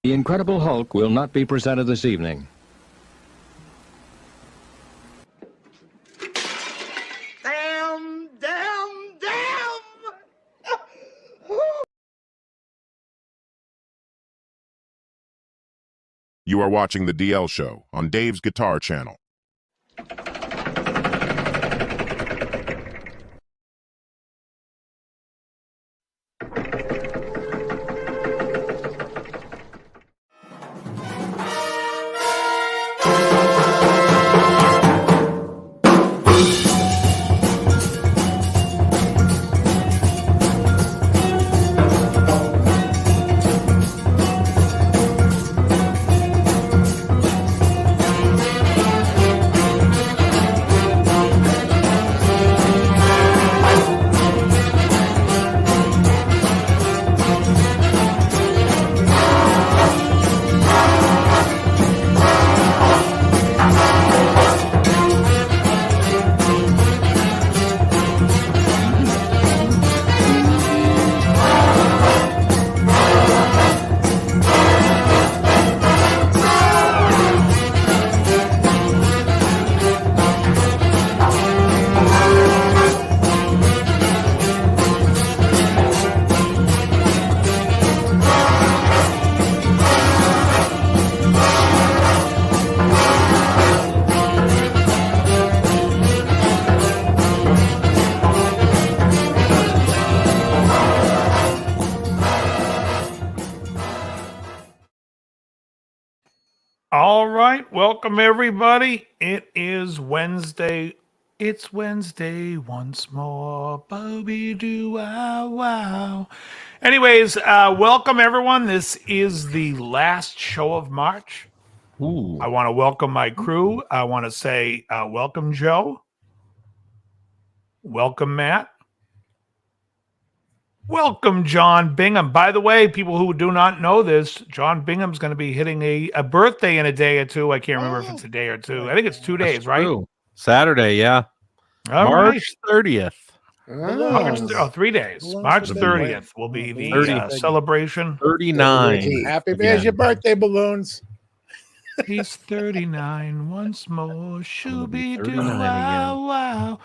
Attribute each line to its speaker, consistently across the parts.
Speaker 1: The Incredible Hulk will not be presented this evening.
Speaker 2: Damn!
Speaker 3: You are watching The DL Show on Dave's Guitar Channel.
Speaker 4: All right, welcome everybody. It is Wednesday. It's Wednesday once more. Bobby do wow wow. Anyways, welcome everyone. This is the last show of March.
Speaker 5: Ooh.
Speaker 4: I want to welcome my crew. I want to say welcome Joe. Welcome Matt. Welcome, John Bingham. By the way, people who do not know this, John Bingham's going to be hitting a birthday in a day or two. I can't remember if it's a day or two. I think it's 2 days, right?
Speaker 5: True. Saturday, yeah.
Speaker 4: All
Speaker 5: March 30th.
Speaker 4: March, 3 days. March 30th will be the celebration.
Speaker 5: 39.
Speaker 2: Happy birthday, your birthday balloons.
Speaker 4: He's 39 once more. Shooby doo
Speaker 5: 39
Speaker 4: wow
Speaker 5: again.
Speaker 4: wow.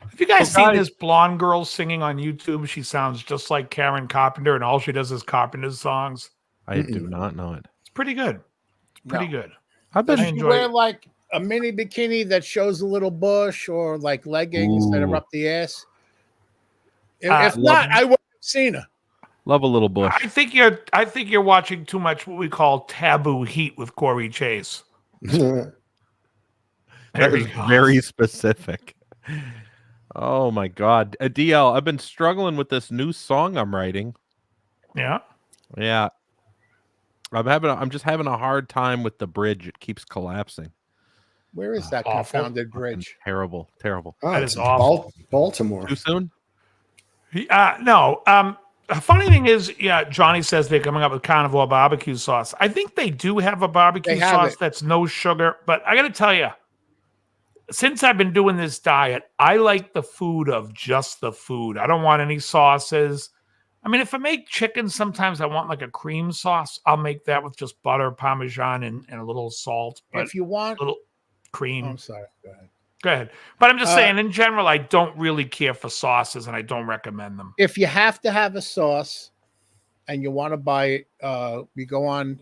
Speaker 4: Have you guys seen this blonde girl singing on YouTube? She sounds just like Karen Carpenter, and all she does is Carpenter's songs.
Speaker 5: I do not know it.
Speaker 4: It's pretty good. It's pretty good.
Speaker 5: I bet
Speaker 2: Does she wear like a mini bikini that shows a little bush, or like leggings that are up the ass? If not, I wouldn't have seen her.
Speaker 5: Love a little bush.
Speaker 4: I think you're watching too much what we call taboo heat with Corey Chase.
Speaker 5: That was very specific. Oh my God. DL, I've been struggling with this new song I'm writing.
Speaker 4: Yeah.
Speaker 5: Yeah. I'm just having a hard time with the bridge. It keeps collapsing.
Speaker 2: Where is that confounded bridge?
Speaker 5: Terrible.
Speaker 6: Oh,
Speaker 4: That is awful.
Speaker 6: Baltimore.
Speaker 5: Too soon?
Speaker 4: No. The funny thing is, Johnny says they're coming up with carnivore barbecue sauce. I think they do have a barbecue sauce that's no sugar, but I got to tell you, since I've been doing this diet, I like the food of just the food. I don't want any sauces. I mean, if I make chicken, sometimes I want like a cream sauce. I'll make that with just butter, Parmesan, and a little salt. But
Speaker 2: if you want
Speaker 4: a little cream.
Speaker 2: I'm sorry.
Speaker 4: Go ahead. But I'm just saying, in general, I don't really care for sauces, and I don't recommend them.
Speaker 2: If you have to have a sauce and you want to buy it, you go on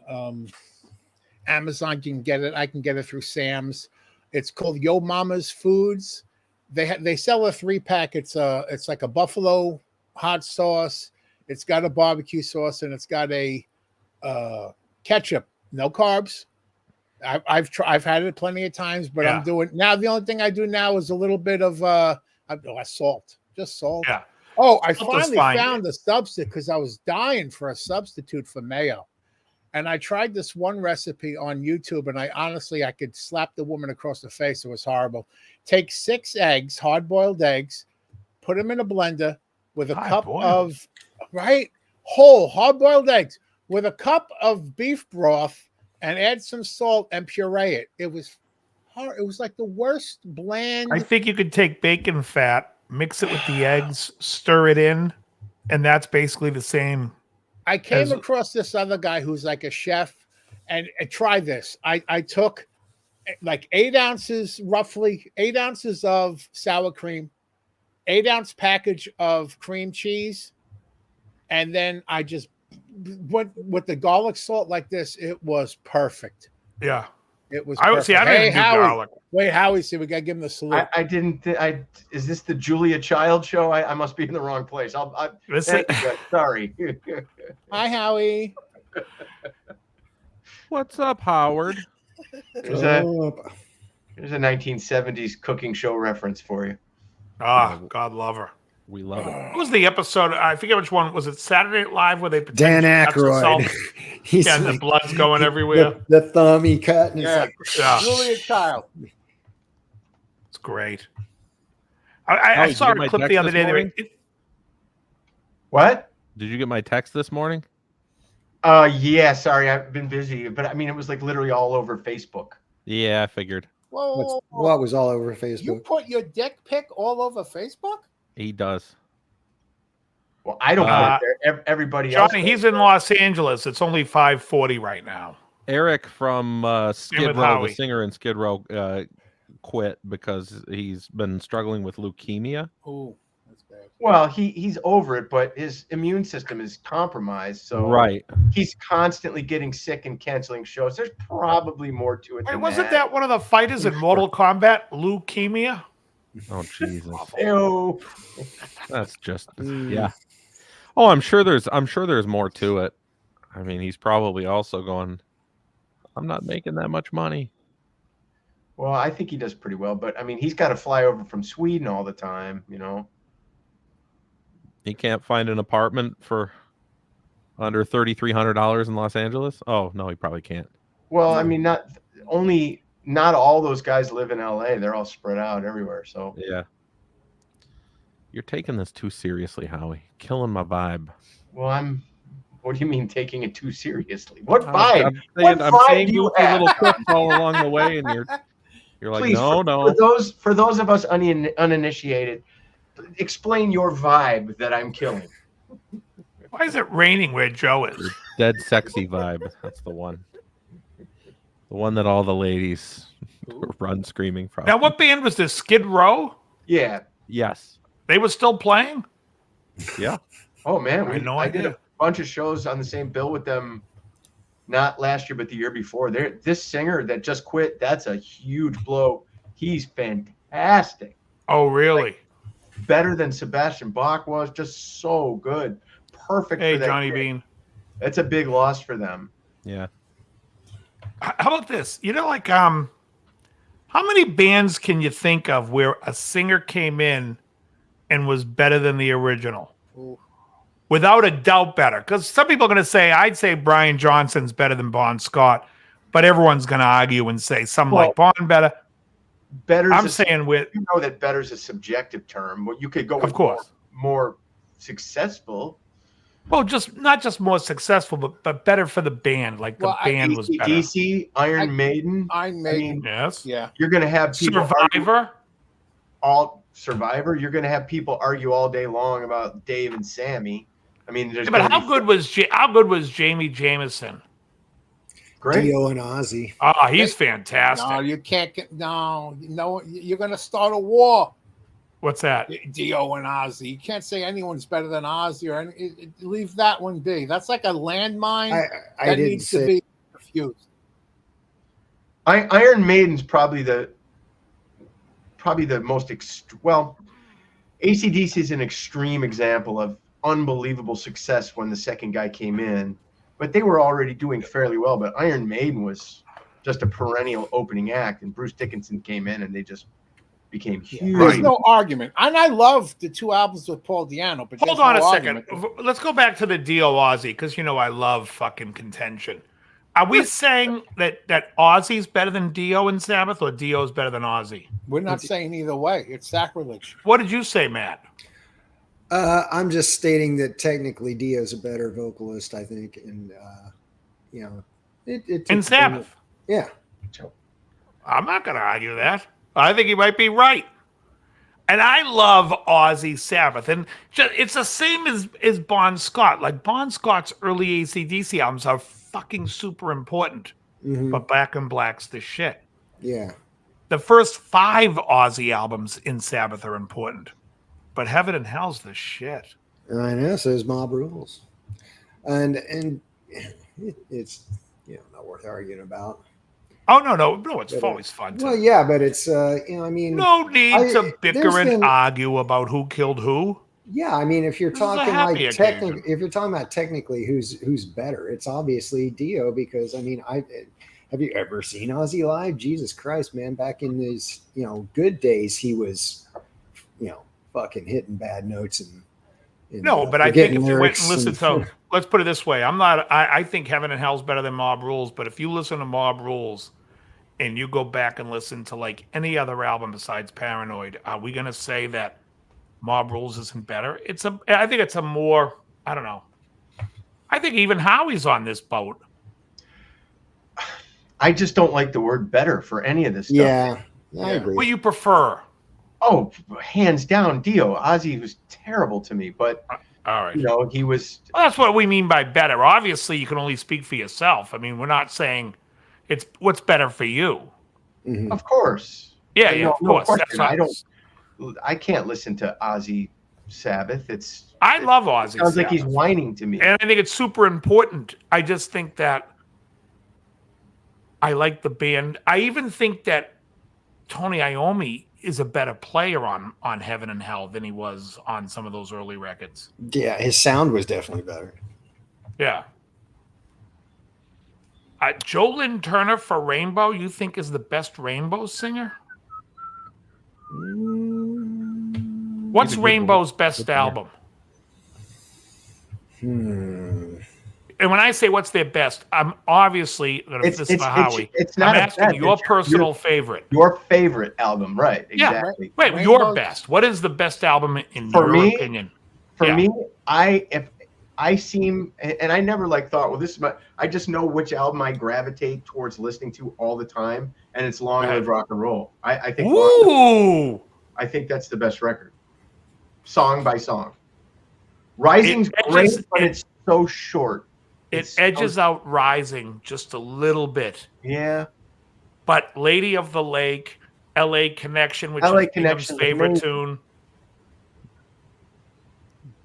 Speaker 2: Amazon. You can get it. I can get it through Sam's. It's called Yo Mama's Foods. They sell a 3-pack. It's like a buffalo hot sauce. It's got a barbecue sauce, and it's got a ketchup. No carbs. I've had it plenty of times, but I'm doing now. The only thing I do now is a little bit of salt, just salt.
Speaker 4: Yeah.
Speaker 2: Oh, I finally found a substitute because I was dying for a substitute for mayo. And I tried this one recipe on YouTube, and I could slap the woman across the face. It was horrible. Take 6 eggs, hard-boiled eggs, put them in a blender with a cup of whole hard-boiled eggs with a cup of beef broth, and add some salt and puree it. It was hard. It was like the worst bland.
Speaker 4: I think you could take bacon fat, mix it with the eggs, stir it in, and that's basically the same.
Speaker 2: I came across this other guy who's like a chef and try this. I took like 8 ounces, roughly 8 ounces of sour cream, 8-ounce package of cream cheese, and then I just went with the garlic salt like this. It was perfect.
Speaker 4: Yeah.
Speaker 2: It was.
Speaker 4: I would see. I
Speaker 2: Hey,
Speaker 4: didn't do
Speaker 2: Howie.
Speaker 4: garlic.
Speaker 2: Wait, Howie, see, we gotta give him the salute.
Speaker 6: I didn't. Is this the Julia Child show? I must be in the wrong place. Sorry.
Speaker 2: Hi, Howie.
Speaker 5: What's up, Howard?
Speaker 6: There's a 1970s cooking show reference for you.
Speaker 4: Ah, God love her.
Speaker 5: We love it.
Speaker 4: What was the episode? I forget which one. Was it Saturday Night Live where they
Speaker 7: Dan
Speaker 4: pretend
Speaker 7: Aykroyd. He's
Speaker 4: and the
Speaker 7: like,
Speaker 4: blood's going everywhere?
Speaker 7: the thumb he cut. And
Speaker 2: Yeah.
Speaker 7: it's
Speaker 4: Yeah,
Speaker 2: Julia Child.
Speaker 4: it's great. I
Speaker 5: did you
Speaker 4: saw
Speaker 5: get
Speaker 4: a
Speaker 5: my
Speaker 4: clip
Speaker 5: text
Speaker 4: the other
Speaker 5: this
Speaker 4: day.
Speaker 5: morning?
Speaker 6: What?
Speaker 5: Did you get my text this morning?
Speaker 6: Yeah. Sorry, I've been busy, but I mean, it was like literally all over Facebook.
Speaker 5: Yeah, I figured.
Speaker 2: Whoa,
Speaker 7: what was all over
Speaker 2: You
Speaker 7: Facebook.
Speaker 2: put your dick pic all over Facebook?
Speaker 5: He does.
Speaker 6: Well, I don't
Speaker 4: Uh,
Speaker 6: put it there. Everybody else.
Speaker 4: Johnny,
Speaker 6: does.
Speaker 4: he's in Los Angeles. It's only 5:40 right now.
Speaker 5: Eric from Skid
Speaker 4: with
Speaker 5: Row,
Speaker 4: Howie.
Speaker 5: the singer in Skid Row, quit because he's been struggling with leukemia.
Speaker 2: Oh, that's bad.
Speaker 6: Well, he's over it, but his immune system is compromised, so
Speaker 5: Right.
Speaker 6: he's constantly getting sick and canceling shows. There's probably more to it.
Speaker 4: Wait,
Speaker 6: than
Speaker 4: wasn't that one of the fighters in Mortal Kombat? Leukemia?
Speaker 5: Oh Jesus.
Speaker 6: Ew.
Speaker 5: That's just
Speaker 7: Mm.
Speaker 5: yeah. Oh, I'm sure there's more to it. I mean, he's probably also going, I'm not making that much money.
Speaker 6: Well, I think he does pretty well, but I mean, he's got to fly over from Sweden all the time, you know.
Speaker 5: He can't find an apartment for under $3,300 in Los Angeles. Oh no, he probably can't.
Speaker 6: Well, I mean, not all those guys live in LA. They're all spread out everywhere. So
Speaker 5: Yeah. You're taking this too seriously, Howie. Killing my vibe.
Speaker 6: well, what do you mean taking it too seriously? What
Speaker 5: I'm
Speaker 6: vibe?
Speaker 5: saying,
Speaker 6: What
Speaker 5: I'm
Speaker 6: vibe
Speaker 5: saying
Speaker 6: do you
Speaker 5: goofy little
Speaker 6: have?
Speaker 5: clips all along the way, and you're like,
Speaker 6: Please,
Speaker 5: no.
Speaker 6: For those of us uninitiated, explain your vibe that I'm killing.
Speaker 4: Why is it raining where Joe is?
Speaker 5: Dead sexy vibe. That's the one. The one that all the ladies run screaming from.
Speaker 4: Now, what band was this? Skid Row?
Speaker 6: Yeah.
Speaker 5: Yes.
Speaker 4: They were still playing?
Speaker 5: Yeah.
Speaker 6: Oh man,
Speaker 4: I had no
Speaker 6: I did
Speaker 4: idea.
Speaker 6: a bunch of shows on the same bill with them. Not last year, but the year before. This singer that just quit, that's a huge blow. He's fantastic.
Speaker 4: Oh, really?
Speaker 6: Better than Sebastian Bach was. Just so good. Perfect
Speaker 4: Hey,
Speaker 6: for that
Speaker 4: Johnny
Speaker 6: kid.
Speaker 4: Bean.
Speaker 6: That's a big loss for them.
Speaker 5: Yeah.
Speaker 4: How about this? You know, like, how many bands can you think of where a singer came in and was better than the original?
Speaker 2: Ooh.
Speaker 4: Without a doubt better. Because some people are going to say, I'd say Brian Johnson's better than Bon Scott, but everyone's going to argue and say some like Bon better.
Speaker 6: Better's
Speaker 4: I'm saying with,
Speaker 6: you know that better's a subjective term. You could go with
Speaker 4: of course.
Speaker 6: more successful.
Speaker 4: Well, not just more successful, but better for the band. Like the band was better.
Speaker 6: DC, Iron Maiden.
Speaker 2: Iron Maiden.
Speaker 4: Yes.
Speaker 2: Yeah.
Speaker 6: You're going to have people
Speaker 4: Survivor.
Speaker 6: Survivor. You're going to have people argue all day long about Dave and Sammy. I mean, there's.
Speaker 4: Yeah, but how good was Jamie Jameson?
Speaker 6: Great.
Speaker 7: Dio and Ozzy.
Speaker 4: Oh, he's fantastic.
Speaker 2: No, you can't get you're gonna start a war.
Speaker 4: What's that?
Speaker 2: Dio and Ozzy. You can't say anyone's better than Ozzy or leave that one be. That's like a landmine
Speaker 7: I
Speaker 2: that
Speaker 7: didn't
Speaker 2: needs to
Speaker 7: say
Speaker 2: be refused.
Speaker 6: Iron Maiden's probably the most AC/DC is an extreme example of unbelievable success when the second guy came in, but they were already doing fairly well. But Iron Maiden was just a perennial opening act, and Bruce Dickinson came in, and they just became huge.
Speaker 2: There's no argument, and I love the 2 albums with Paul Diano. But
Speaker 4: Hold
Speaker 2: there's
Speaker 4: on
Speaker 2: no
Speaker 4: a second.
Speaker 2: argument.
Speaker 4: Let's go back to the Dio Ozzy because I love fucking contention. Are we saying that Ozzy's better than Dio and Sabbath, or Dio's better than Ozzy?
Speaker 2: We're not saying either way. It's sacrilege.
Speaker 4: What did you say, Matt?
Speaker 7: I'm just stating that technically Dio's a better vocalist, I think, and it
Speaker 4: In Sabbath.
Speaker 7: Yeah.
Speaker 4: I'm not going to argue that. I think he might be right. And I love Ozzy Sabbath. And it's the same as Bon Scott. Like Bon Scott's early AC/DC albums are fucking super important. But Back in Black's the shit.
Speaker 7: Yeah.
Speaker 4: The first 5 Ozzy albums in Sabbath are important. But Heaven and Hell's the shit.
Speaker 7: I know, so is Mob Rules. And it's not worth arguing about.
Speaker 4: Oh, no, it's always fun.
Speaker 7: Well, yeah, but it's, I mean.
Speaker 4: No need to bicker and argue about who killed who.
Speaker 7: Yeah, I mean, if you're talking if you're talking about technically who's better, it's obviously Dio, because I mean, have you ever seen Ozzy live? Jesus Christ, man! Back in his good days, he was fucking hitting bad notes and
Speaker 4: no, but I think if you went and listened to, let's put it this way, I think Heaven and Hell's better than Mob Rules, but if you listen to Mob Rules and you go back and listen to like any other album besides Paranoid, are we gonna say that Mob Rules isn't better? I think it's a more, I don't know. I think even Howie's on this boat.
Speaker 6: I just don't like the word better for any of this stuff.
Speaker 7: Yeah, I agree.
Speaker 4: What you prefer?
Speaker 6: Oh, hands down, Dio. Ozzy was terrible to me, but
Speaker 4: all right,
Speaker 6: he was.
Speaker 4: Well, that's what we mean by better. Obviously, you can only speak for yourself. I mean, we're not saying it's what's better for you.
Speaker 7: Mm-hmm.
Speaker 6: Of course.
Speaker 4: Yeah, of course.
Speaker 6: I can't listen to Ozzy Sabbath.
Speaker 4: I love Ozzy.
Speaker 6: Sounds like he's whining to me,
Speaker 4: and I think it's super important. I just think that I like the band. I even think that Tony Iommi is a better player on Heaven and Hell than he was on some of those early records.
Speaker 7: Yeah, his sound was definitely better.
Speaker 4: Yeah. Joe Lynn Turner for Rainbow, you think is the best Rainbow singer? What's Rainbow's best album? And when I say what's their best, I'm obviously going to this for Howie. I'm asking your personal favorite.
Speaker 6: Your favorite album, right? Exactly.
Speaker 4: Yeah. Wait, your best. What is the best album in your opinion?
Speaker 6: For me, I seem, and I never thought, well, this is I just know which album I gravitate towards listening to all the time, and it's Long Live Rock and Roll. I think.
Speaker 4: Ooh.
Speaker 6: I think that's the best record, song by song. Rising's great, but it's so short.
Speaker 4: It edges out Rising just a little bit.
Speaker 6: Yeah.
Speaker 4: But Lady of the Lake, LA Connection, which is Bingham's favorite tune.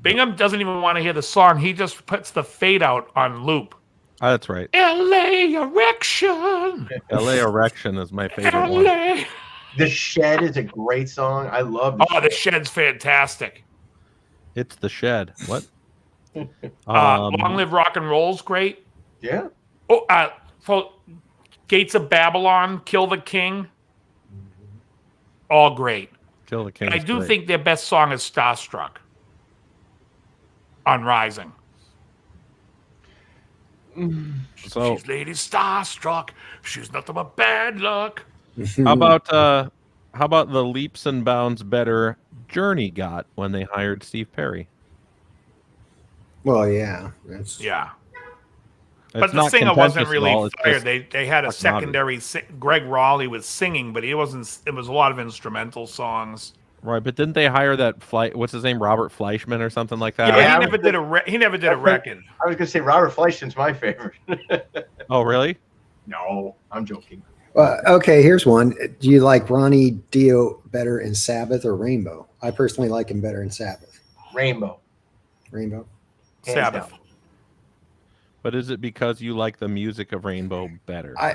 Speaker 4: Bingham doesn't even want to hear the song. He just puts the fade out on loop.
Speaker 5: Oh, that's right.
Speaker 4: LA Erection.
Speaker 5: LA Erection is my favorite one.
Speaker 6: The Shed is a great song. I love
Speaker 4: The Shed's fantastic.
Speaker 5: It's The Shed. What?
Speaker 4: Long Live Rock and Roll's great.
Speaker 6: Yeah.
Speaker 4: So Gates of Babylon, Kill the King, all great.
Speaker 5: Kill the King.
Speaker 4: And I do think their best song is Starstruck on Rising.
Speaker 5: So
Speaker 4: she's Lady Starstruck. She's nothing but bad luck.
Speaker 5: How about the leaps and bounds better Journey got when they hired Steve Perry?
Speaker 7: Well, yeah.
Speaker 4: But the singer wasn't really fired. They had a secondary. Greg Raleigh was singing, but he wasn't. It was a lot of instrumental songs.
Speaker 5: Right, but didn't they hire that what's his name, Robert Fleischman or something like that?
Speaker 4: Yeah, he never did a record.
Speaker 6: I was gonna say Robert Fleischman's my favorite.
Speaker 5: Oh, really?
Speaker 6: No, I'm joking.
Speaker 7: Okay, here's one. Do you like Ronnie Dio better in Sabbath or Rainbow? I personally like him better in Sabbath.
Speaker 6: Rainbow.
Speaker 4: Sabbath.
Speaker 5: But is it because you like the music of Rainbow better?
Speaker 7: I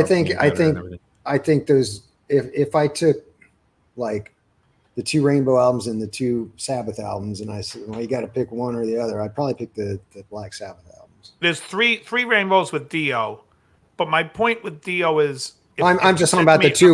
Speaker 7: think those. If I took like the 2 Rainbow albums and the 2 Sabbath albums, and I said, well, you got to pick one or the other, I'd probably pick the Black Sabbath albums.
Speaker 4: There's three Rainbows with Dio, but my point with Dio is
Speaker 7: I'm just talking about the two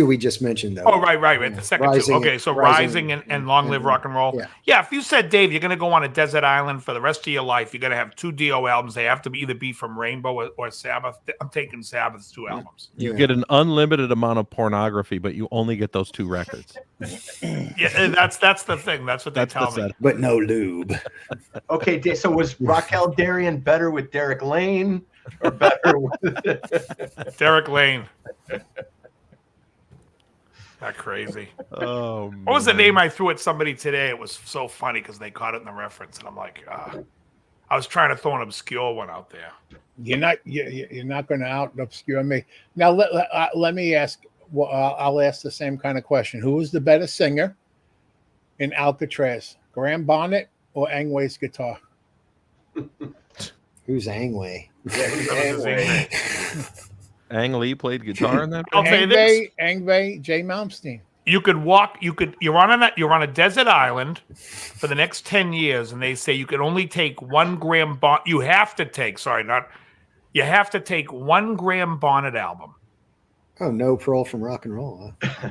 Speaker 7: we just mentioned, though.
Speaker 4: Oh, right. The second two. Okay, so Rising and Long Live Rock and Roll. Yeah, if you said, Dave, you're going to go on a desert island for the rest of your life, you're going to have 2 Dio albums. They have to either be from Rainbow or Sabbath. I'm taking Sabbath's 2 albums.
Speaker 5: You get an unlimited amount of pornography, but you only get those 2 records.
Speaker 4: Yeah, that's the thing. That's what they tell me.
Speaker 7: But no lube.
Speaker 6: Okay, so was Raquel Darien better with Derek Lane? Or better with
Speaker 4: Derek Lane. That crazy.
Speaker 5: Oh,
Speaker 4: what was the name I threw at somebody today? It was so funny because they caught it in the reference, and I'm like, I was trying to throw an obscure one out there.
Speaker 2: You're not going to out obscure me. Now let me ask. Well, I'll ask the same kind of question. Who is the better singer in Alcatraz, Graham Bonnet or Angway's guitar?
Speaker 7: Who's Angway?
Speaker 6: Yeah, who's Angway?
Speaker 5: Ang Lee played guitar in that.
Speaker 4: I'll say this.
Speaker 2: Angway, Jay Malmsteen.
Speaker 4: You're on a desert island for the next 10 years, and they say you can only take 1 Graham Bonnet. You have to take one Graham Bonnet album.
Speaker 7: Oh, no parole from rock and roll. Huh?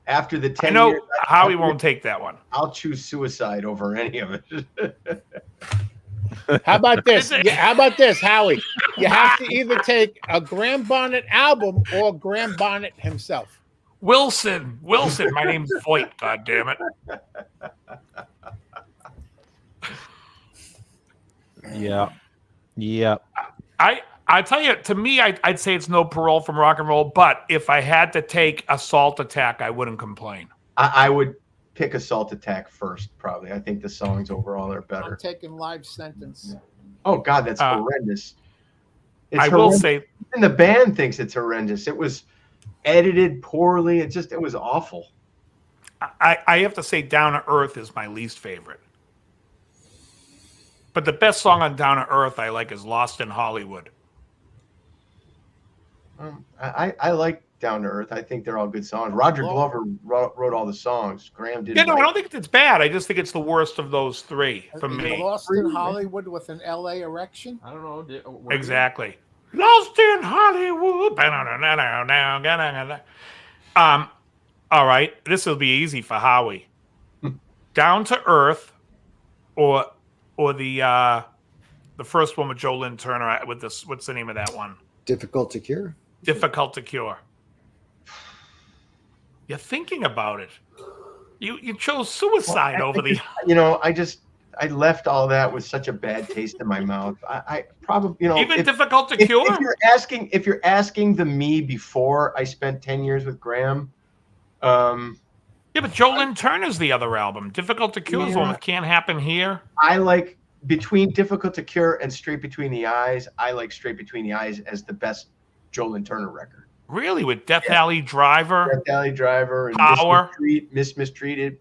Speaker 6: After the 10
Speaker 4: I know
Speaker 6: years,
Speaker 4: Howie won't take that one.
Speaker 6: I'll choose suicide over any of it.
Speaker 2: How about this? How about this, Howie? You have to either take a Graham Bonnet album or Graham Bonnet himself.
Speaker 4: Wilson. My name's Voight. God damn it.
Speaker 5: Yeah.
Speaker 4: I tell you, to me, I'd say it's no parole from rock and roll. But if I had to take Assault Attack, I wouldn't complain.
Speaker 6: I would pick Assault Attack first, probably. I think the songs overall are better.
Speaker 2: I'm taking Live Sentence.
Speaker 6: Oh God, that's horrendous. It's
Speaker 4: I
Speaker 6: horrendous.
Speaker 4: will say,
Speaker 6: and the band thinks it's horrendous. It was edited poorly. It was awful.
Speaker 4: I have to say, Down to Earth is my least favorite. But the best song on Down to Earth I like is Lost in Hollywood.
Speaker 6: I like Down to Earth. I think they're all good songs. Roger Glover wrote all the songs. Graham didn't.
Speaker 4: Yeah, no, I don't think it's bad. I just think it's the worst of those three for me.
Speaker 2: Lost in Hollywood with an LA erection?
Speaker 5: I don't know.
Speaker 4: Exactly. Lost in Hollywood. All right. This will be easy for Howie. Down to Earth or the first one with Joe Lynn Turner with this, what's the name of that one?
Speaker 7: Difficult to Cure.
Speaker 4: Difficult to Cure. You're thinking about it. You chose suicide over the.
Speaker 6: I left all that with such a bad taste in my mouth. I probably,
Speaker 4: even Difficult to Cure.
Speaker 6: If you're asking the me before I spent 10 years with Graham.
Speaker 4: Yeah, but Joe Lynn Turner's the other album. Difficult to Cure is one that Can't Happen Here.
Speaker 6: I like between Difficult to Cure and Straight Between the Eyes. I like Straight Between the Eyes as the best Joe Lynn Turner record.
Speaker 4: Really, with Death Alley Driver,
Speaker 6: and
Speaker 4: Power,
Speaker 6: Mistreated.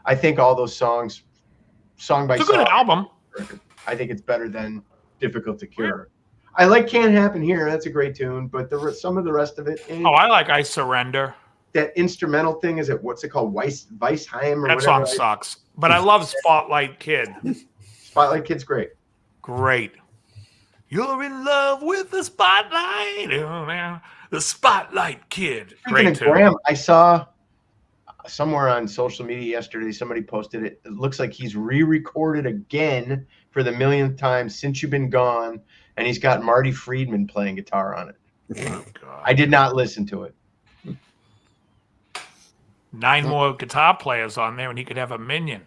Speaker 6: I think all those songs, song by
Speaker 4: it's a
Speaker 6: song,
Speaker 4: good album.
Speaker 6: I think it's better than Difficult to Cure. I like Can't Happen Here. That's a great tune, but some of the rest of it.
Speaker 4: I like I Surrender.
Speaker 6: That instrumental thing, what's it called? Weissheim or
Speaker 4: that
Speaker 6: whatever.
Speaker 4: Song sucks. But I love Spotlight Kid.
Speaker 6: Spotlight Kid's great.
Speaker 4: Great. You're in love with the spotlight. The Spotlight Kid. Great too.
Speaker 6: Graham, I saw somewhere on social media yesterday, somebody posted it. It looks like he's re-recorded again for the millionth time since you've been gone, and he's got Marty Friedman playing guitar on it.
Speaker 4: Oh, God.
Speaker 6: I did not listen to it.
Speaker 4: 9 more guitar players on there, and he could have a minion.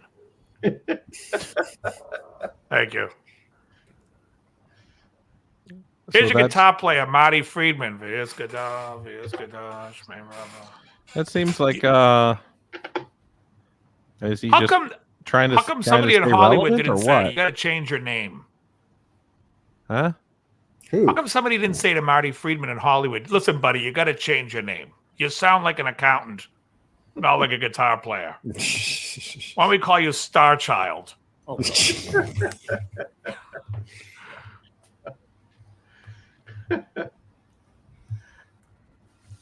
Speaker 4: Thank you. Here's your guitar player, Marty Friedman. That
Speaker 5: seems like is he
Speaker 4: how
Speaker 5: just
Speaker 4: come
Speaker 5: trying to?
Speaker 4: How come somebody in Hollywood didn't say
Speaker 5: what?
Speaker 4: you got to change your name?
Speaker 5: Huh?
Speaker 7: Who?
Speaker 4: How come somebody didn't say to Marty Friedman in Hollywood, "Listen, buddy, you got to change your name. You sound like an accountant, not like a guitar player. Why don't we call you Star Child?"
Speaker 2: Oh,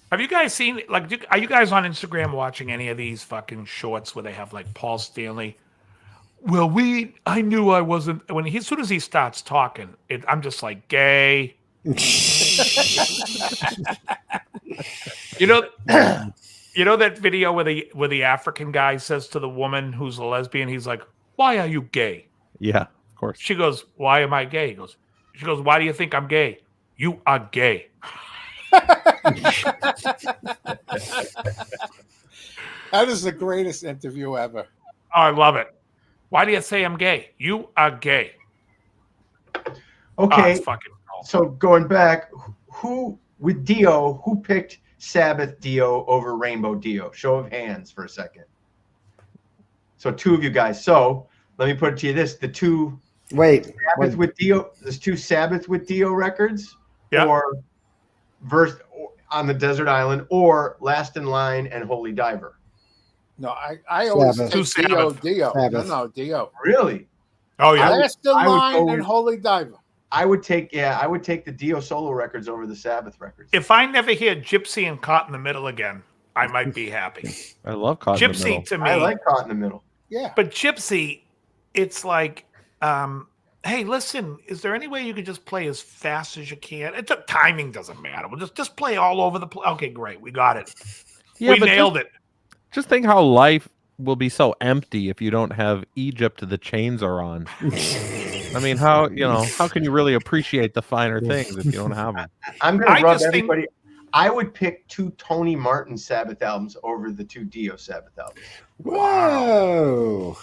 Speaker 4: have you guys seen, are you guys on Instagram watching any of these fucking shorts where they have like Paul Stanley? Well, I knew I wasn't, as soon as he starts talking, I'm just like, gay. You know that video where the African guy says to the woman who's a lesbian, he's like, "Why are you gay?"
Speaker 5: Yeah, of course.
Speaker 4: She goes, "Why am I gay?" She goes, "Why do you think I'm gay?" "You are gay."
Speaker 2: That is the greatest interview ever.
Speaker 4: Oh, I love it. "Why do you say I'm gay?" "You are gay."
Speaker 6: Okay.
Speaker 4: It's fucking cool.
Speaker 6: So going back, who with Dio, who picked Sabbath Dio over Rainbow Dio? Show of hands for a second. So 2 of you guys. So let me put it to you this: the 2 Sabbath with Dio, there's 2 Sabbath with Dio records, or verse on the Desert Island, or Last in Line and Holy Diver.
Speaker 2: No, I always
Speaker 7: Sabbath.
Speaker 2: take Dio.
Speaker 7: Sabbath.
Speaker 2: No, Dio.
Speaker 6: Really?
Speaker 4: Oh yeah.
Speaker 2: Last in
Speaker 6: I would
Speaker 2: Line
Speaker 6: go
Speaker 2: and
Speaker 6: with-
Speaker 2: Holy Diver.
Speaker 6: I would take the Dio solo records over the Sabbath records.
Speaker 4: If I never hear Gypsy and Caught in the Middle again, I might be happy.
Speaker 5: I love Caught in the Middle.
Speaker 4: Gypsy to me,
Speaker 6: I like Caught in the Middle.
Speaker 2: Yeah.
Speaker 4: but Gypsy, it's like, hey, listen, is there any way you could just play as fast as you can? Timing doesn't matter. We'll just play all over the place. Okay, great, we got it.
Speaker 5: Yeah,
Speaker 4: We
Speaker 5: but
Speaker 4: nailed it.
Speaker 5: Just think how life will be so empty if you don't have Egypt the chains are on. I mean, how can you really appreciate the finer things if you don't have them?
Speaker 6: I'm going
Speaker 4: I
Speaker 6: to rub
Speaker 4: just think-
Speaker 6: everybody. I would pick 2 Tony Martin Sabbath albums over the 2 Dio Sabbath albums.
Speaker 7: Whoa.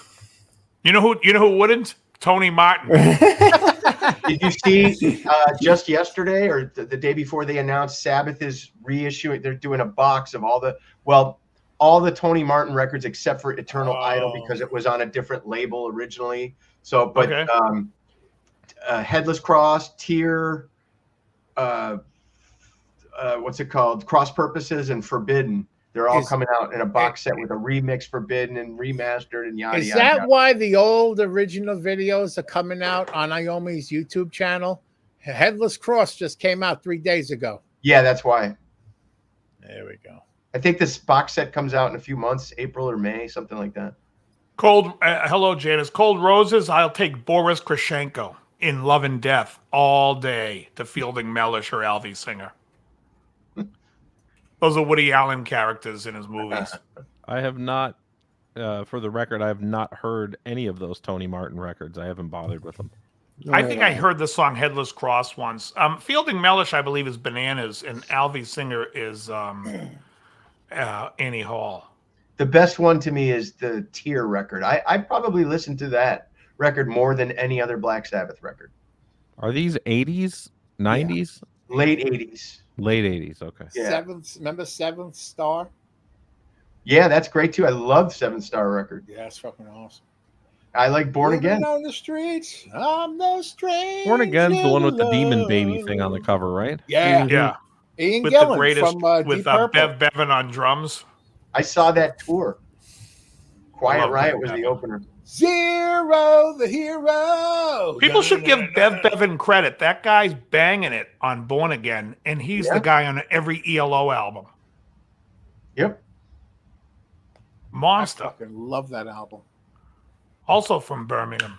Speaker 4: You know who wouldn't? Tony Martin.
Speaker 6: Did you see just yesterday or the day before they announced Sabbath is reissuing? They're doing a box of all the Tony Martin records except for Eternal Idol because it was on a different label originally. So, but
Speaker 4: Okay.
Speaker 6: Headless Cross, Tear, what's it called? Cross Purposes and Forbidden. They're all coming out in a box set with a remix Forbidden and remastered and yada
Speaker 2: Is
Speaker 6: yada.
Speaker 2: that
Speaker 6: yada.
Speaker 2: why the old original videos are coming out on Naomi's YouTube channel? Headless Cross just came out 3 days ago.
Speaker 6: Yeah, that's why.
Speaker 2: There we go.
Speaker 6: I think this box set comes out in a few months, April or May, something like that.
Speaker 4: Hello, Janice. Cold Roses, I'll take Boris Krishenko in Love and Death all day to Fielding Mellish or Alvy Singer. Those are Woody Allen characters in his movies.
Speaker 5: I have not, for the record, I have not heard any of those Tony Martin records. I haven't bothered with them.
Speaker 4: I think I heard the song Headless Cross once. Fielding Mellish, I believe, is Bananas, and Alvy Singer is Annie Hall.
Speaker 6: The best one to me is the Tear record. I probably listened to that record more than any other Black Sabbath record.
Speaker 5: Are these 80s, 90s?
Speaker 6: Late 80s.
Speaker 5: Late 80s, okay.
Speaker 6: Yeah.
Speaker 2: Remember Seventh Star?
Speaker 6: Yeah, that's great too. I love 7-Star record.
Speaker 2: Yeah, that's fucking awesome.
Speaker 6: I like Born
Speaker 2: Living
Speaker 6: Again.
Speaker 2: on the streets, I'm no stranger.
Speaker 5: Born Again's the one with the
Speaker 2: to
Speaker 5: demon baby
Speaker 2: love.
Speaker 5: thing on the cover, right?
Speaker 2: Yeah,
Speaker 4: Yeah,
Speaker 2: Ian
Speaker 4: with
Speaker 2: Gillan
Speaker 4: the greatest,
Speaker 2: from
Speaker 4: with
Speaker 2: Deep Purple.
Speaker 4: Bev Bevan on drums.
Speaker 6: I saw that tour. Quiet
Speaker 4: love
Speaker 6: Riot
Speaker 4: Bev
Speaker 6: was the
Speaker 4: Bevan.
Speaker 6: opener.
Speaker 2: Zero, the hero.
Speaker 4: People should give Bev Bevan credit. That guy's banging it on Born Again, and he's the guy on every ELO album.
Speaker 6: Yep.
Speaker 2: I
Speaker 4: Monster.
Speaker 2: fucking love that album.
Speaker 4: Also from Birmingham.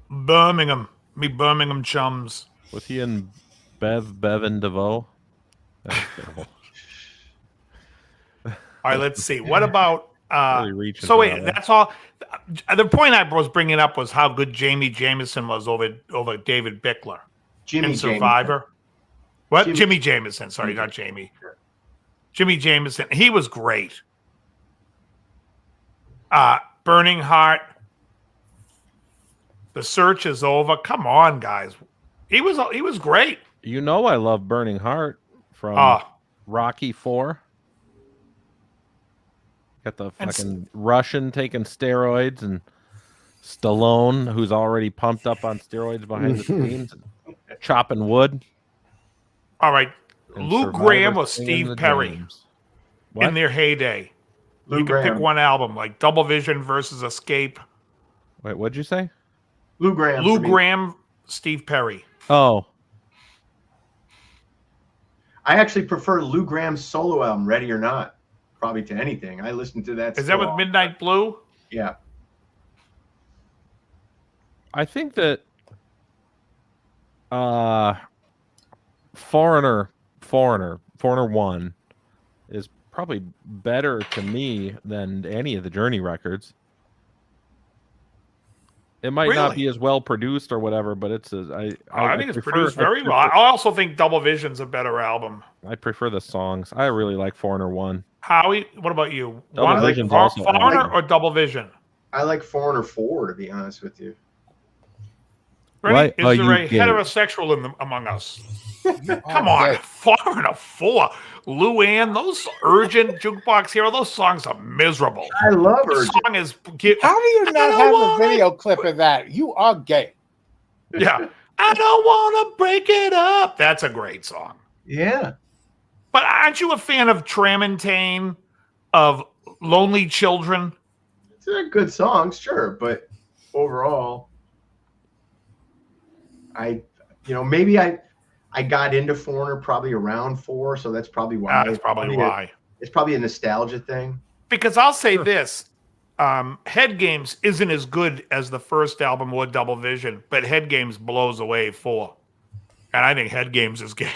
Speaker 6: Birmingham.
Speaker 4: Me Birmingham chums.
Speaker 5: Was he in Bevan DeVoe? That's terrible.
Speaker 4: All right, let's see. What about
Speaker 5: Really reaching
Speaker 4: so
Speaker 5: for
Speaker 4: wait,
Speaker 5: that one.
Speaker 4: that's all. The point I was bringing up was how good Jamie Jameson was over David Bickler
Speaker 6: Jimmy
Speaker 4: in
Speaker 6: Jameson.
Speaker 4: Survivor. What?
Speaker 6: Jimmy-
Speaker 4: Jimmy Jameson. Sorry, not Jamie. Jimmy Jameson. He was great. Burning Heart. The Search is Over. Come on, guys. He was great.
Speaker 5: You know I love Burning Heart from Rocky 4. Got the
Speaker 4: And
Speaker 5: fucking Russian taking steroids and Stallone, who's already pumped up on steroids behind the scenes, chopping wood.
Speaker 4: All right.
Speaker 5: and
Speaker 4: Luke
Speaker 5: Survivor
Speaker 4: Graham or
Speaker 5: singing
Speaker 4: Steve
Speaker 5: the
Speaker 4: Perry
Speaker 5: drums. What?
Speaker 4: in their heyday.
Speaker 6: Lou
Speaker 4: You can
Speaker 6: Graham.
Speaker 4: pick one album, like Double Vision versus Escape.
Speaker 5: Wait, what'd you say?
Speaker 6: Lou Graham.
Speaker 4: Lou
Speaker 6: for me.
Speaker 4: Graham, Steve Perry.
Speaker 5: Oh,
Speaker 6: I actually prefer Lou Graham's solo album, Ready or Not, probably to anything. I listened to that.
Speaker 4: Is that
Speaker 6: still.
Speaker 4: with Midnight Blue?
Speaker 6: Yeah.
Speaker 5: I think that Foreigner 1 is probably better to me than any of the Journey records. It might not
Speaker 4: Really?
Speaker 5: be as well produced or whatever, but it's
Speaker 4: I think it's produced very well. I also think Double Vision's a better album.
Speaker 5: I prefer the songs. I really like Foreigner 1.
Speaker 4: Howie, what about you?
Speaker 5: Double
Speaker 4: One,
Speaker 5: Vision's also
Speaker 4: Foreigner
Speaker 5: awesome.
Speaker 4: or Double Vision?
Speaker 6: I like Foreigner 4, to be honest with you.
Speaker 4: Ready?
Speaker 5: Why
Speaker 4: Is
Speaker 5: are
Speaker 4: there
Speaker 5: you
Speaker 4: a
Speaker 5: gay?
Speaker 4: heterosexual among us? Come
Speaker 2: Oh,
Speaker 4: on,
Speaker 2: gay.
Speaker 4: 4 and a 4. Luann, those Urgent, Jukebox Hero, those songs are miserable.
Speaker 6: I love
Speaker 4: The
Speaker 6: Urgent.
Speaker 4: song is
Speaker 2: How do you
Speaker 4: I
Speaker 2: not
Speaker 4: don't
Speaker 2: have a
Speaker 4: wanna-
Speaker 2: video clip of that? You are gay.
Speaker 4: Yeah. I don't want to break it up. That's a great song.
Speaker 6: Yeah.
Speaker 4: But aren't you a fan of Tramontane, of Lonely Children?
Speaker 6: They're good songs, sure, but overall, maybe I got into Foreigner probably around 4, so that's probably why.
Speaker 4: That's probably why.
Speaker 6: It's probably a nostalgia thing.
Speaker 4: Because I'll say this, Head Games isn't as good as the first album or Double Vision, but Head Games blows away 4. And I think Head Games is gay.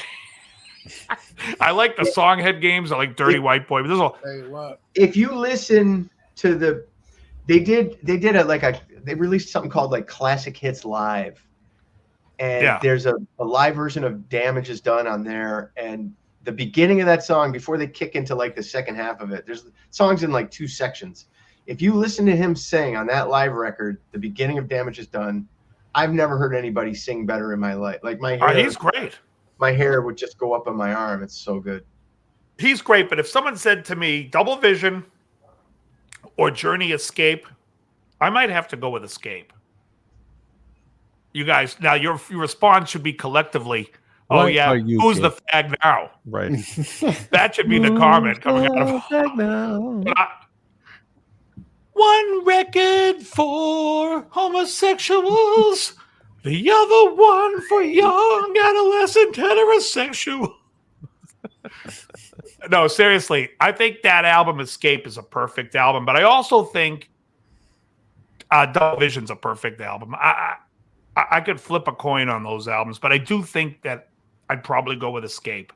Speaker 4: I like the song Head Games. I like Dirty White Boy. But this
Speaker 2: Tell you what.
Speaker 6: If you listen to they released something called like Classic Hits Live. And there's a live version of Damage Is Done on there. And the beginning of that song, before they kick into like the second half of it, there's songs in like 2 sections. If you listen to him sing on that live record, the beginning of Damage Is Done, I've never heard anybody sing better in my life. Like my hair,
Speaker 4: he's great.
Speaker 6: My hair would just go up on my arm. It's so good.
Speaker 4: He's great, but if someone said to me Double Vision or Journey Escape, I might have to go with Escape. You guys, now your response should be collectively, oh
Speaker 5: Why
Speaker 4: yeah,
Speaker 5: are you
Speaker 4: who's
Speaker 5: gay?
Speaker 4: the fag now?
Speaker 5: Right.
Speaker 4: That should be the comment coming out of one record for homosexuals, the other one for young adolescent heterosexual. No, seriously, I think that album Escape is a perfect album, but I also think Double Vision's a perfect album. I could flip a coin on those albums, but I do think that I'd probably go with Escape.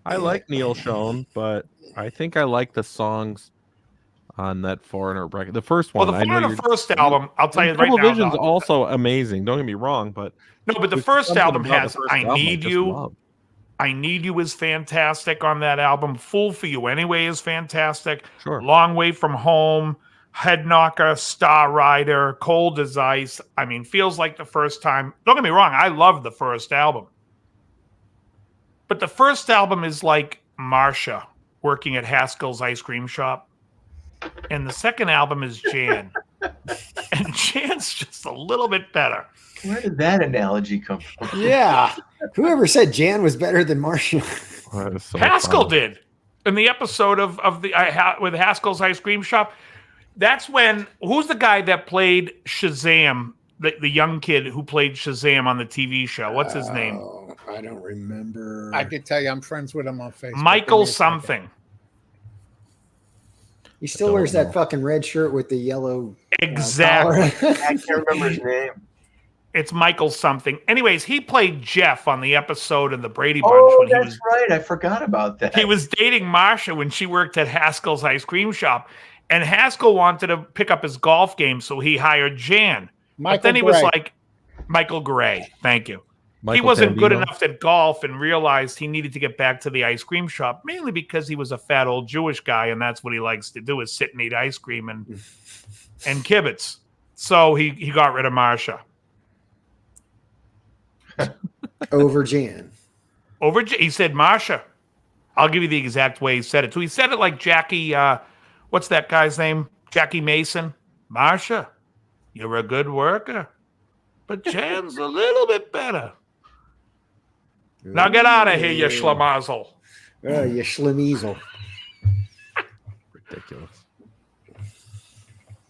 Speaker 5: I like Neil Schon, but I think I like the songs on that Foreigner record. The first one.
Speaker 4: Well, the
Speaker 5: I know
Speaker 4: Foreigner first album, I'll tell you right
Speaker 5: Double
Speaker 4: now.
Speaker 5: Vision's also amazing. Don't get me wrong, but
Speaker 4: No, but the
Speaker 5: there's
Speaker 4: first
Speaker 5: something
Speaker 4: album
Speaker 5: about
Speaker 4: has
Speaker 5: the first
Speaker 4: I
Speaker 5: album
Speaker 4: Need
Speaker 5: just
Speaker 4: You.
Speaker 5: love.
Speaker 4: I Need You is fantastic on that album. Fool for You Anyway is fantastic.
Speaker 5: Sure.
Speaker 4: Long Way from Home, Head Knocker, Star Rider, Cold as Ice. I mean, feels like the first time. Don't get me wrong, I love the first album. But the first album is like Marsha working at Haskell's ice cream shop. And the second album is Jan. And Jan's just a little bit better.
Speaker 6: Where did that analogy come from?
Speaker 7: Yeah. Whoever said Jan was better than Marshall?
Speaker 5: That is so
Speaker 4: Haskell
Speaker 5: fun.
Speaker 4: did in the episode of the with Haskell's ice cream shop. That's when who's the guy that played Shazam, the young kid who played Shazam on the TV show? What's his name?
Speaker 7: Oh, I don't remember.
Speaker 2: I could tell you I'm friends with him on Facebook.
Speaker 4: Michael
Speaker 2: Give me a second.
Speaker 4: something.
Speaker 7: He still wears that fucking red shirt with the yellow
Speaker 4: Exactly.
Speaker 7: collar.
Speaker 6: I can't remember his name.
Speaker 4: It's Michael something. Anyways, he played Jeff on the episode of the Brady Bunch
Speaker 6: Oh,
Speaker 4: when he
Speaker 6: that's
Speaker 4: was
Speaker 6: right. I forgot about that.
Speaker 4: he was dating Marsha when she worked at Haskell's ice cream shop. And Haskell wanted to pick up his golf game, so he hired Jan. But then he was
Speaker 2: Gray.
Speaker 4: like, Michael Gray. Thank you. He
Speaker 5: Michael
Speaker 4: wasn't good
Speaker 5: Tandino.
Speaker 4: enough at golf and realized he needed to get back to the ice cream shop, mainly because he was a fat old Jewish guy, and that's what he likes to do is sit and eat ice cream and kibitz. So he got rid of Marsha.
Speaker 7: Over Jan.
Speaker 4: He said, Marsha. I'll give you the exact way he said it. So he said it like Jackie, what's that guy's name? Jackie Mason. Marsha, you're a good worker, but Jan's a little bit better. Now get out of here, you schlemazel.
Speaker 7: Oh, you schlemeasel.
Speaker 5: Ridiculous.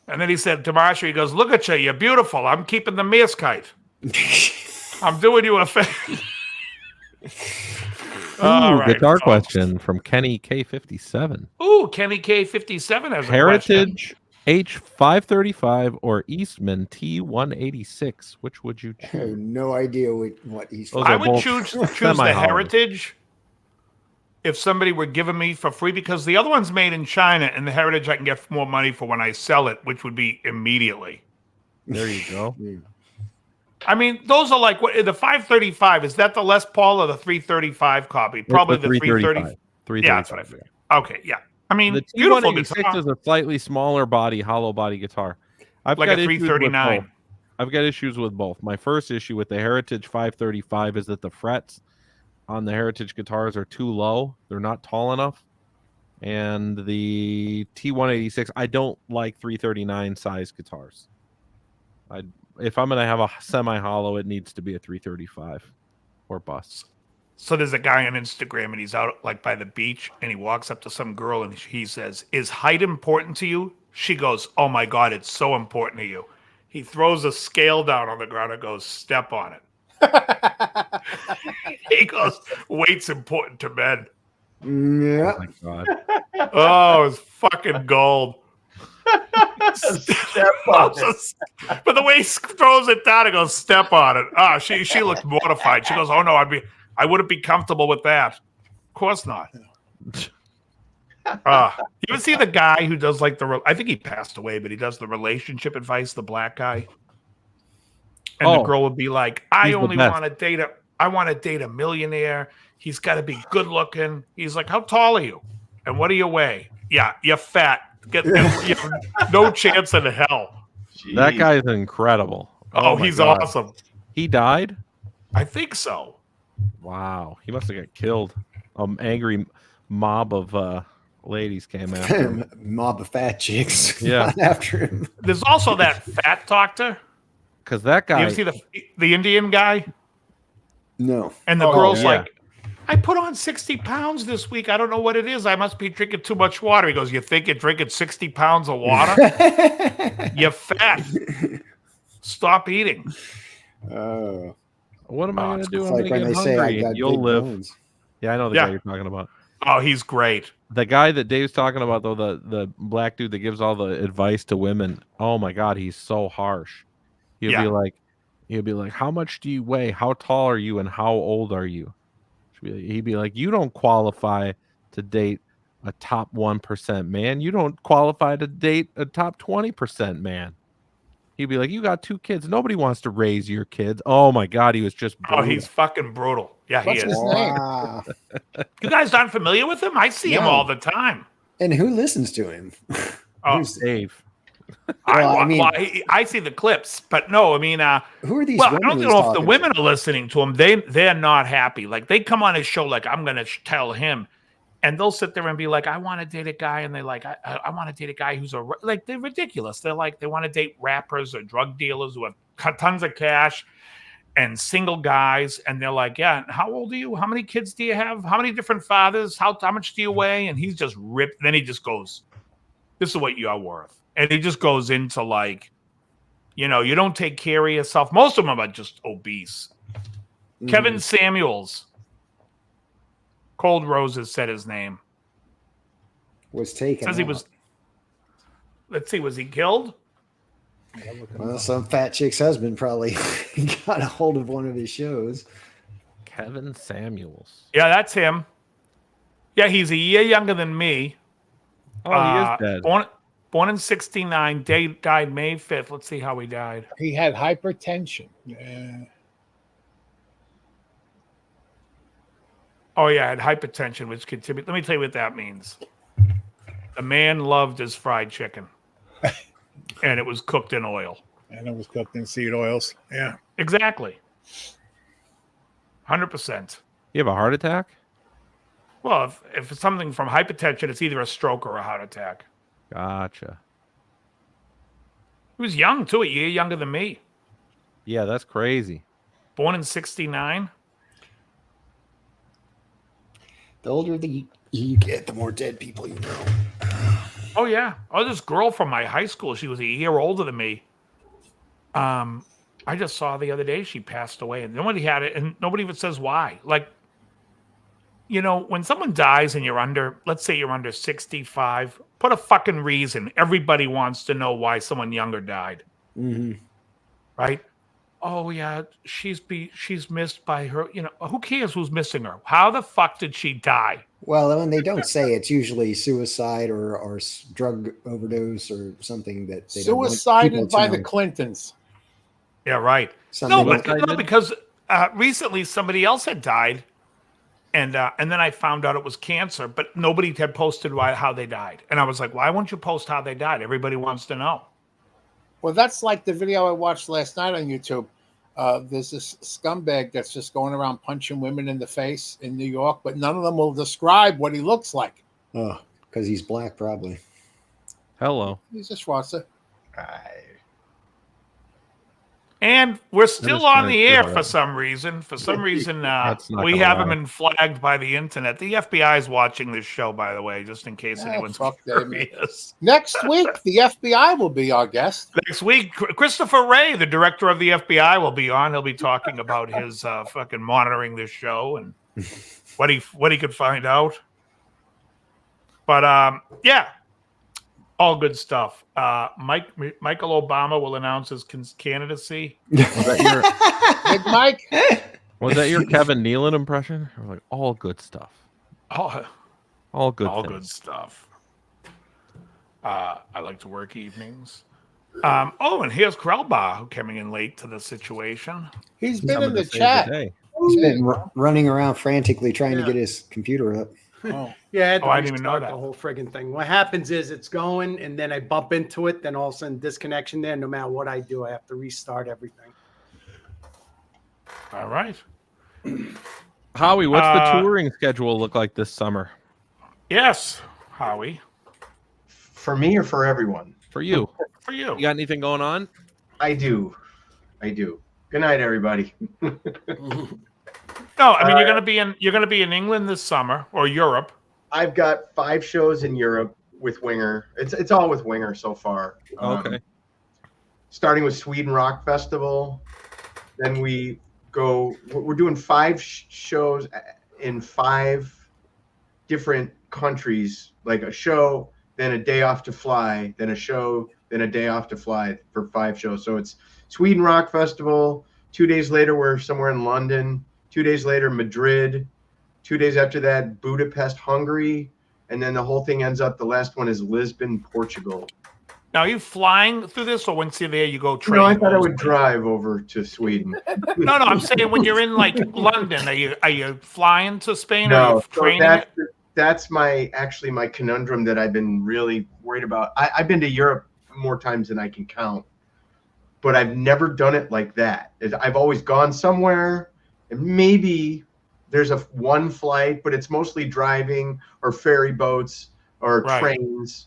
Speaker 4: And then he said to Marsha, he goes, look at you, you're beautiful. I'm keeping the meerskite. I'm doing you a favor. All right,
Speaker 5: guitar
Speaker 4: folks.
Speaker 5: question from Kenny K57.
Speaker 4: Ooh, Kenny K57 has a
Speaker 5: Heritage H535 or Eastman T186. Which would you
Speaker 7: I have
Speaker 5: choose?
Speaker 7: no idea what he's.
Speaker 5: Those
Speaker 4: question. I
Speaker 5: are
Speaker 4: would
Speaker 5: both
Speaker 4: choose the
Speaker 5: semi-hollow.
Speaker 4: Heritage if somebody were giving me for free, because the other one's made in China, and the Heritage I can get more money for when I sell it, which would be immediately.
Speaker 5: There you go.
Speaker 4: I mean, those are like, what, the 535, is that the Les Paul or the 335 copy? Probably the 330.
Speaker 5: 335.
Speaker 4: Yeah, that's what I figured. Okay, yeah. I mean,
Speaker 5: The
Speaker 4: beautiful
Speaker 5: T186
Speaker 4: guitar.
Speaker 5: is a slightly smaller body, hollow body guitar. I've
Speaker 4: like
Speaker 5: got
Speaker 4: a
Speaker 5: issues with both.
Speaker 4: 339.
Speaker 5: I've got issues with both. My first issue with the Heritage 535 is that the frets on the Heritage guitars are too low. They're not tall enough. And the T186, I don't like 339 size guitars. If I'm going to have a semi-hollow, it needs to be a 335 or bust.
Speaker 4: So there's a guy on Instagram, and he's out like by the beach, and he walks up to some girl, and he says, "Is height important to you?" She goes, "Oh my God, it's so important to you." He throws a scale down on the ground and goes, "Step on it." He goes, "Weight's important to men."
Speaker 7: Yeah.
Speaker 5: Oh my God.
Speaker 4: Oh, it's fucking gold.
Speaker 6: Step on it.
Speaker 4: But the way he throws it down and goes, "Step on it." Ah, she looked mortified. She goes, "Oh no, I wouldn't be comfortable with that." Of course not. You ever see the guy who does like I think he passed away, but he does the relationship advice, the black guy? And the girl would be like, I want to date a millionaire. He's got to be good looking. He's like, "How tall are you? And what do you weigh?" "Yeah, you're fat. You have no chance in hell."
Speaker 6: Jeez.
Speaker 5: That guy is incredible.
Speaker 4: Oh,
Speaker 5: my
Speaker 4: he's
Speaker 5: God.
Speaker 4: awesome.
Speaker 5: He died?
Speaker 4: I think so.
Speaker 5: Wow. He must have got killed. Angry mob of ladies came after him.
Speaker 7: Mob of fat chicks.
Speaker 5: Yeah.
Speaker 7: After him.
Speaker 4: There's also that fat doctor.
Speaker 5: Because that guy.
Speaker 4: You ever see the Indian guy?
Speaker 7: No.
Speaker 4: And the girl's
Speaker 5: yeah.
Speaker 4: like, "I put on 60 pounds this week. I don't know what it is. I must be drinking too much water." He goes, "You think you're drinking 60 pounds of water? You're fat. Stop eating."
Speaker 7: Oh.
Speaker 5: What am I going to do?
Speaker 7: It's
Speaker 5: I'm
Speaker 7: like
Speaker 5: going
Speaker 7: when
Speaker 5: to
Speaker 7: they
Speaker 5: get
Speaker 7: say I
Speaker 5: hungry.
Speaker 7: got
Speaker 5: You'll
Speaker 7: big
Speaker 5: live.
Speaker 7: bones.
Speaker 5: Yeah, I know the
Speaker 4: Yeah.
Speaker 5: guy you're talking about.
Speaker 4: Oh, he's great.
Speaker 5: The guy that Dave's talking about, though, the black dude that gives all the advice to women. Oh my God, he's so harsh. He'll be like, "How much do you weigh? How tall are you? And how old are you?" He'd be like, "You don't qualify to date a top 1% man. You don't qualify to date a top 20% man." He'd be like, "You got 2 kids. Nobody wants to raise your kids." Oh my God, he was just brutal.
Speaker 4: Oh, he's fucking brutal. Yeah,
Speaker 2: What's
Speaker 4: he
Speaker 2: his
Speaker 4: is.
Speaker 2: name?
Speaker 7: Wow.
Speaker 4: You guys aren't familiar with him? I see him
Speaker 7: No.
Speaker 4: all the time.
Speaker 7: And who listens to him?
Speaker 4: Oh,
Speaker 7: Who's-
Speaker 5: Dave.
Speaker 4: I see the clips, but no, I mean,
Speaker 7: who are these
Speaker 4: well, I
Speaker 7: women
Speaker 4: don't
Speaker 7: he's
Speaker 4: know if the
Speaker 7: talking
Speaker 4: women
Speaker 7: to?
Speaker 4: are listening to him. They're not happy. Like they come on his show, like I'm going to tell him, and they'll sit there and be like, "I want to date a guy," and they're like, I want to date a guy who's like they're ridiculous. They're like they want to date rappers or drug dealers who have tons of cash and single guys, and they're like, "Yeah, how old are you? How many kids do you have? How many different fathers? How much do you weigh?" And he's just ripped. Then he just goes, "This is what you are worth," and he just goes into like, you don't take care of yourself. Most of them are just obese. Kevin Samuels. Cold Roses said his name.
Speaker 7: Was taken.
Speaker 4: Says he
Speaker 7: out.
Speaker 4: was. Let's see, was he killed?
Speaker 7: Well, some fat chick's husband probably got a hold of one of his shows.
Speaker 5: Kevin Samuels.
Speaker 4: Yeah, that's him. Yeah, he's a year younger than me.
Speaker 5: Oh, he is dead.
Speaker 4: Born in 1969. Died May 5th. Let's see how he died.
Speaker 2: He had hypertension. Yeah.
Speaker 4: Oh, yeah, had hypertension, which contributed. Let me tell you what that means. The man loved his fried chicken, and it was cooked in oil.
Speaker 2: And it was cooked in seed oils. Yeah.
Speaker 4: Exactly. 100%.
Speaker 5: You have a heart attack?
Speaker 4: Well, if it's something from hypertension, it's either a stroke or a heart attack.
Speaker 5: Gotcha.
Speaker 4: He was young, too, a year younger than me.
Speaker 5: Yeah, that's crazy.
Speaker 4: Born in 1969.
Speaker 7: The older you get, the more dead people you know.
Speaker 4: Oh, yeah. Oh, this girl from my high school, she was a year older than me. I just saw the other day she passed away, and nobody had it, and nobody even says why. Like, when someone dies and let's say you're under 65, put a fucking reason. Everybody wants to know why someone younger died.
Speaker 7: Mm-hmm.
Speaker 4: Right? Oh, yeah, she's missed by her. Who cares who's missing her? How the fuck did she die?
Speaker 7: Well, when they don't say, it's usually suicide or drug overdose or something that they don't want people
Speaker 2: Suicided
Speaker 7: to
Speaker 2: by
Speaker 7: know.
Speaker 2: the Clintons.
Speaker 4: Yeah, right.
Speaker 7: Something
Speaker 4: No, because recently somebody else had died, and then I found out it was cancer, but nobody had posted how they died. And I was like, why won't you post how they died? Everybody wants to know.
Speaker 2: Well, that's like the video I watched last night on YouTube. There's this scumbag that's just going around punching women in the face in New York, but none of them will describe what he looks like.
Speaker 7: Oh, because he's black, probably.
Speaker 5: Hello.
Speaker 2: He's a Schwarzer.
Speaker 4: And we're still on the air
Speaker 5: good,
Speaker 4: for some reason. For some reason,
Speaker 5: That's not
Speaker 4: we
Speaker 5: gonna
Speaker 4: haven't
Speaker 5: lie.
Speaker 4: been flagged by the internet. The FBI is watching this show, by the way, just in case anyone's
Speaker 2: fuck them.
Speaker 4: curious.
Speaker 2: Next week, the FBI will be our guest.
Speaker 4: Next week, Christopher Wray, the director of the FBI, will be on. He'll be talking about his fucking monitoring this show and what he could find out. But yeah, all good stuff. Michael Obama will announce his candidacy.
Speaker 5: Was that
Speaker 2: Big Mike.
Speaker 5: your Kevin Nealon impression? Or like all good stuff. All good.
Speaker 4: All
Speaker 5: things.
Speaker 4: good stuff. I like to work evenings. And here's Krellbar coming in late to the situation.
Speaker 2: He's been
Speaker 5: Coming
Speaker 2: in
Speaker 5: to
Speaker 2: the
Speaker 5: save
Speaker 2: chat.
Speaker 5: day.
Speaker 7: He's been running around frantically trying to get his computer up.
Speaker 2: Oh.
Speaker 8: Yeah, I had to
Speaker 4: I didn't even know
Speaker 8: restart
Speaker 4: that.
Speaker 8: the whole friggin' thing. What happens is it's going, and then I bump into it, then all of a sudden disconnection there. No matter what I do, I have to restart everything.
Speaker 4: All right.
Speaker 5: Howie, what's the touring schedule look like this summer
Speaker 4: Yes, Howie.
Speaker 6: For me or for everyone?
Speaker 5: for you?
Speaker 4: For you.
Speaker 5: You got anything going on?
Speaker 6: I do. Good night, everybody.
Speaker 4: No, I mean you're gonna be in England this summer or Europe.
Speaker 6: I've got 5 shows in Europe with Winger. It's all with Winger so far.
Speaker 5: Okay.
Speaker 6: Starting with Sweden Rock Festival, then we're doing 5 shows in 5 different countries, like a show, then a day off to fly, then a show, then a day off to fly for 5 shows. So it's Sweden Rock Festival. 2 days later, we're somewhere in London. 2 days later, Madrid. 2 days after that, Budapest, Hungary. And then the whole thing ends up, the last one is Lisbon, Portugal.
Speaker 4: Now, are you flying through this, or once you're there, you go train?
Speaker 6: No, I thought I would drive over to Sweden.
Speaker 4: No, I'm saying when you're in like London, are you flying to Spain? Or are
Speaker 6: No,
Speaker 4: you
Speaker 6: so
Speaker 4: training?
Speaker 6: that's my conundrum that I've been really worried about. I've been to Europe more times than I can count, but I've never done it like that. I've always gone somewhere, and maybe there's one flight, but it's mostly driving or ferry boats or trains.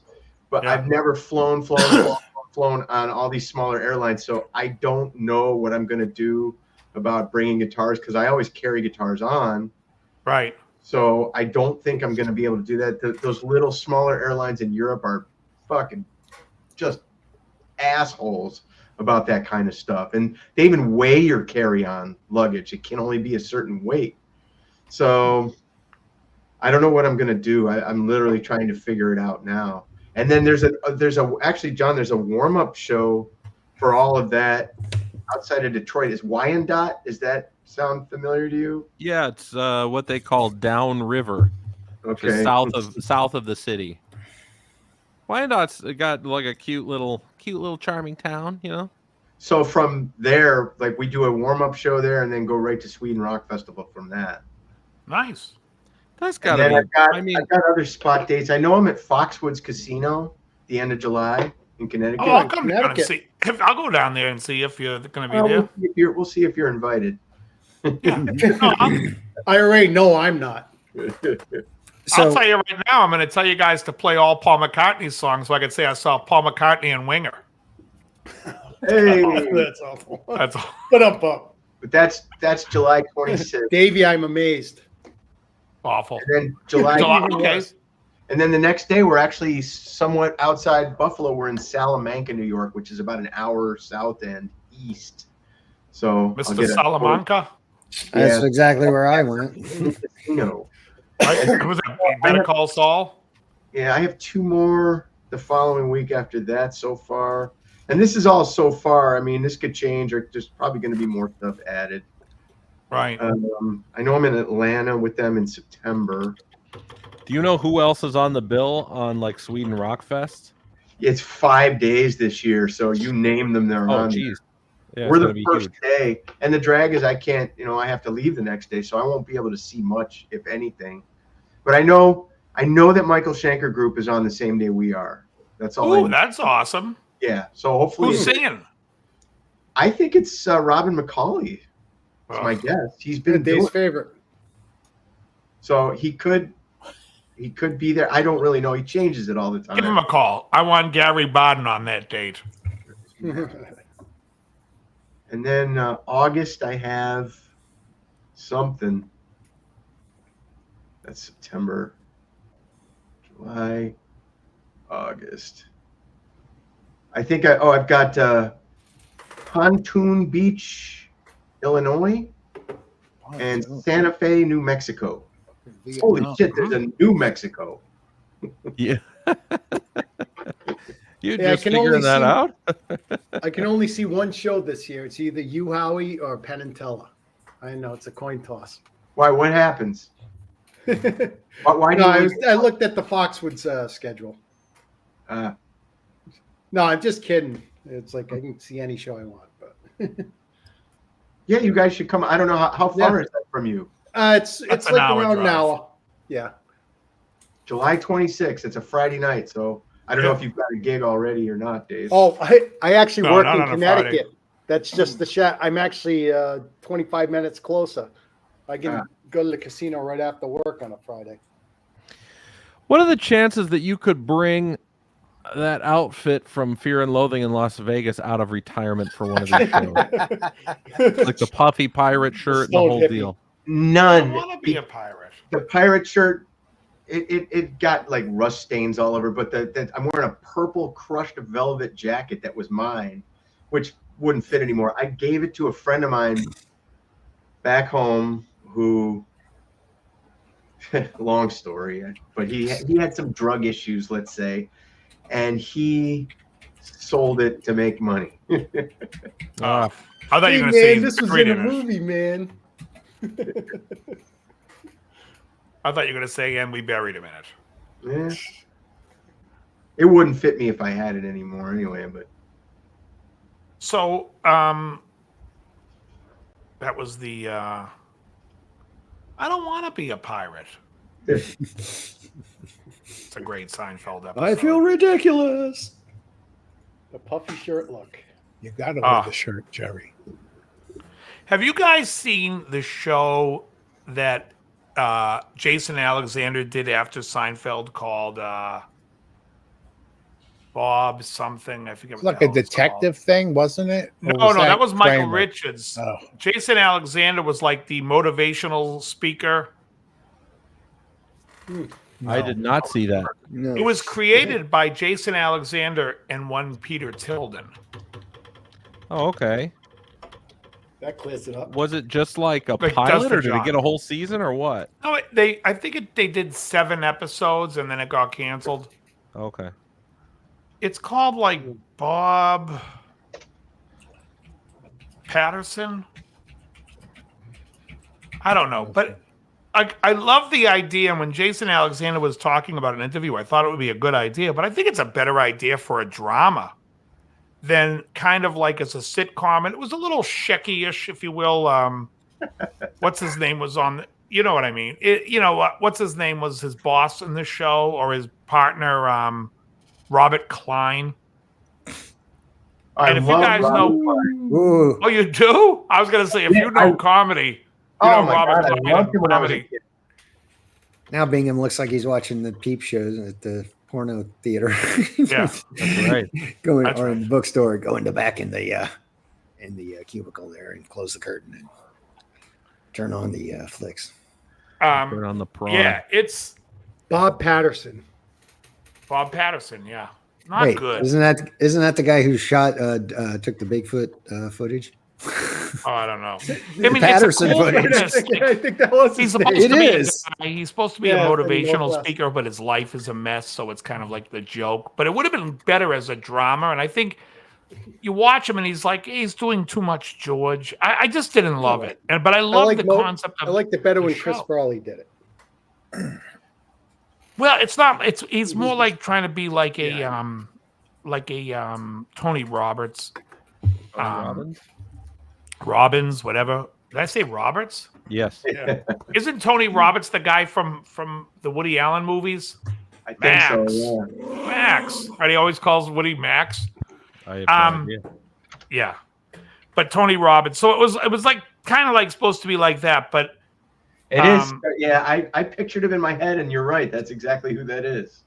Speaker 6: But
Speaker 4: Yeah.
Speaker 6: I've never flown on all these smaller airlines, so I don't know what I'm going to do about bringing guitars, because I always carry guitars on.
Speaker 4: Right.
Speaker 6: So I don't think I'm going to be able to do that. Those little smaller airlines in Europe are fucking just assholes about that kind of stuff. And they even weigh your carry-on luggage. It can only be a certain weight. So I don't know what I'm going to do. I'm literally trying to figure it out now. And then there's actually, John, there's a warm-up show for all of that outside of Detroit. Is Wyandotte? Does that sound familiar to you?
Speaker 5: Yeah, it's what they call downriver, which is
Speaker 6: Okay.
Speaker 5: south of the city. Wyandotte's got like a cute little charming town, you know.
Speaker 6: So from there, like, we do a warm-up show there and then go right to Sweden Rock Festival from that.
Speaker 4: Nice.
Speaker 5: That's
Speaker 6: And
Speaker 5: gotta
Speaker 6: then
Speaker 5: be.
Speaker 6: I've got other spot dates. I know I'm at Foxwoods Casino the end of July in Connecticut.
Speaker 4: Oh, I'll come down and
Speaker 2: Connecticut.
Speaker 4: see. I'll go down there and see if you're going to be there.
Speaker 6: We'll see if you're invited.
Speaker 4: Yeah. No,
Speaker 8: I already know I'm not.
Speaker 4: I'll tell you right now, I'm going to tell you guys to play all Paul McCartney songs so I can say I saw Paul McCartney and Winger.
Speaker 6: Hey,
Speaker 8: That's awful.
Speaker 4: That's all.
Speaker 8: But up.
Speaker 6: but that's July 26th.
Speaker 8: Davey, I'm amazed.
Speaker 4: Awful.
Speaker 6: And then July.
Speaker 4: Okay.
Speaker 6: And then the next day, we're actually somewhat outside Buffalo. We're in Salamanca, New York, which is about an hour south and east. So I'll
Speaker 4: Mr.
Speaker 6: get
Speaker 4: Salamanca.
Speaker 7: That's exactly where I went.
Speaker 6: No.
Speaker 4: Right? Was it Better Call Saul?
Speaker 6: Yeah, I have 2 more the following week after that so far. And this is all so far. I mean, this could change, or there's probably going to be more stuff added.
Speaker 4: Right.
Speaker 6: I know I'm in Atlanta with them in September.
Speaker 5: Do you know who else is on the bill on like Sweden Rock Fest?
Speaker 6: It's 5 days this year, so you name them, they're
Speaker 5: Oh,
Speaker 6: on.
Speaker 5: geez. Yeah,
Speaker 6: We're
Speaker 5: it's
Speaker 6: the
Speaker 5: gonna be
Speaker 6: first
Speaker 5: huge.
Speaker 6: day, and the drag is I have to leave the next day, so I won't be able to see much, if anything. But I know that Michael Schenker Group is on the same day we are. That's all. I
Speaker 4: Oh,
Speaker 6: know.
Speaker 4: that's awesome.
Speaker 6: Yeah. So hopefully,
Speaker 4: Who's singing?
Speaker 6: I think it's Robin McCauley. That's my guess. He's been
Speaker 8: Dave's
Speaker 6: doing,
Speaker 8: favorite.
Speaker 6: so he could be there. I don't really know. He changes it all the time.
Speaker 4: Give him a call. I want Gary Barden on that date.
Speaker 6: And then August, I have something. That's September, July, August. I think I've got Pontoon Beach, Illinois, and Santa Fe, New Mexico. Holy shit, there's a New Mexico.
Speaker 5: Yeah. You just figuring that out?
Speaker 8: I can only see one show this year. It's either You Howie or Penn and Teller. I know it's a coin toss.
Speaker 6: Why? What happens? Why
Speaker 8: No, I looked at the Foxwoods schedule. No, I'm just kidding. It's like I can see any show I want, but
Speaker 6: yeah, you guys should come. I don't know how far is that from you.
Speaker 8: It's like around an hour. Yeah.
Speaker 6: July 26th. It's a Friday night, so I don't know if you've got a gig already or not, Dave.
Speaker 8: Oh, I actually work in Connecticut. That's just the shot. I'm actually 25 minutes closer. I can go to the casino right after work on a Friday.
Speaker 5: What are the chances that you could bring that outfit from Fear and Loathing in Las Vegas out of retirement for one of these shows? Like the puffy pirate shirt and the whole deal.
Speaker 6: None.
Speaker 4: I want to be a pirate.
Speaker 6: The pirate shirt, it got like rust stains all over, but I'm wearing a purple crushed velvet jacket that was mine, which wouldn't fit anymore. I gave it to a friend of mine back home who, long story, but he had some drug issues, let's say, and he sold it to make money.
Speaker 4: I thought you were going to say
Speaker 8: this was in a movie, man.
Speaker 4: I thought you were going to say, and we buried him in it.
Speaker 6: Yeah. It wouldn't fit me if I had it anymore anyway, but.
Speaker 4: So, that was the, I don't want to be a pirate. It's a great Seinfeld episode.
Speaker 8: I feel ridiculous. The puffy shirt look.
Speaker 2: You got to wear the shirt, Jerry.
Speaker 4: Have you guys seen the show that Jason Alexander did after Seinfeld called Bob something? I forget.
Speaker 2: It's like a detective thing, wasn't it?
Speaker 4: No, that was Michael
Speaker 2: Kramer?
Speaker 4: Richards.
Speaker 2: Oh.
Speaker 4: Jason Alexander was like the motivational speaker.
Speaker 5: I did not see that.
Speaker 7: No.
Speaker 4: It was created by Jason Alexander and one Peter Tilden.
Speaker 5: Oh, okay.
Speaker 8: That clears it up.
Speaker 5: Was it just like a
Speaker 4: Like
Speaker 5: pilot,
Speaker 4: Dustin
Speaker 5: or did it
Speaker 4: Johnson.
Speaker 5: get a whole season, or what?
Speaker 4: No, I think they did 7 episodes and then it got canceled.
Speaker 5: Okay.
Speaker 4: It's called like Bob Patterson. I don't know, but I love the idea. And when Jason Alexander was talking about an interview, I thought it would be a good idea, but I think it's a better idea for a drama than kind of like as a sitcom. And it was a little Shecky-ish, if you will. What's his name was on, you know what I mean? What's his name was his boss in the show, or his partner, Robert Klein. And if you guys know, oh, you do? I was going to say, if you know comedy, you know Robert Klein.
Speaker 6: I loved him when I was a kid.
Speaker 7: Now Bingham looks like he's watching the peep shows at the porno theater.
Speaker 4: Yeah,
Speaker 5: that's right.
Speaker 7: Going
Speaker 4: That's
Speaker 7: or
Speaker 4: right.
Speaker 7: in the bookstore, go in the back in the cubicle there and close the curtain and turn on the flicks.
Speaker 5: Turn on the prawn.
Speaker 4: Yeah, it's
Speaker 8: Bob Patterson.
Speaker 4: Bob Patterson. Yeah, not
Speaker 7: Wait,
Speaker 4: good.
Speaker 7: isn't that the guy who shot took the Bigfoot footage?
Speaker 4: Oh, I don't know. I mean,
Speaker 7: Patterson
Speaker 4: it's a cool
Speaker 7: footage.
Speaker 4: premise.
Speaker 8: I think that was
Speaker 4: He's
Speaker 8: his
Speaker 4: supposed
Speaker 8: name.
Speaker 4: to be
Speaker 7: is.
Speaker 4: a guy. He's supposed to be
Speaker 8: Yeah,
Speaker 4: a
Speaker 8: from
Speaker 4: motivational
Speaker 8: Northwest.
Speaker 4: speaker, but his life is a mess, so it's kind of like the joke. But it would have been better as a drama, and I think you watch him, and he's like, he's doing too much George. I just didn't love it, but I love
Speaker 8: like
Speaker 4: the
Speaker 8: mo-
Speaker 4: concept of.
Speaker 8: I liked it better
Speaker 4: the
Speaker 8: when Chris
Speaker 4: show.
Speaker 8: Farley did it.
Speaker 4: Well, it's not. He's more like trying to be like a Tony Roberts, Robbins, whatever. Did I say Roberts?
Speaker 5: Yes.
Speaker 4: Isn't Tony Roberts the guy from the Woody Allen movies?
Speaker 6: I think
Speaker 4: Max.
Speaker 6: so, yeah.
Speaker 4: Max. Right? He always calls Woody Max.
Speaker 5: I have no idea.
Speaker 4: Yeah, but Tony Robbins. So it was like kind of like supposed to be like that, but
Speaker 6: it is. Yeah, I pictured him in my head, and you're right. That's exactly who that is.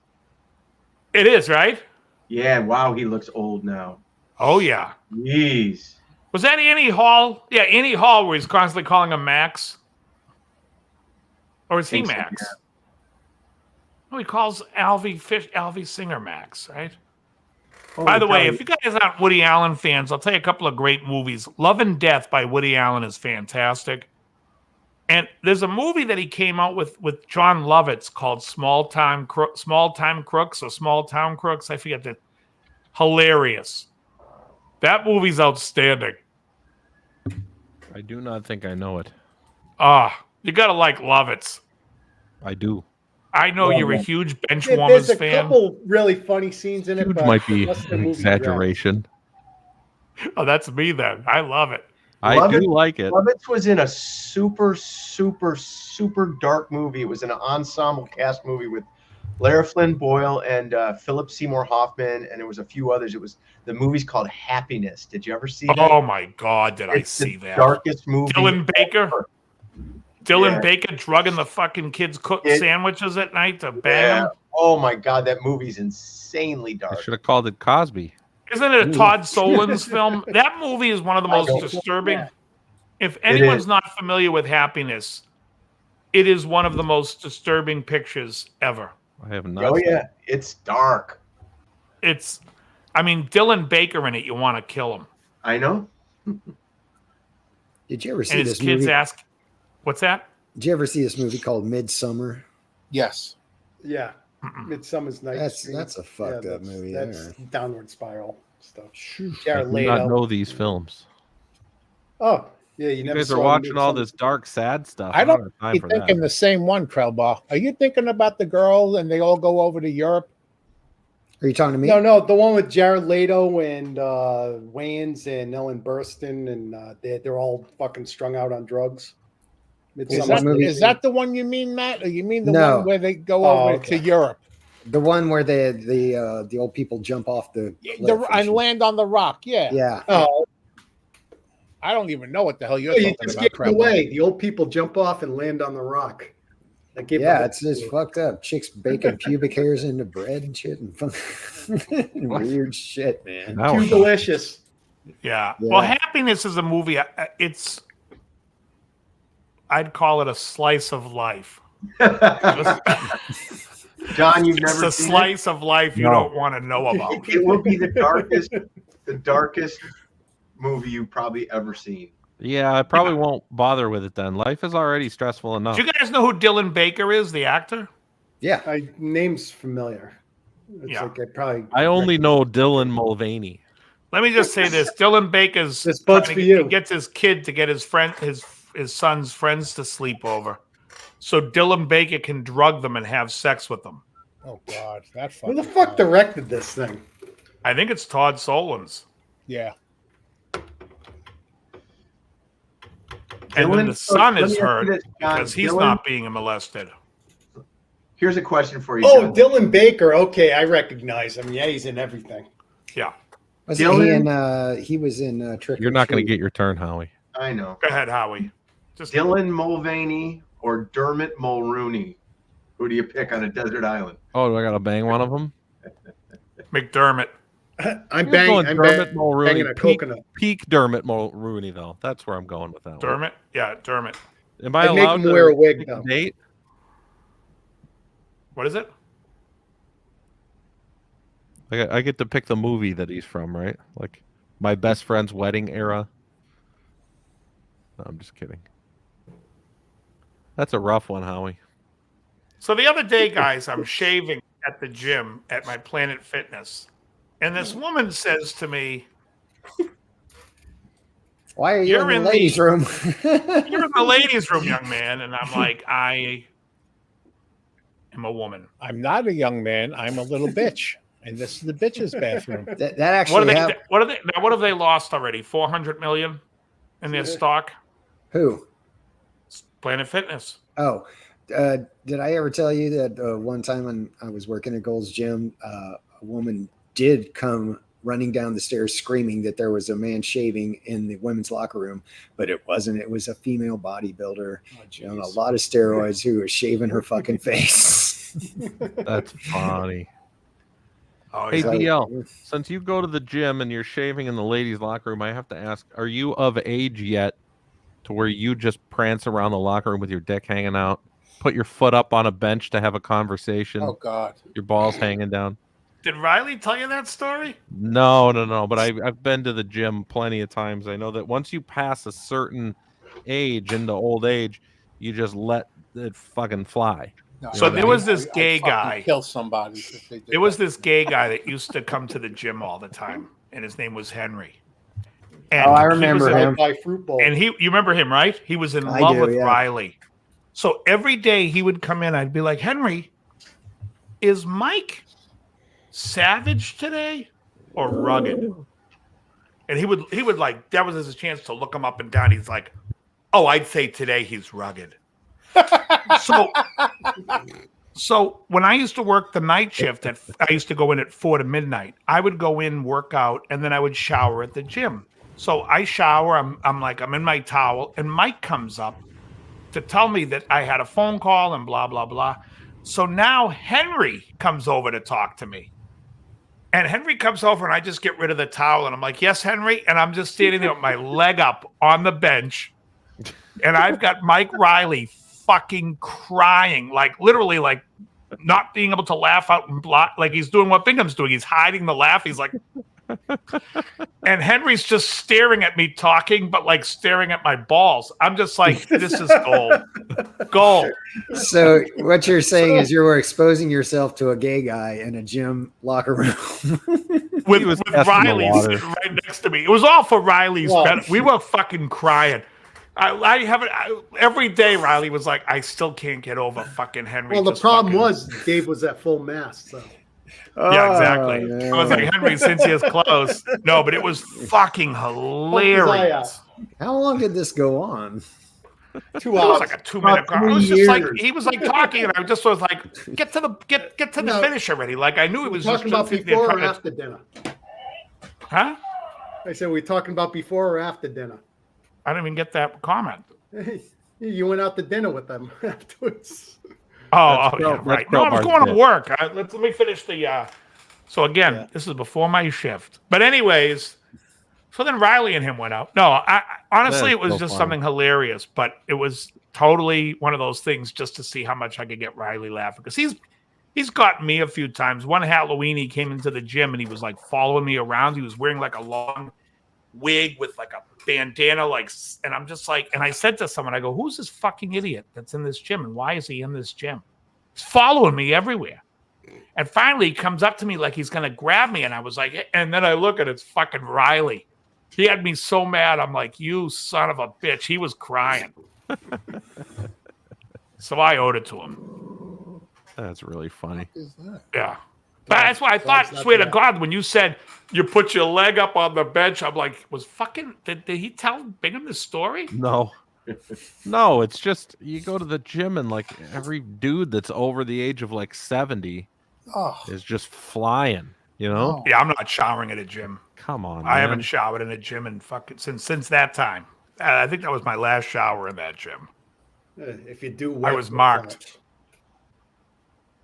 Speaker 4: It is, right?
Speaker 6: Yeah. Wow, he looks old now.
Speaker 4: Oh yeah.
Speaker 6: Jeez.
Speaker 4: Was that Annie Hall? Yeah, Annie Hall, where he's constantly calling him Max. Or is he Max?
Speaker 6: So, yeah.
Speaker 4: Oh, he calls Alvy Singer Max, right?
Speaker 6: Holy
Speaker 4: By the way,
Speaker 6: cow.
Speaker 4: if you guys aren't Woody Allen fans, I'll tell you a couple of great movies. Love and Death by Woody Allen is fantastic. And there's a movie that he came out with John Lovitz called Small Town Crooks or Small Town Crooks. I forget that. Hilarious. That movie's outstanding.
Speaker 5: I do not think I know it.
Speaker 4: You gotta like Lovitz.
Speaker 5: I do.
Speaker 4: I know you're a huge Benchwarmers
Speaker 8: There's a
Speaker 4: fan.
Speaker 8: couple really funny scenes in it.
Speaker 5: Huge
Speaker 8: but
Speaker 5: might be
Speaker 8: the rest of the
Speaker 5: an
Speaker 8: movie
Speaker 5: exaggeration.
Speaker 4: Oh, that's me then. I love it.
Speaker 5: I do like it.
Speaker 6: Lovitz was in a super, super, super dark movie. It was an ensemble cast movie with Lara Flynn Boyle and Philip Seymour Hoffman, and there was a few others. The movie's called Happiness. Did you ever see that?
Speaker 4: Oh my God, did I
Speaker 6: It's
Speaker 4: see
Speaker 6: the
Speaker 4: that?
Speaker 6: darkest movie.
Speaker 4: Dylan Baker?
Speaker 6: ever.
Speaker 4: Dylan Baker drugging the fucking kids cooked sandwiches at night to bang them?
Speaker 6: Oh my God, that movie's insanely
Speaker 5: I
Speaker 6: dark.
Speaker 5: should have called it Cosby.
Speaker 4: Isn't it a Todd Solondz film? That movie is one of the most disturbing. If anyone's not familiar with Happiness, it is one of the most disturbing pictures ever.
Speaker 5: I have not.
Speaker 6: Oh yeah, it's dark.
Speaker 4: Dylan Baker in it, you want to kill him.
Speaker 6: I know.
Speaker 7: Did you ever see
Speaker 4: And his
Speaker 7: this
Speaker 4: kids
Speaker 7: movie?
Speaker 4: ask, what's that?
Speaker 7: Did you ever see this movie called Midsummer?
Speaker 2: Yes.
Speaker 8: Yeah. Midsummer's Night's Dream.
Speaker 7: That's a fucked up movie.
Speaker 8: That's
Speaker 7: there.
Speaker 8: downward spiral stuff.
Speaker 5: I
Speaker 8: Jared
Speaker 5: do not
Speaker 8: Leto.
Speaker 5: know these films.
Speaker 8: Oh, yeah. You
Speaker 5: You
Speaker 8: never
Speaker 5: guys are
Speaker 8: saw
Speaker 5: watching all
Speaker 8: Midsommar?
Speaker 5: this dark, sad stuff.
Speaker 2: I don't
Speaker 5: have time
Speaker 2: be
Speaker 5: for
Speaker 2: thinking
Speaker 5: that.
Speaker 2: the same one, Krellbach. Are you thinking about the girl and they all go over to Europe?
Speaker 7: Are you talking to me?
Speaker 8: No, the one with Jared Leto and Wayans and Ellen Burstyn, and they're all fucking strung out on drugs.
Speaker 2: Is that the one you mean, Matt? Or you mean the
Speaker 7: No.
Speaker 2: one where they go over to Europe?
Speaker 7: The one where the old people jump off the cliff
Speaker 2: And land on the rock, yeah.
Speaker 7: Yeah.
Speaker 8: Oh,
Speaker 2: I don't even know what the hell you're
Speaker 8: you
Speaker 2: talking
Speaker 8: just
Speaker 2: about,
Speaker 8: gave it away. The old people jump off and land on the rock.
Speaker 7: It's fucked up. Chicks baking pubic hairs into bread and shit and weird shit, man.
Speaker 8: Too delicious.
Speaker 4: Yeah. Well, Happiness is a movie. I'd call it a slice of life.
Speaker 6: John, you've
Speaker 4: It's
Speaker 6: never
Speaker 4: a
Speaker 6: seen
Speaker 4: slice of life you don't want to know about.
Speaker 6: It will be the darkest movie you've probably ever seen.
Speaker 5: Yeah, I probably won't bother with it then. Life is already stressful enough.
Speaker 4: Do you guys know who Dylan Baker is, the actor?
Speaker 7: Yeah.
Speaker 8: Name's familiar. It's like
Speaker 5: I only know Dylan Mulvaney.
Speaker 4: Let me just say this: Dylan Baker's he gets his kid to get his son's friends to sleep over, so Dylan Baker can drug them and have sex with them.
Speaker 2: Oh God, that
Speaker 8: Who the fuck directed this thing?
Speaker 4: I think it's Todd Solondz.
Speaker 2: Yeah.
Speaker 4: And then the son is hurt
Speaker 6: this, John.
Speaker 4: because he's
Speaker 6: Dylan-
Speaker 4: not being molested.
Speaker 6: Here's a question for you.
Speaker 8: Oh,
Speaker 6: John.
Speaker 8: Dylan Baker. Okay, I recognize him. Yeah, he's in everything.
Speaker 4: Yeah.
Speaker 7: He was in Trick
Speaker 5: You're
Speaker 7: or
Speaker 5: not going to
Speaker 7: Treat.
Speaker 5: get your turn, Howie.
Speaker 6: I know.
Speaker 4: Go ahead, Howie.
Speaker 6: Dylan Mulvaney or Dermot Mulrooney? Who do you pick on a desert island?
Speaker 5: Oh, do I got to bang one of them?
Speaker 4: McDermott.
Speaker 8: I'm
Speaker 5: Dermot Mulrooney.
Speaker 8: banging a coconut.
Speaker 5: Peak Dermot Mulrooney, though. That's where I'm going with that one.
Speaker 4: Dermot? Yeah, Dermot.
Speaker 5: Am I
Speaker 8: I'd make
Speaker 5: allowed
Speaker 8: him
Speaker 5: to
Speaker 8: wear a wig,
Speaker 5: pick
Speaker 8: though.
Speaker 5: date?
Speaker 4: What is it?
Speaker 5: I get to pick the movie that he's from, right? Like my best friend's wedding era. No, I'm just kidding. That's a rough one, Howie.
Speaker 4: So the other day, guys, I'm shaving at the gym at my Planet Fitness. And this woman says to me,
Speaker 7: Why are you
Speaker 4: You're
Speaker 7: in
Speaker 4: in
Speaker 7: the ladies' room?
Speaker 4: "You're in the ladies' room, young man." And I'm like, I am a woman.
Speaker 2: I'm not a young man. I'm a little bitch. And this is the bitch's bathroom.
Speaker 7: that actually
Speaker 4: What have they lost already? 400 million in their stock?
Speaker 7: Who?
Speaker 4: Planet Fitness.
Speaker 7: Oh, did I ever tell you that one time when I was working at Gold's Gym, a woman did come running down the stairs screaming that there was a man shaving in the women's locker room, but it wasn't. It was a female bodybuilder on a lot of steroids who was shaving her fucking face.
Speaker 5: That's funny.
Speaker 4: Oh,
Speaker 5: hey,
Speaker 4: yeah.
Speaker 5: DL, since you go to the gym and you're shaving in the ladies' locker room, I have to ask, are you of age yet to where you just prance around the locker room with your dick hanging out, put your foot up on a bench to have a conversation?
Speaker 2: Oh, God.
Speaker 5: Your balls hanging down?
Speaker 4: Did Riley tell you that story?
Speaker 5: No. But I've been to the gym plenty of times. I know that once you pass a certain age into old age, you just let it fucking fly.
Speaker 2: No,
Speaker 4: so there was this gay
Speaker 2: I'd fucking
Speaker 4: guy.
Speaker 2: kill somebody if they did
Speaker 4: There was
Speaker 2: that.
Speaker 4: this gay guy that used to come to the gym all the time, and his name was Henry. And
Speaker 7: I
Speaker 4: he
Speaker 7: remember
Speaker 4: was
Speaker 7: him.
Speaker 8: By fruit bowl.
Speaker 4: And you remember him, right? He was in
Speaker 7: I
Speaker 4: love
Speaker 7: do,
Speaker 4: with
Speaker 7: yeah.
Speaker 4: Riley. So every day he would come in, I'd be like, Henry, is Mike savage today or rugged? And he would like, that was his chance to look him up and down. He's like, oh, I'd say today he's rugged. So when I used to work the night shift, I used to go in at 4 to midnight. I would go in, work out, and then I would shower at the gym. So I shower. I'm in my towel, and Mike comes up to tell me that I had a phone call and blah blah blah. So now Henry comes over to talk to me, and Henry comes over, and I just get rid of the towel, and I'm like, "Yes, Henry," and I'm just standing there with my leg up on the bench, and I've got Mike Riley fucking crying, like literally, like not being able to laugh out and block, like he's doing what Bingham's doing. He's hiding the laugh. He's like, and Henry's just staring at me talking, but like staring at my balls. I'm just like, this is gold.
Speaker 7: So what you're saying is you were exposing yourself to a gay guy in a gym locker room.
Speaker 4: with Riley sitting right next to me. It was all for Riley's benefit. We were fucking crying. I haven't every day. Riley was like, I still can't get over fucking Henry.
Speaker 8: Well, the problem was Dave was at full mast. So.
Speaker 4: Yeah, exactly. I was like, Henry, since he is close. No, but it was fucking hilarious.
Speaker 7: How long did this go on?
Speaker 8: 2
Speaker 4: hours. It was like a 2-minute car. It was just like he was like talking, and I just was like, get to the finish already. Like I knew he was
Speaker 8: talking
Speaker 4: just
Speaker 8: about before or after dinner.
Speaker 4: Huh?
Speaker 8: I said, we talking about before or after dinner?
Speaker 4: I didn't even get that comment.
Speaker 8: You went out to dinner with them afterwards.
Speaker 4: Yeah, right. No, I was going to work. Let me finish the. So again, this is before my shift. But anyways, so then Riley and him went out. No, honestly, it was just something hilarious. But it was totally one of those things just to see how much I could get Riley laughing, because he's gotten me a few times. One Halloween, he came into the gym and he was like following me around. He was wearing like a long wig with like a bandana, and I'm just like, and I said to someone, I go, who's this fucking idiot that's in this gym, and why is he in this gym? He's following me everywhere. And finally he comes up to me like he's gonna grab me, and I was like, and then I look at it's fucking Riley. He had me so mad. I'm like, you son of a bitch. He was crying. So I owed it to him.
Speaker 5: That's really funny.
Speaker 4: Yeah. But that's why I thought, swear to God, when you said you put your leg up on the bench, I'm like, did he tell Bingham this story?
Speaker 5: No, it's just you go to the gym and like every dude that's over the age of like 70 is just flying, you know?
Speaker 4: Yeah, I'm not showering at a gym.
Speaker 5: Come on,
Speaker 4: I haven't showered in a gym in fucking since that time. I think that was my last shower in that gym.
Speaker 8: If you do,
Speaker 4: I was marked.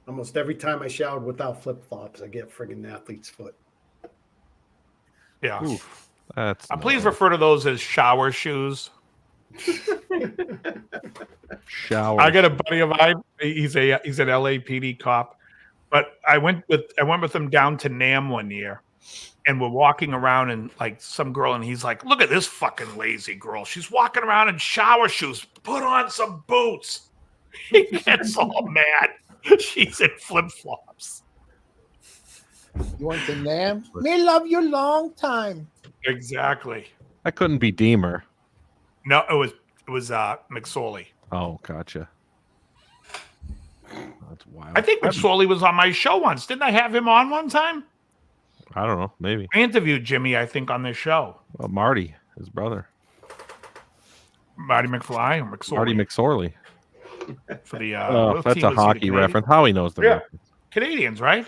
Speaker 8: Almost every time I showered without flip flops, I get friggin' athlete's foot.
Speaker 4: Yeah.
Speaker 5: Oof,
Speaker 4: please refer to those as shower shoes.
Speaker 5: Shower.
Speaker 4: I got a buddy of mine. He's an LAPD cop, but I went with him down to NAM one year, and we're walking around and like some girl, and he's like, "Look at this fucking lazy girl. She's walking around in shower shoes. Put on some boots." He gets all mad. She's in flip flops.
Speaker 2: You want the name? Me love you long time.
Speaker 4: Exactly.
Speaker 5: I couldn't be Deemer.
Speaker 4: No, it was McSorley.
Speaker 5: Oh, gotcha. That's wild.
Speaker 4: I think McSorley was on my show once. Didn't I have him on one time?
Speaker 5: I don't know. Maybe
Speaker 4: I interviewed Jimmy, I think, on this show.
Speaker 5: Well, Marty, his brother.
Speaker 4: Marty McFly or McSorley.
Speaker 5: Marty McSorley.
Speaker 4: For the
Speaker 5: that's a hockey reference. How he knows the reference.
Speaker 4: Canadians, right?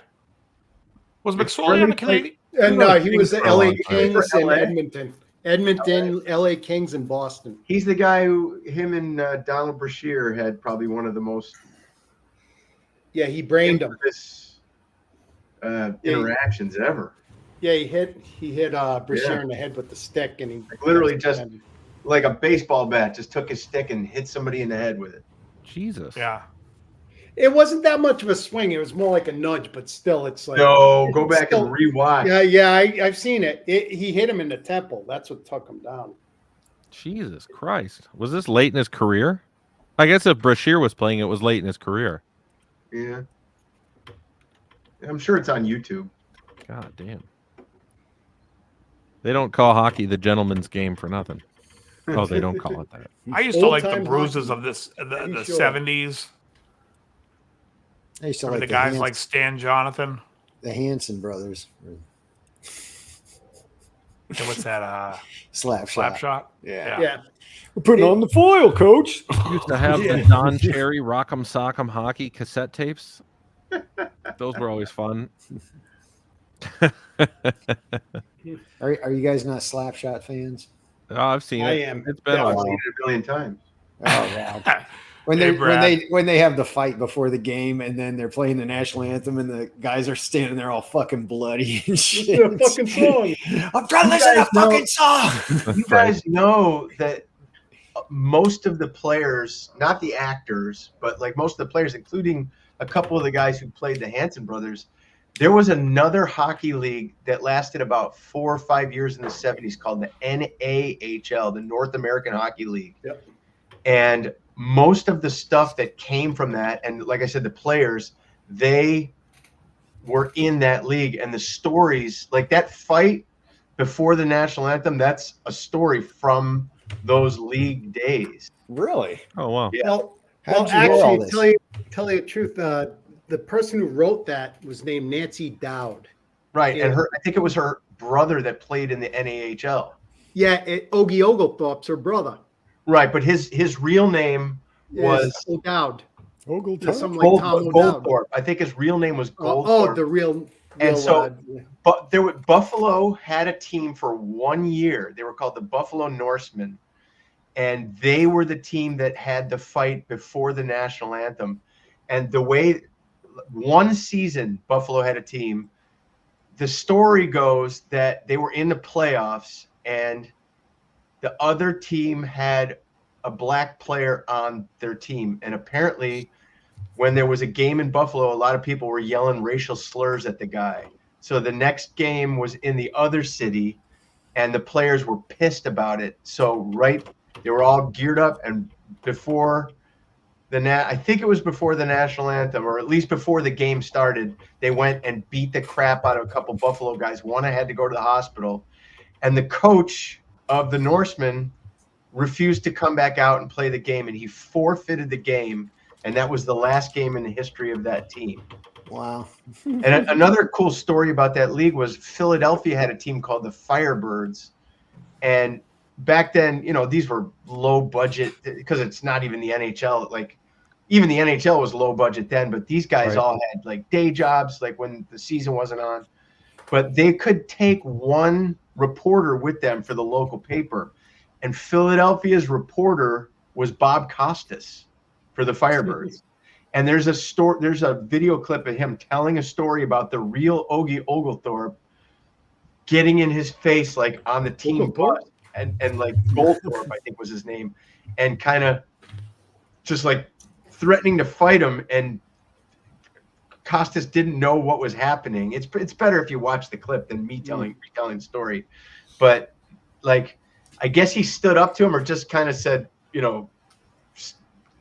Speaker 4: Was McSorley on the Canadian?
Speaker 8: And he was the LA Kings and
Speaker 6: LA?
Speaker 8: Edmonton, LA Kings, and Boston.
Speaker 6: He's the guy who him and Donald Brashear had probably one of the most.
Speaker 8: Yeah, he brained him.
Speaker 6: Interactions ever.
Speaker 8: Yeah, he hit Brashear in the head with the stick, and he
Speaker 6: literally just like a baseball bat, just took his stick and hit somebody in the head with it.
Speaker 5: Jesus.
Speaker 4: Yeah.
Speaker 8: It wasn't that much of a swing. It was more like a nudge, but still, it's like
Speaker 6: no. Go back and rewatch.
Speaker 8: Yeah, I've seen it. He hit him in the temple. That's what took him down.
Speaker 5: Jesus Christ! Was this late in his career? I guess if Brashear was playing, it was late in his career.
Speaker 6: Yeah. I'm sure it's on YouTube.
Speaker 5: God damn. They don't call hockey the gentleman's game for nothing. Oh, they don't call it that.
Speaker 4: I used to like the bruises of the 70s.
Speaker 7: I used to
Speaker 4: like
Speaker 7: like
Speaker 4: the guys like Stan Jonathan.
Speaker 7: The Hanson brothers.
Speaker 4: And what's that?
Speaker 7: Slap shot.
Speaker 8: Yeah.
Speaker 7: We're putting on the foil, coach.
Speaker 5: Used to have the Don Cherry Rock'em Sock'em hockey cassette tapes. Those were always fun.
Speaker 7: Are you guys not Slapshot fans?
Speaker 5: Oh, I've seen it.
Speaker 8: I am.
Speaker 5: It's been a
Speaker 6: I've
Speaker 5: while.
Speaker 6: seen it a billion times.
Speaker 7: Oh yeah. When they have the fight before the game and then they're playing the national anthem and the guys are standing there all fucking bloody and shit.
Speaker 8: The fucking song.
Speaker 7: I'm trying to listen to a fucking song.
Speaker 6: You guys know that most of the players, not the actors, but like most of the players, including a couple of the guys who played the Hanson brothers, there was another hockey league that lasted about 4 or 5 years in the 70s called the NAHL, the North American Hockey League.
Speaker 8: Yep.
Speaker 6: And most of the stuff that came from that, and like I said, the players, they were in that league. And the stories, like that fight before the national anthem, that's a story from those league days.
Speaker 7: Really?
Speaker 5: Oh wow.
Speaker 6: Yeah.
Speaker 8: Well,
Speaker 7: How'd you know all
Speaker 8: actually,
Speaker 7: this?
Speaker 8: tell you the truth, the person who wrote that was named Nancy Dowd.
Speaker 6: Right.
Speaker 8: Yeah.
Speaker 6: And I think it was her brother that played in the NAHL.
Speaker 8: Yeah, Ogie Oglethorpe's her brother.
Speaker 6: Right. But his real name was
Speaker 8: O'Dowd.
Speaker 7: Oglethorpe.
Speaker 8: Something like Tom O'Dowd.
Speaker 6: Goldthorpe. I think his real name was Goldthorpe.
Speaker 8: Oh, the real
Speaker 6: And so, but Buffalo had a team for 1 year. They were called the Buffalo Norsemen, and they were the team that had the fight before the national anthem. And the way one season Buffalo had a team, the story goes that they were in the playoffs and the other team had a black player on their team. And apparently when there was a game in Buffalo, a lot of people were yelling racial slurs at the guy. So the next game was in the other city and the players were pissed about it. So they were all geared up, and before I think it was before the national anthem, or at least before the game started, they went and beat the crap out of a couple Buffalo guys. One had to go to the hospital, and the coach of the Norsemen refused to come back out and play the game, and he forfeited the game, and that was the last game in the history of that team.
Speaker 7: Wow.
Speaker 6: And another cool story about that league was Philadelphia had a team called the Firebirds, and back then, these were low budget because it's not even the NHL. Like even the NHL was low budget then, but these guys all had like day jobs, like when the season wasn't on, but they could take one reporter with them for the local paper. And Philadelphia's reporter was Bob Costas for the Firebirds. And there's a video clip of him telling a story about the real Ogie Oglethorpe getting in his face, like on the team bus. And like Goldthorpe, I think was his name, and kind of just like threatening to fight him. And Costas didn't know what was happening. It's better if you watch the clip than me retelling the story. But like, I guess he stood up to him or just kind of said,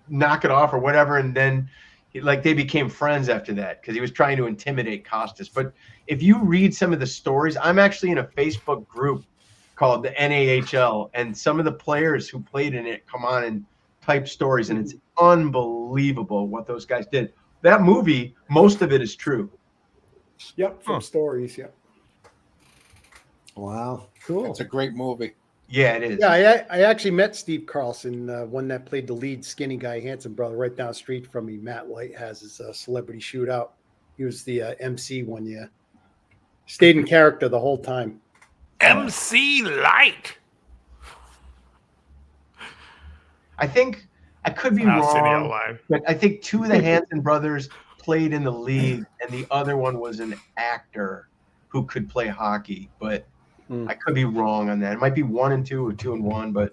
Speaker 6: knock it off or whatever. And then they became friends after that because he was trying to intimidate Costas. But if you read some of the stories, I'm actually in a Facebook group called the NAHL, and some of the players who played in it come on and type stories, and it's unbelievable what those guys did. That movie, most of it is true.
Speaker 8: Yep, from stories. Yep.
Speaker 7: Wow, cool.
Speaker 2: It's a great movie.
Speaker 6: Yeah, it is.
Speaker 8: Yeah, I actually met Steve Carlson, one that played the lead skinny guy, Hanson brother, right down the street from me. Matt White has his celebrity shootout. He was the MC one year. Stayed in character the whole time.
Speaker 4: MC Light.
Speaker 6: I think I could be wrong, but I think two of the Hanson brothers played in the league, and the other one was an actor who could play hockey. But I could be wrong on that. It might be 1 and 2 or 2 and 1, but.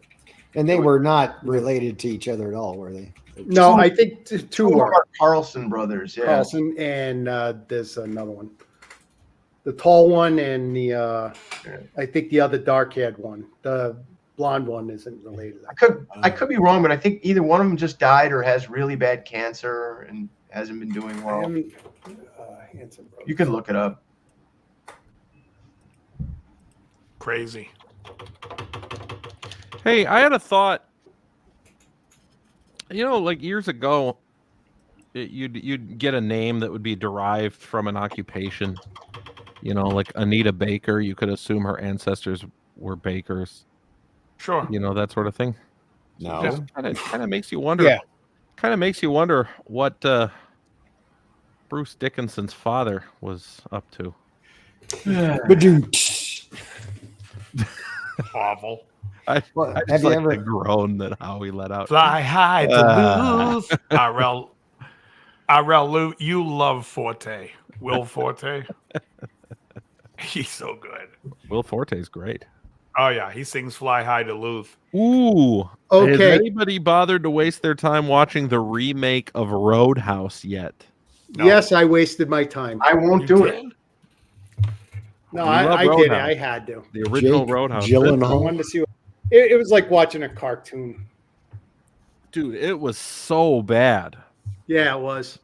Speaker 7: And they were not related to each other at all, were they?
Speaker 8: No, I think two were
Speaker 6: Carlson brothers. Yeah,
Speaker 8: Carlson, and there's another one, the tall one, and the I think the other dark-haired one. The blonde one isn't related.
Speaker 6: I could be wrong, but I think either one of them just died or has really bad cancer and hasn't been doing well. You can look it up.
Speaker 4: Crazy.
Speaker 5: Hey, I had a thought. You know, like years ago, you'd get a name that would be derived from an occupation. You know, like Anita Baker. You could assume her ancestors were bakers.
Speaker 4: Sure.
Speaker 5: You know, that sort of thing.
Speaker 7: No.
Speaker 5: Just kind of makes you wonder.
Speaker 2: Yeah.
Speaker 5: Kind of makes you wonder what Bruce Dickinson's father was up to.
Speaker 4: Awful.
Speaker 5: I just like the groan that Howie let out.
Speaker 4: Fly high to lose. Lou, you love Forte. Will Forte. He's so good.
Speaker 5: Will Forte's great.
Speaker 4: Oh, yeah. He sings Fly High to Lose.
Speaker 5: Ooh.
Speaker 8: Okay.
Speaker 5: Has anybody bothered to waste their time watching the remake of Roadhouse yet?
Speaker 8: No. Yes, I wasted my time.
Speaker 6: I won't do it.
Speaker 8: No, I did it. I had to.
Speaker 5: The original Roadhouse.
Speaker 8: I wanted to see. It was like watching a cartoon.
Speaker 5: Dude, it was so bad.
Speaker 8: Yeah, it was.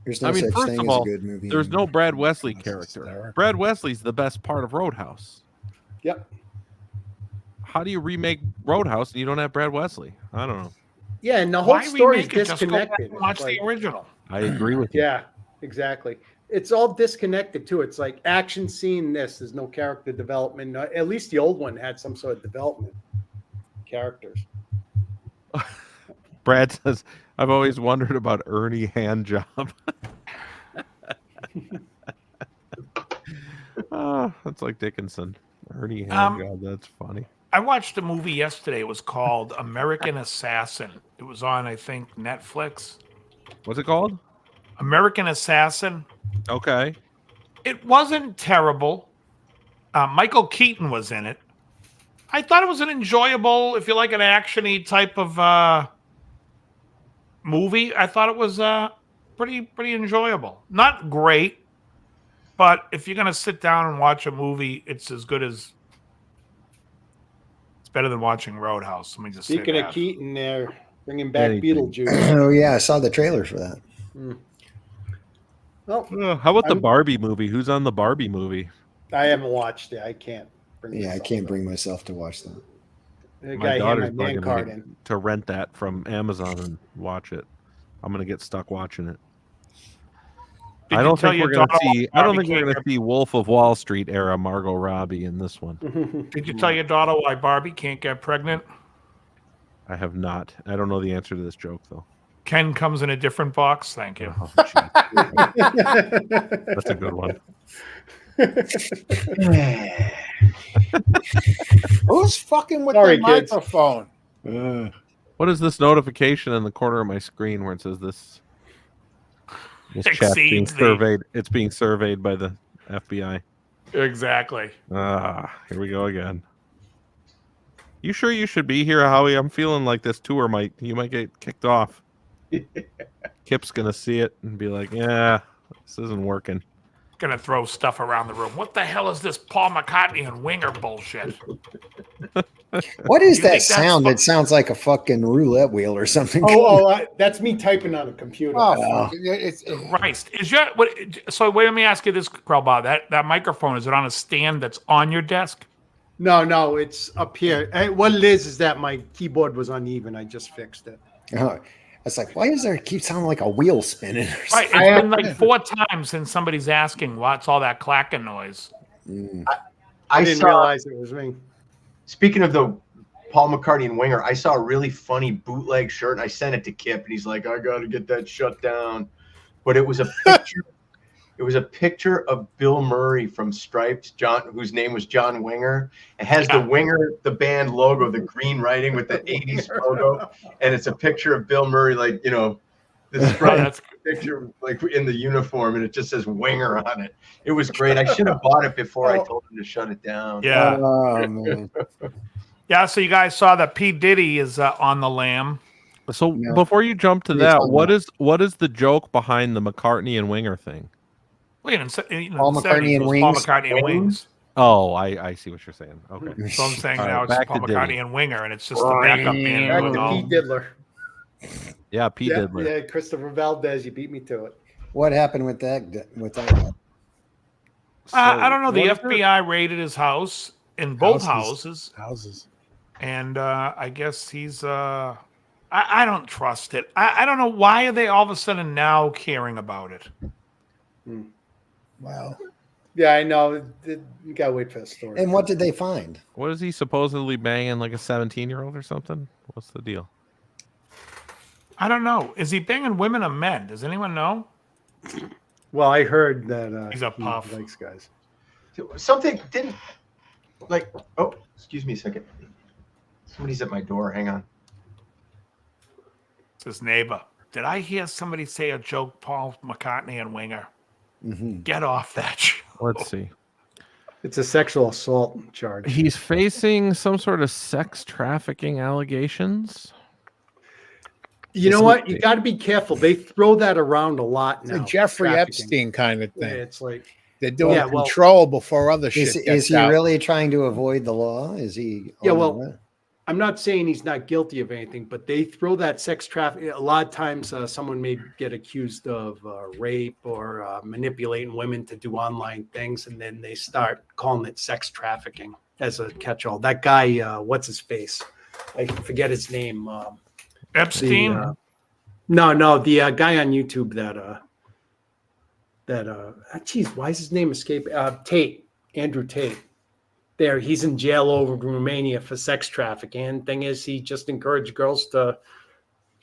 Speaker 7: There's no such
Speaker 5: first
Speaker 7: thing
Speaker 5: of
Speaker 7: as
Speaker 5: all,
Speaker 7: a good movie.
Speaker 5: there's no Brad Wesley character. Brad Wesley's the best part of Roadhouse.
Speaker 8: Yep.
Speaker 5: How do you remake Roadhouse and you don't have Brad Wesley? I don't know.
Speaker 8: Yeah, and the whole story is disconnected.
Speaker 4: Watch the original.
Speaker 5: I agree with you.
Speaker 8: Yeah, exactly. It's all disconnected too. It's like action scene. There's no character development. At least the old one had some sort of development. Characters.
Speaker 5: Brad says, "I've always wondered about Ernie Handjob." Oh, that's like Dickinson. Ernie Handjob. That's funny.
Speaker 4: I watched a movie yesterday. It was called American Assassin. It was on, I think, Netflix.
Speaker 5: What's it called?
Speaker 4: American Assassin.
Speaker 5: Okay.
Speaker 4: It wasn't terrible. Michael Keaton was in it. I thought it was an enjoyable, if you like an action-y type of movie, I thought it was pretty enjoyable. Not great, but if you're going to sit down and watch a movie, it's as good as... It's better than watching Roadhouse. Let me just
Speaker 8: Speaking
Speaker 4: say
Speaker 8: of Keaton there, bringing back Beetlejuice.
Speaker 7: Oh, yeah, I saw the trailer for that.
Speaker 8: Well,
Speaker 5: how about the Barbie movie? Who's on the Barbie movie?
Speaker 8: I haven't watched it. I can't.
Speaker 7: I can't bring myself to watch that.
Speaker 5: My daughter's bugging me to rent that from Amazon and watch it. I'm gonna get stuck watching it. I don't think we're gonna see Wolf of Wall Street era Margot Robbie in this one.
Speaker 4: Did you tell your daughter why Barbie can't get pregnant?
Speaker 5: I have not. I don't know the answer to this joke though.
Speaker 4: Ken comes in a different box. Thank you.
Speaker 5: Oh, that's a good one.
Speaker 2: Who's fucking with the microphone?
Speaker 5: What is this notification in the corner of my screen where it says this chat's being surveyed? It's being surveyed by the FBI.
Speaker 4: Exactly.
Speaker 5: Here we go again. You sure you should be here, Howie? I'm feeling like this tour you might get kicked off. Kip's gonna see it and be like, "Yeah, this isn't working."
Speaker 4: Gonna throw stuff around the room. What the hell is this Paul McCartney and Winger bullshit?
Speaker 7: What is that sound? It sounds like a fucking roulette wheel or something.
Speaker 8: That's me typing on a computer.
Speaker 4: Christ. So wait, let me ask you this, Krellbob. That microphone, is it on a stand that's on your desk?
Speaker 8: No, it's up here. What it is that my keyboard was uneven. I just fixed it.
Speaker 7: Oh, it's like, why does there keep sounding like a wheel spinning?
Speaker 4: Right, it's been like 4 times since somebody's asking, what's all that clacking noise?
Speaker 8: I didn't realize it was me.
Speaker 6: Speaking of the Paul McCartney and Winger, I saw a really funny bootleg shirt, and I sent it to Kip, and he's like, I got to get that shut down. But it was a picture. It was a picture of Bill Murray from Stripes, whose name was John Winger. It has the Winger, the band logo, the green writing with the 80s logo. And it's a picture of Bill Murray, like, you know, the Stripes picture, like in the uniform, and it just says Winger on it. It was great. I should have bought it before I told him to shut it down.
Speaker 4: Yeah.
Speaker 7: Oh, man.
Speaker 4: Yeah, so you guys saw that P. Diddy is on the lam.
Speaker 5: So before you jump to that, what is the joke behind the McCartney and Winger thing?
Speaker 4: Well,
Speaker 7: Paul McCartney and Wings.
Speaker 4: Paul McCartney and Wings.
Speaker 5: Oh, I see what you're saying. Okay.
Speaker 4: So I'm saying
Speaker 5: All
Speaker 4: now
Speaker 5: right,
Speaker 4: it's
Speaker 5: back
Speaker 4: Paul
Speaker 5: to Diddy.
Speaker 4: McCartney and Winger, and it's just the backup band.
Speaker 8: Back
Speaker 4: doing
Speaker 8: to
Speaker 4: all-
Speaker 8: Pete Diddler.
Speaker 5: Yeah, P. Diddler.
Speaker 8: Yeah, Christopher Valdez, you beat me to it.
Speaker 7: What happened with that? With that?
Speaker 4: I don't know. The
Speaker 5: what is
Speaker 4: FBI raided his house in both houses. And I guess he's I don't trust it. I don't know, why are they all of a sudden now caring about it?
Speaker 2: Wow.
Speaker 8: Yeah, I know. You gotta wait for the story.
Speaker 7: And what did they find?
Speaker 5: What is he supposedly banging, like a 17-year-old or something? What's the deal?
Speaker 4: I don't know. Is he banging women or men? Does anyone know?
Speaker 8: Well, I heard that
Speaker 4: He's a
Speaker 8: he
Speaker 4: puff.
Speaker 8: likes guys.
Speaker 6: Something didn't like. Oh, excuse me a second. Somebody's at my door. Hang on.
Speaker 4: It's his neighbor. Did I hear somebody say a joke, Paul McCartney and Winger?
Speaker 7: Mm-hmm.
Speaker 4: Get off that show.
Speaker 5: Let's see.
Speaker 8: It's a sexual assault charge.
Speaker 5: He's facing some sort of sex trafficking allegations.
Speaker 8: You know what? You got to be careful. They throw that around a lot
Speaker 2: It's
Speaker 8: now.
Speaker 2: a Jeffrey
Speaker 8: trafficking.
Speaker 2: Epstein kind of
Speaker 8: Yeah,
Speaker 2: thing.
Speaker 8: it's like
Speaker 2: They're doing
Speaker 8: Yeah, well-
Speaker 2: control before other shit
Speaker 7: Is
Speaker 2: gets
Speaker 7: he
Speaker 2: out.
Speaker 7: really trying to avoid the law? Is he?
Speaker 8: Yeah,
Speaker 7: on
Speaker 8: well,
Speaker 7: the-
Speaker 8: I'm not saying he's not guilty of anything, but they throw that sex trafficking. A lot of times, someone may get accused of rape or manipulating women to do online things, and then they start calling it sex trafficking as a catch-all. That guy, what's his face? I forget his name.
Speaker 4: Epstein?
Speaker 8: No, the guy on YouTube geez, why is his name escaping? Tate, Andrew Tate. There, he's in jail over in Romania for sex trafficking. And thing is, he just encouraged girls to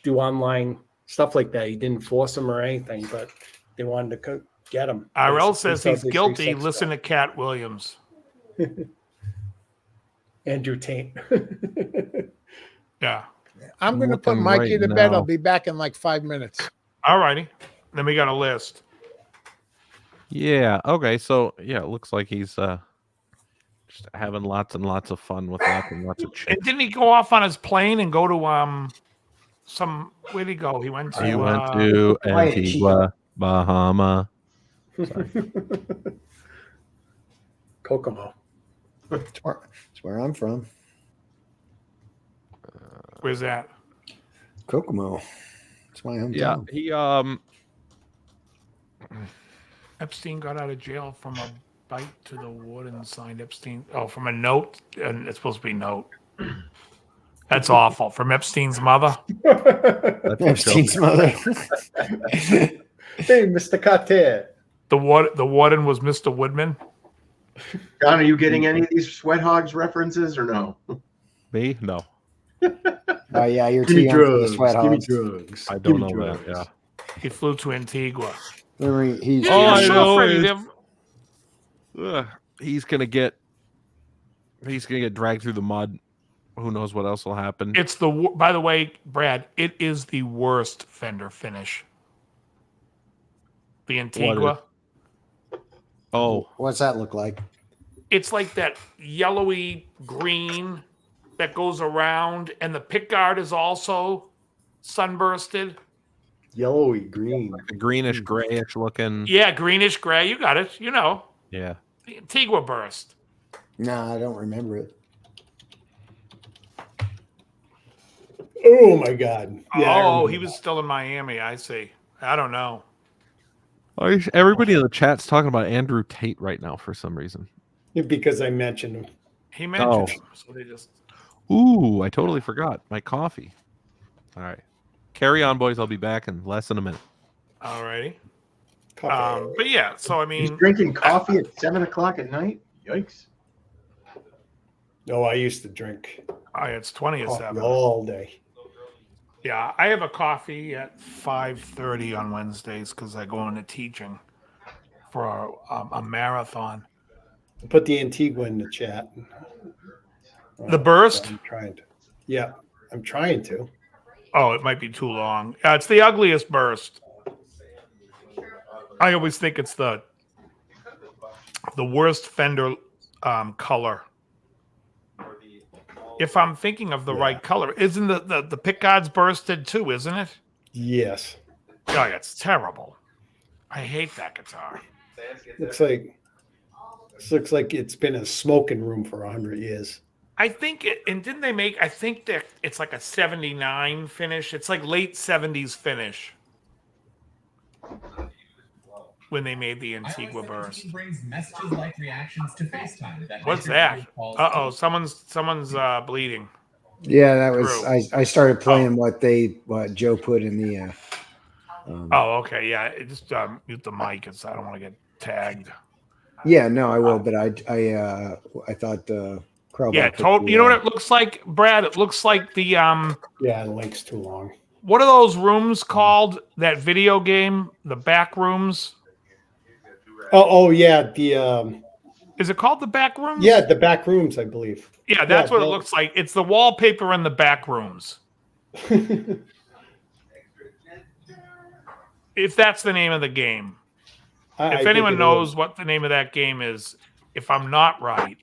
Speaker 8: do online stuff like that. He didn't force them or anything, but they wanted to get him.
Speaker 4: RL
Speaker 8: Basically,
Speaker 4: says
Speaker 8: so
Speaker 4: he's
Speaker 8: they
Speaker 4: guilty.
Speaker 8: sex
Speaker 4: Listen to Cat Williams.
Speaker 8: Andrew Tate.
Speaker 4: Yeah.
Speaker 2: I'm going to put
Speaker 5: looking
Speaker 2: Mikey
Speaker 5: right
Speaker 2: to bed.
Speaker 5: now.
Speaker 2: I'll be back in like 5 minutes.
Speaker 4: All righty. Then we got a list.
Speaker 5: Yeah. Okay. So yeah, it looks like he's just having lots and lots of fun with lots and lots of
Speaker 4: And
Speaker 5: chicks.
Speaker 4: didn't he go off on his plane and go to where'd he go? He went to
Speaker 5: He went to
Speaker 7: Quiet,
Speaker 5: Antigua, Bahama.
Speaker 8: Kokomo.
Speaker 7: It's where I'm from.
Speaker 4: where's that?
Speaker 7: Kokomo. That's my hometown.
Speaker 5: Yeah. He
Speaker 4: Epstein got out of jail from a bite to the wood and signed Epstein. Oh, from a note, and it's supposed to be note. That's awful. From Epstein's mother.
Speaker 5: that's a
Speaker 7: Epstein's
Speaker 5: joke.
Speaker 7: mother.
Speaker 8: Hey, Mr. Carter.
Speaker 4: The warden was Mr. Woodman.
Speaker 6: John, are you getting any of these Sweat Hogs references or no?
Speaker 5: Me? No.
Speaker 7: Oh yeah, you're too
Speaker 8: Give me
Speaker 7: young for the
Speaker 8: drugs.
Speaker 7: sweat
Speaker 8: Give me
Speaker 7: hogs.
Speaker 8: drugs.
Speaker 5: I
Speaker 8: Give
Speaker 5: don't
Speaker 8: me
Speaker 5: know that.
Speaker 8: drugs.
Speaker 5: Yeah.
Speaker 4: He flew to Antigua.
Speaker 7: Remember, he's
Speaker 5: Oh, I
Speaker 4: You're so
Speaker 5: know,
Speaker 4: afraid of
Speaker 5: it's-
Speaker 4: him.
Speaker 5: Ugh, he's gonna get dragged through the mud. Who knows what else will happen?
Speaker 4: It's by the way, Brad, it is the worst fender finish. The Antigua.
Speaker 5: Oh,
Speaker 7: what's that look like?
Speaker 4: It's like that yellowy green that goes around, and the pickguard is also sunbursted.
Speaker 8: Yellowy green.
Speaker 5: a greenish grayish looking.
Speaker 4: Yeah, greenish gray. You got it. You know,
Speaker 5: Yeah.
Speaker 4: the Antigua burst.
Speaker 7: No, I don't remember it.
Speaker 8: Oh my God. Yeah, I
Speaker 4: Oh,
Speaker 8: remember
Speaker 4: he was
Speaker 8: that.
Speaker 4: still in Miami. I see. I don't know.
Speaker 5: Everybody in the chat's talking about Andrew Tate right now for some reason.
Speaker 8: Because I mentioned him.
Speaker 4: He mentioned
Speaker 5: Oh.
Speaker 4: him, so they just.
Speaker 5: Ooh, I totally forgot my coffee. All right, carry on, boys. I'll be back in less than a minute.
Speaker 4: Alrighty.
Speaker 8: Coffee.
Speaker 4: But yeah, so I
Speaker 6: He's
Speaker 4: mean,
Speaker 6: drinking coffee at 7:00 at night. Yikes!
Speaker 8: No, I used to drink
Speaker 4: it's 20 or
Speaker 8: coffee
Speaker 4: 7.
Speaker 8: all day.
Speaker 4: Yeah, I have a coffee at 5:30 on Wednesdays because I go into teaching for a marathon.
Speaker 8: Put the Antigua in the chat.
Speaker 4: The burst?
Speaker 8: I'm trying to. Yeah, I'm trying to.
Speaker 4: Oh, it might be too long. It's the ugliest burst. I always think it's the worst Fender color. If I'm thinking of the right color, isn't the pickguards bursted too? Isn't it?
Speaker 8: Yes.
Speaker 4: Oh, it's terrible. I hate that guitar.
Speaker 8: Looks like it's been a smoking room for 100 years.
Speaker 4: I think and didn't they make? I think that it's like a 79 finish. It's like late 70s finish. When they made the Antigua burst.
Speaker 9: Brings messages like reactions to FaceTime.
Speaker 4: What's that? Uh-oh, someone's bleeding.
Speaker 7: Yeah, that was I started playing what Joe put in the
Speaker 4: okay, yeah. Just mute the mic because I don't want to get tagged.
Speaker 7: Yeah, no, I will, but I thought Carl.
Speaker 4: Yeah, you know what it looks like, Brad? It looks like the
Speaker 8: Yeah, the link's too long.
Speaker 4: What are those rooms called? That video game, the back rooms.
Speaker 8: Oh yeah, the
Speaker 4: is it called the back rooms?
Speaker 8: Yeah, the back rooms, I believe.
Speaker 4: Yeah, that's what it looks like. It's the wallpaper in the back rooms. If that's the name of the game. If anyone knows what the name of that game is, if I'm not right,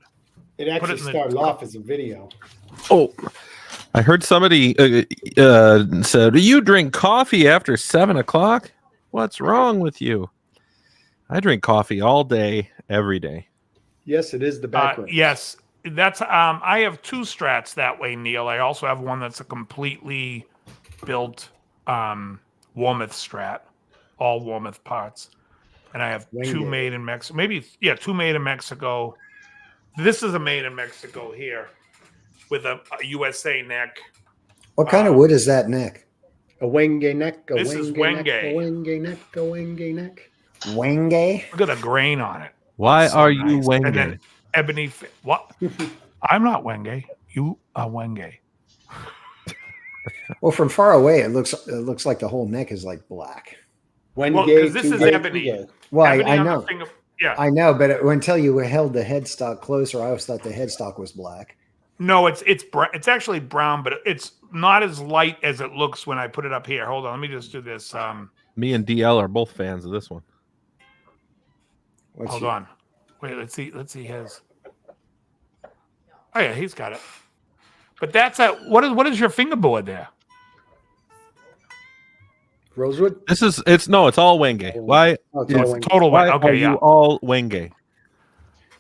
Speaker 8: it actually started off as a video.
Speaker 5: Oh, I heard somebody said, "You drink coffee after 7 o'clock? What's wrong with you?" I drink coffee all day, every day.
Speaker 8: Yes, it is the back room.
Speaker 4: Yes, that's. I have two Strats that way, Neil. I also have one that's a completely built Womoth Strat, all Womoth parts, and I have two made in Mexico. Two made in Mexico. This is a made in Mexico here, with a USA neck.
Speaker 7: What kind of wood is that neck?
Speaker 8: A Wenge neck.
Speaker 4: This is Wenge.
Speaker 8: A Wenge neck. A Wenge neck.
Speaker 7: Wenge.
Speaker 4: Look at the grain on it.
Speaker 5: Why
Speaker 4: so
Speaker 5: are
Speaker 4: nice.
Speaker 5: you Wenge?
Speaker 4: And then ebony. What? I'm not Wenge. You are Wenge.
Speaker 7: Well, from far away, it looks like the whole neck is like black.
Speaker 4: Well, because this is ebony.
Speaker 7: Well,
Speaker 4: ebony
Speaker 7: I know.
Speaker 4: Yeah,
Speaker 7: I know, but until you held the headstock closer, I always thought the headstock was black.
Speaker 4: No, it's actually brown, but it's not as light as it looks when I put it up here. Hold on, let me just do this.
Speaker 5: Me and DL are both fans of this one.
Speaker 4: Hold on. Wait, let's see his. Oh yeah, he's got it. But that's what is your fingerboard there?
Speaker 8: Rosewood?
Speaker 5: It's all Wenge. Why?
Speaker 8: Oh, it's
Speaker 4: it's total
Speaker 5: why
Speaker 4: okay,
Speaker 5: are you all Wenge?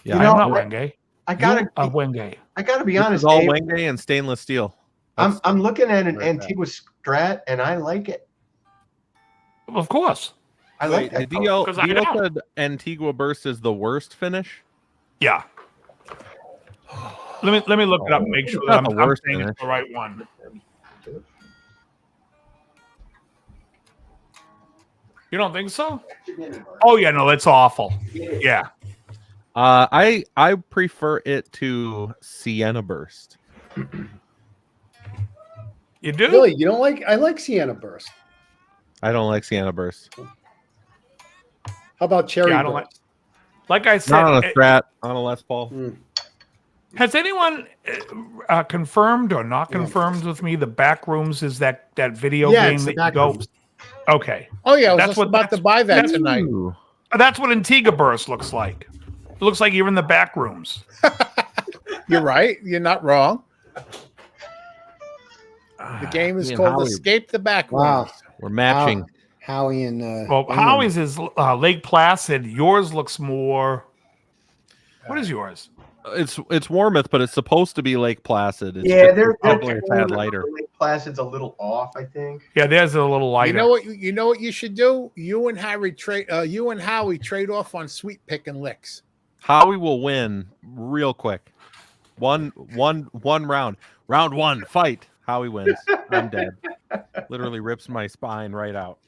Speaker 5: Yeah,
Speaker 4: I'm not Wenge.
Speaker 6: I gotta
Speaker 4: Wenge.
Speaker 6: I gotta be honest.
Speaker 5: It's all
Speaker 6: Dave,
Speaker 5: Wenge and stainless steel.
Speaker 6: I'm looking at an Antigua Strat and I like it.
Speaker 4: Of course.
Speaker 6: I like that.
Speaker 5: DL said Antigua Burst is the worst finish.
Speaker 4: Yeah. Let me look it up and make sure that I'm saying it's the right one. You don't think so? Oh yeah, no, that's awful. Yeah.
Speaker 5: I prefer it to Sienna Burst.
Speaker 4: You do?
Speaker 8: Really? You don't like? I like Sienna Burst.
Speaker 5: I don't like Sienna Burst.
Speaker 8: How about Cherry?
Speaker 4: I don't
Speaker 8: Burst?
Speaker 4: like I said.
Speaker 5: Not on a Strat, on a Les Paul.
Speaker 4: Has anyone confirmed or not confirmed with me the Backrooms is that video game that you go? Okay.
Speaker 2: Oh yeah, I was about to buy that tonight.
Speaker 4: That's what Antigua Burst looks like. It looks like you're in the back rooms.
Speaker 2: You're right. You're not wrong. The game is called
Speaker 7: Howie.
Speaker 2: Escape the Back Rooms.
Speaker 7: Wow.
Speaker 5: We're matching.
Speaker 7: Howie and
Speaker 4: Howie's is Lake Placid. Yours looks more. What is yours?
Speaker 5: It's Warmouth, but it's supposed to be Lake Placid. It's
Speaker 6: They're
Speaker 5: probably a tad lighter.
Speaker 6: Lake Placid's a little off, I think.
Speaker 4: Yeah, theirs is a little lighter.
Speaker 2: You know what you should do? You and Howie trade off on sweet picking licks.
Speaker 5: Howie will win real quick. One round. Round one, fight. Howie wins. I'm dead. Literally rips my spine right out.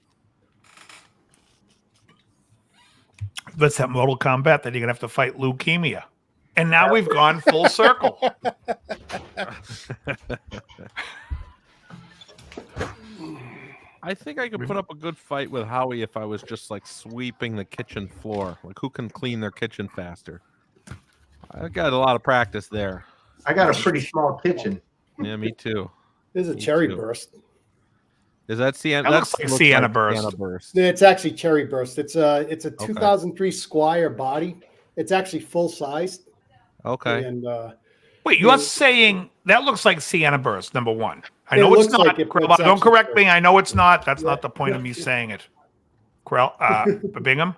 Speaker 4: That's that Mortal Kombat that you're gonna have to fight leukemia. And now we've gone full circle.
Speaker 5: I think I could put up a good fight with Howie if I was just like sweeping the kitchen floor. Like, who can clean their kitchen faster? I got a lot of practice there.
Speaker 6: I got a pretty small kitchen.
Speaker 5: Yeah, me too.
Speaker 8: There's a
Speaker 5: Me
Speaker 8: cherry
Speaker 5: too.
Speaker 8: burst.
Speaker 5: Is that Sienna?
Speaker 4: That looks like Sienna Burst.
Speaker 5: Sienna Burst.
Speaker 8: It's actually cherry burst. It's a 2003 Squire body. It's actually full sized.
Speaker 5: Okay.
Speaker 8: And
Speaker 4: Wait, you're saying that looks like Sienna Burst, number one. I know
Speaker 8: It
Speaker 4: it's
Speaker 8: looks
Speaker 4: not.
Speaker 8: like it, but
Speaker 4: Krell,
Speaker 8: it's
Speaker 4: don't
Speaker 8: actually
Speaker 4: correct me.
Speaker 8: burst.
Speaker 4: I know it's not. That's not the point of me saying it. Krell, Bingham,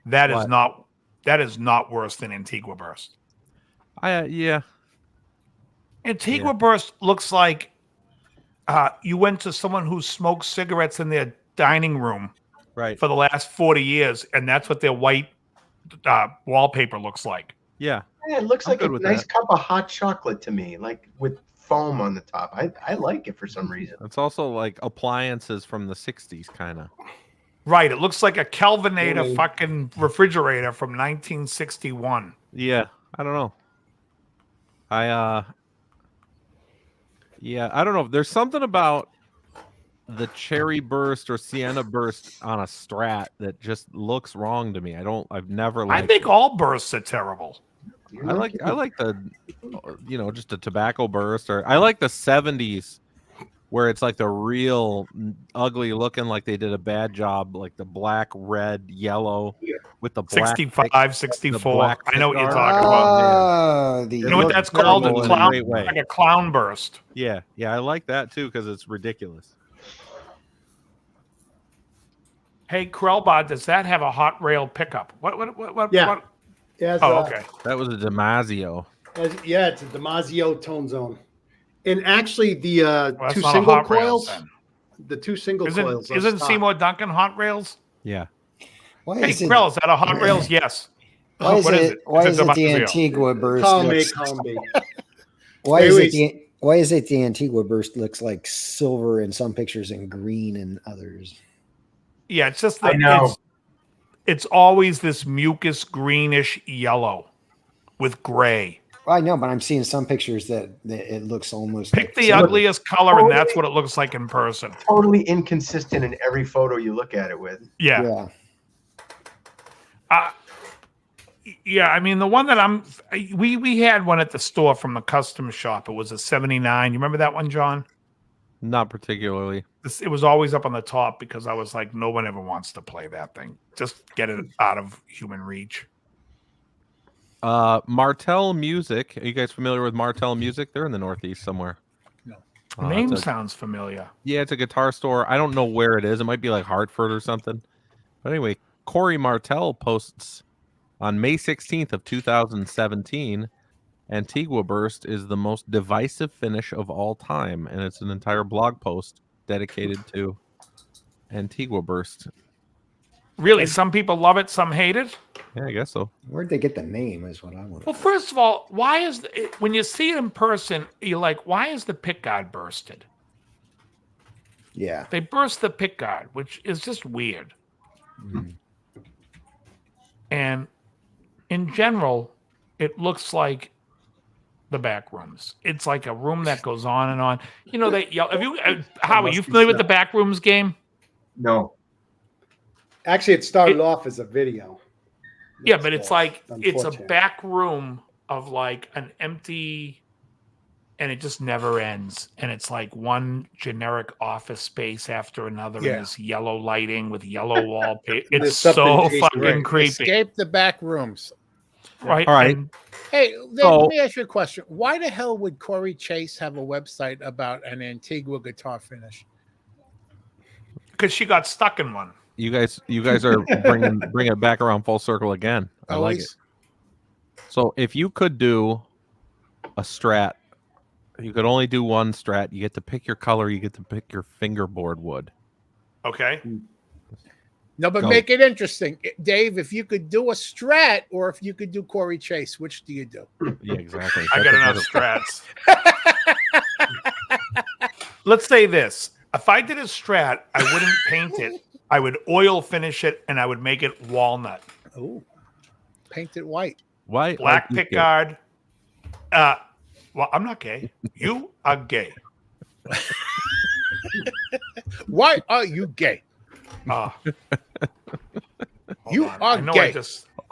Speaker 4: that is
Speaker 5: What?
Speaker 4: not. That is not worse than Antigua Burst.
Speaker 5: Yeah.
Speaker 4: Antigua Burst looks like you went to someone who smoked cigarettes in their dining room
Speaker 5: Right.
Speaker 4: for the last 40 years, and that's what their white wallpaper looks like.
Speaker 5: Yeah.
Speaker 6: Yeah, it looks
Speaker 5: I'm
Speaker 6: like a
Speaker 5: good with
Speaker 6: nice
Speaker 5: that.
Speaker 6: cup of hot chocolate to me, like with foam on the top. I like it for some reason.
Speaker 5: It's also like appliances from the 60s, kind of.
Speaker 4: Right. It looks like a Kelvinator
Speaker 8: Really?
Speaker 4: fucking refrigerator from 1961.
Speaker 5: Yeah. I don't know. Yeah, I don't know. There's something about the cherry burst or Sienna burst on a Strat that just looks wrong to me. I've never
Speaker 4: I
Speaker 5: liked
Speaker 4: think
Speaker 5: it.
Speaker 4: all bursts are terrible.
Speaker 5: I like the just a tobacco burst, or I like the 70s where it's like the real ugly looking, like they did a bad job, like the black, red, yellow with the black
Speaker 4: 65, 64.
Speaker 5: black
Speaker 4: I know what you're
Speaker 5: cigar.
Speaker 4: talking about.
Speaker 7: The
Speaker 4: You know what
Speaker 5: looks
Speaker 4: that's called?
Speaker 5: terrible
Speaker 4: A
Speaker 5: in a
Speaker 4: clown,
Speaker 5: great way.
Speaker 4: like a clown burst.
Speaker 5: Yeah, I like that too because it's ridiculous.
Speaker 4: Hey, Krellbot, does that have a hot rail pickup? What?
Speaker 8: Yeah.
Speaker 4: What?
Speaker 8: yeah, it's,
Speaker 4: Oh, okay.
Speaker 5: That was a Damasio.
Speaker 8: yeah, it's a Damasio tone zone. And actually, the
Speaker 4: Well, that's
Speaker 8: two
Speaker 4: not a
Speaker 8: single
Speaker 4: hot rails
Speaker 8: coils,
Speaker 4: then.
Speaker 8: the two single coils.
Speaker 4: Isn't Seymour Duncan hot rails?
Speaker 5: Yeah.
Speaker 7: Why
Speaker 4: Hey,
Speaker 7: is it?
Speaker 4: Krell, is that a hot rails? Yes.
Speaker 7: Why is
Speaker 4: What
Speaker 7: it? Why is it the
Speaker 4: Damasio?
Speaker 7: Antigua burst?
Speaker 8: Column A,
Speaker 7: looks-
Speaker 8: column B.
Speaker 7: Why is it
Speaker 8: Anyways.
Speaker 7: the? Why is it the Antigua burst looks like silver in some pictures and green in others?
Speaker 4: Yeah, it's just
Speaker 6: I
Speaker 4: that
Speaker 6: know.
Speaker 4: it's always this mucus greenish yellow with gray.
Speaker 7: Well, I know, but I'm seeing some pictures that it looks almost
Speaker 4: Pick
Speaker 7: like
Speaker 4: the
Speaker 7: silver.
Speaker 4: ugliest color, and that's what it looks like in person.
Speaker 6: Totally inconsistent in every photo you look at it with.
Speaker 4: Yeah.
Speaker 7: Yeah.
Speaker 4: Yeah, I mean the one that we had one at the store from the custom shop. It was a 79. You remember that one, John?
Speaker 5: Not particularly.
Speaker 4: It was always up on the top because I was like, no one ever wants to play that thing. Just get it out of human reach.
Speaker 5: Martell Music. Are you guys familiar with Martell Music? They're in the Northeast somewhere.
Speaker 2: No.
Speaker 4: The name
Speaker 5: it's a-
Speaker 4: sounds familiar.
Speaker 5: Yeah, it's a guitar store. I don't know where it is. It might be like Hartford or something. But anyway, Corey Martell posts on May 16th of 2017, Antigua Burst is the most divisive finish of all time, and it's an entire blog post dedicated to Antigua Burst.
Speaker 4: Really, some people love it, some hate it.
Speaker 5: Yeah, I guess so.
Speaker 7: Where'd they get the name? Is what I want.
Speaker 4: Well, first of all, why is when you see it in person, you're like, why is the pickguard bursted?
Speaker 7: Yeah.
Speaker 4: They burst the pickguard, which is just weird.
Speaker 7: Mhm.
Speaker 4: And in general, it looks like the back rooms. It's like a room that goes on and on. You know, they yell. Have you, how are you familiar with the back rooms game?
Speaker 6: No.
Speaker 8: Actually, it started off as a video.
Speaker 4: Yeah, but it's like it's a
Speaker 8: unfortunate.
Speaker 4: back room of like an empty, and it just never ends. And it's like one generic office space after another,
Speaker 2: Yeah.
Speaker 4: and this yellow lighting with yellow wallpaper.
Speaker 8: There's
Speaker 4: It's
Speaker 8: something
Speaker 4: so
Speaker 8: tasty,
Speaker 4: fucking
Speaker 8: right.
Speaker 4: creepy,
Speaker 2: Escape the back rooms.
Speaker 4: right?
Speaker 5: All right.
Speaker 4: And
Speaker 2: Hey,
Speaker 5: So-
Speaker 2: let me ask you a question. Why the hell would Corey Chase have a website about an Antigua guitar finish?
Speaker 4: because she got stuck in one.
Speaker 5: You guys are bringing it back around full circle again. I like it.
Speaker 2: Always.
Speaker 5: So if you could do a Strat, you could only do one Strat. You get to pick your color. You get to pick your fingerboard wood.
Speaker 4: Okay.
Speaker 2: No, but
Speaker 5: Go.
Speaker 2: make it interesting. Dave, if you could do a Strat or if you could do Corey Chase, which do you do?
Speaker 5: Yeah, exactly.
Speaker 4: I got enough strats. Let's say this. If I did a strat, I wouldn't paint it. I would oil finish it and I would make it walnut.
Speaker 2: Oh, paint it white.
Speaker 5: Why?
Speaker 4: Black
Speaker 5: why-
Speaker 4: pickguard. Well, I'm not gay. You are gay.
Speaker 2: Why are you gay? You are gay.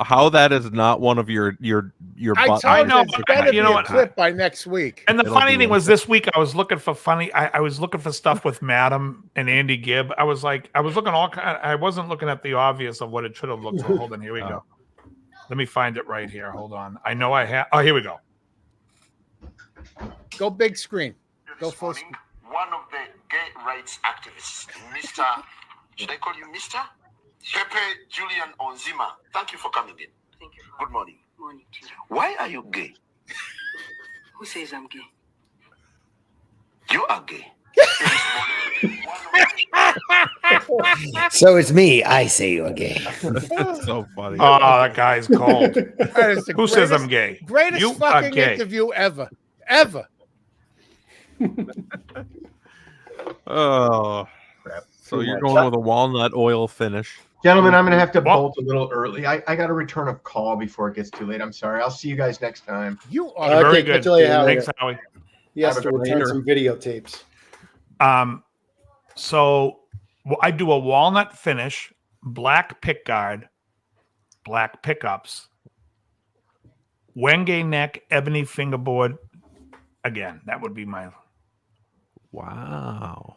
Speaker 5: How that is not one of your
Speaker 2: I know it's better be a clip by next week.
Speaker 4: And the funny thing was this week I was looking for I was looking for stuff with Madam and Andy Gibb. I was looking I wasn't looking at the obvious of what it should have looked like. Hold on, here we go. Let me find it right here. Hold on. I know I have. Oh, here we go.
Speaker 2: Go big screen. Go full screen.
Speaker 10: One of the gay rights activists, Mr. Should I call you Mr.? Pepe Julian Onzima. Thank you for coming in.
Speaker 11: Thank you.
Speaker 10: Good morning.
Speaker 11: Morning to you.
Speaker 10: Why are you gay?
Speaker 11: Who says I'm gay?
Speaker 10: You are gay.
Speaker 7: So it's me. I say you're gay.
Speaker 5: So funny.
Speaker 4: Oh, that guy's cold. Who says I'm gay?
Speaker 2: Greatest
Speaker 4: You
Speaker 2: fucking
Speaker 4: are gay.
Speaker 2: interview ever. Ever.
Speaker 5: Oh. So you're going with a walnut oil finish.
Speaker 6: Gentlemen, I'm going to have to bolt a little early. I got to return a call before it gets too late. I'm sorry. I'll see you guys next time.
Speaker 2: You are
Speaker 4: very good. Thanks, Howie.
Speaker 8: He has to return some videotapes.
Speaker 4: So I do a walnut finish, black pickguard, black pickups, Wenge neck, ebony fingerboard. Again, that would be my.
Speaker 5: Wow.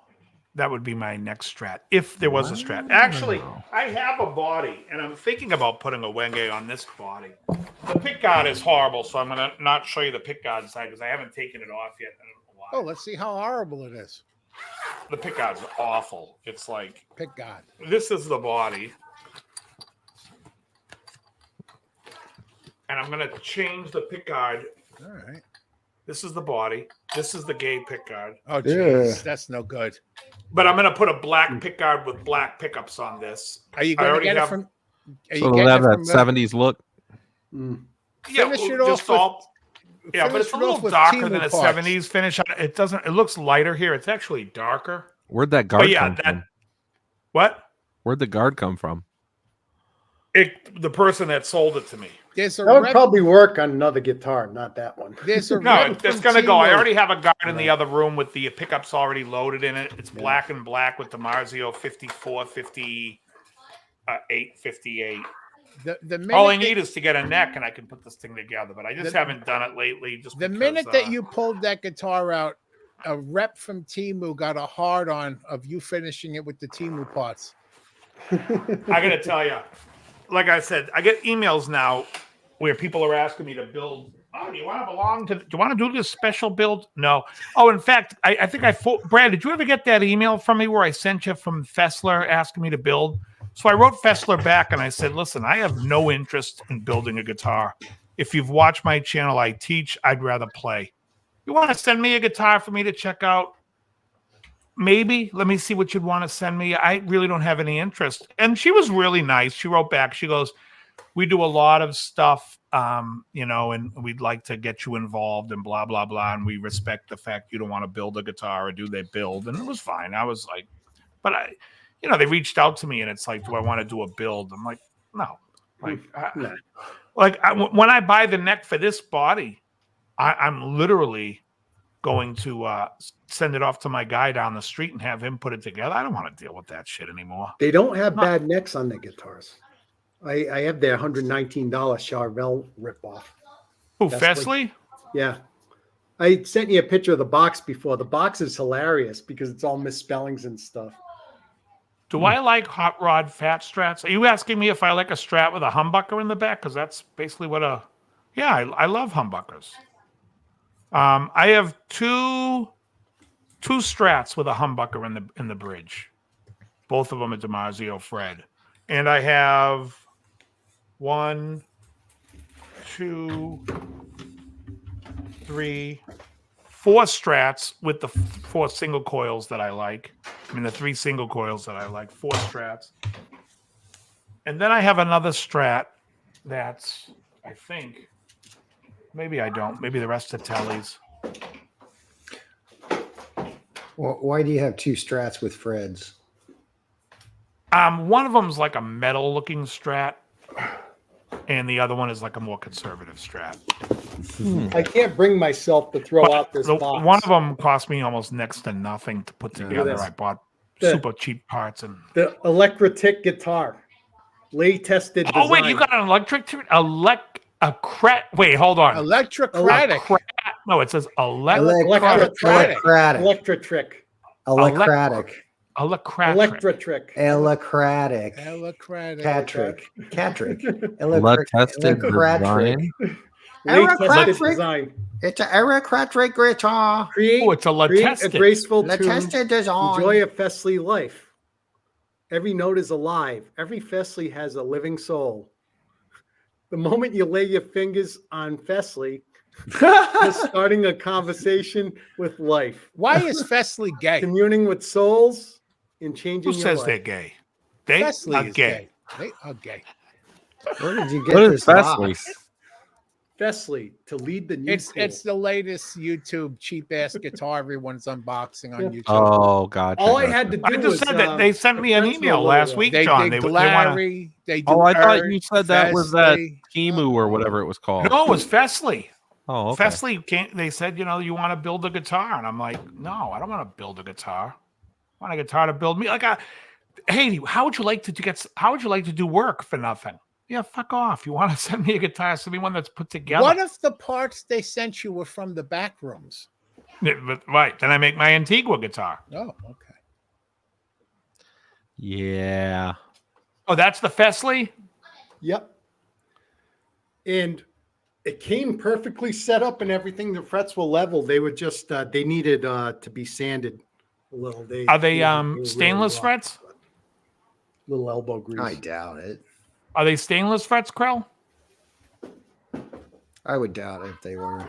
Speaker 4: That would be my next strat, if there was a strat. Actually, I have a body, and I'm thinking about putting a Wenge on this body. The pickguard is horrible, so I'm going to not show you the pickguard side because I haven't taken it off yet. I don't know why.
Speaker 2: Oh, let's see how horrible it is.
Speaker 4: The pickguard's awful. It's like...
Speaker 2: Pickguard.
Speaker 4: This is the body. And I'm going to change the pickguard.
Speaker 2: All right.
Speaker 4: This is the body. This is the gay pickguard.
Speaker 2: Oh, jeez. That's no good.
Speaker 4: But I'm going to put a black pickguard with black pickups on this.
Speaker 2: Are you going to get it from...
Speaker 5: So they'll have that 70s look.
Speaker 4: Yeah,
Speaker 2: Finish it
Speaker 4: just
Speaker 2: off
Speaker 4: all... Yeah, but it's a little darker than a 70s finish. It doesn't... It looks lighter here. It's actually darker.
Speaker 5: Where'd that guard come from?
Speaker 4: What?
Speaker 5: Where'd the guard come from?
Speaker 4: The person that sold it to me.
Speaker 2: There's a
Speaker 8: that would probably work on another guitar, not that one.
Speaker 2: There's a
Speaker 4: no, it's going to go. I already have a guard in the other room with the pickups already loaded in it. It's black and black with the Marzio 54, 58, 58. All I need is to get a neck and I can put this thing together, but I just haven't done it lately. Just
Speaker 2: the minute that you pulled that guitar out, a rep from Temu got a hard on of you finishing it with the Temu parts.
Speaker 4: I got to tell you, like I said, I get emails now where people are asking me to build. Oh, do you want to belong to? Do you want to do this special build? No. Oh, in fact, I think Brad, did you ever get that email from me where I sent you from Fessler asking me to build? So I wrote Fessler back and I said, listen, I have no interest in building a guitar. If you've watched my channel, I teach. I'd rather play. You want to send me a guitar for me to check out? Maybe. Let me see what you'd want to send me. I really don't have any interest. And she was really nice. She wrote back. She goes, we do a lot of stuff, and we'd like to get you involved and blah, blah, blah. And we respect the fact you don't want to build a guitar or do they build. And it was fine. I was like, but they reached out to me and it's like, do I want to do a build? I'm like, no. When I buy the neck for this body, I'm literally going to send it off to my guy down the street and have him put it together. I don't want to deal with that shit anymore.
Speaker 8: They don't have bad necks on the guitars. I have their $119 Charvel ripoff.
Speaker 4: Who, Fesley?
Speaker 8: Yeah. I sent you a picture of the box before. The box is hilarious because it's all misspellings and stuff.
Speaker 4: Do I like hot rod fat strats? Are you asking me if I like a strat with a humbucker in the back? Because that's basically what I love humbuckers. I have two strats with a humbucker in the bridge. Both of them at DiMarzio Fred. And I have 1, 2, 3, 4 strats with the 4 single coils that I like. I mean, the 3 single coils that I like, 4 strats. And then I have another strat that's, I think, maybe I don't. Maybe the rest are Tellys.
Speaker 7: Well, why do you have 2 strats with Freds?
Speaker 4: One of them is like a metal-looking strat, and the other one is like a more conservative strat.
Speaker 8: I can't bring myself to throw out this box.
Speaker 4: One of them cost me almost next to nothing to put together. I bought super cheap parts and
Speaker 8: the Electrotic guitar, lay tested.
Speaker 4: Oh wait, you got an Wait, hold on.
Speaker 2: Electrocratic.
Speaker 4: No, it says
Speaker 7: Electrocratic.
Speaker 8: Electrotrick.
Speaker 7: Electrocratic.
Speaker 8: Electrotrick.
Speaker 7: Electrocratic.
Speaker 2: Electrocratic.
Speaker 7: Catrick.
Speaker 5: Blood-tested design.
Speaker 8: Lay tested design.
Speaker 7: It's an Electrocric guitar.
Speaker 8: Create
Speaker 4: Oh, it's a
Speaker 8: create a
Speaker 4: Latested.
Speaker 8: graceful
Speaker 7: Latested
Speaker 8: tune.
Speaker 7: design.
Speaker 8: Enjoy a Fesley life. Every note is alive. Every Fesley has a living soul. The moment you lay your fingers on Fesley, you're starting a conversation with life.
Speaker 2: Why is Fesley gay?
Speaker 8: Communing with souls and changing
Speaker 4: Who
Speaker 8: your
Speaker 4: says
Speaker 8: life.
Speaker 4: they're gay? They
Speaker 2: Fesley
Speaker 4: are
Speaker 2: is
Speaker 4: gay.
Speaker 2: They are gay.
Speaker 7: Where did you get
Speaker 5: What is
Speaker 7: this
Speaker 5: Fesley?
Speaker 7: box?
Speaker 8: Fesley to lead the new school.
Speaker 2: It's the latest YouTube cheap ass guitar everyone's unboxing on YouTube.
Speaker 5: Oh, gotcha.
Speaker 8: All I had to do
Speaker 4: I
Speaker 8: was
Speaker 4: just said that they sent me an
Speaker 8: friends
Speaker 4: email
Speaker 8: know
Speaker 4: last
Speaker 8: that.
Speaker 4: week,
Speaker 2: They
Speaker 4: John.
Speaker 2: did
Speaker 4: They want to.
Speaker 2: Larry. They do
Speaker 5: Oh, I thought
Speaker 2: Erd,
Speaker 5: you said that was that
Speaker 2: Fesley.
Speaker 5: Emu or whatever it was called.
Speaker 4: No, it was Fesley.
Speaker 5: Oh, okay.
Speaker 4: Fesley can't. They said, you want to build a guitar, and I'm like, no, I don't want to build a guitar. I want a guitar to build me. Hey, how would you like to do work for nothing? Yeah, fuck off. You want to send me a guitar? Send me one that's put together.
Speaker 2: What if the parts they sent you were from the back rooms?
Speaker 4: Right. Then I make my Antigua guitar.
Speaker 2: Oh, okay.
Speaker 5: Yeah.
Speaker 4: Oh, that's the Fesley?
Speaker 8: Yep. And it came perfectly set up and everything. The frets were level. They were just they needed to be sanded a little.
Speaker 4: Are they
Speaker 8: were
Speaker 4: stainless
Speaker 8: rough,
Speaker 4: frets?
Speaker 8: little elbow grease.
Speaker 7: I doubt it.
Speaker 4: Are they stainless frets, Krell?
Speaker 7: I would doubt it if they were.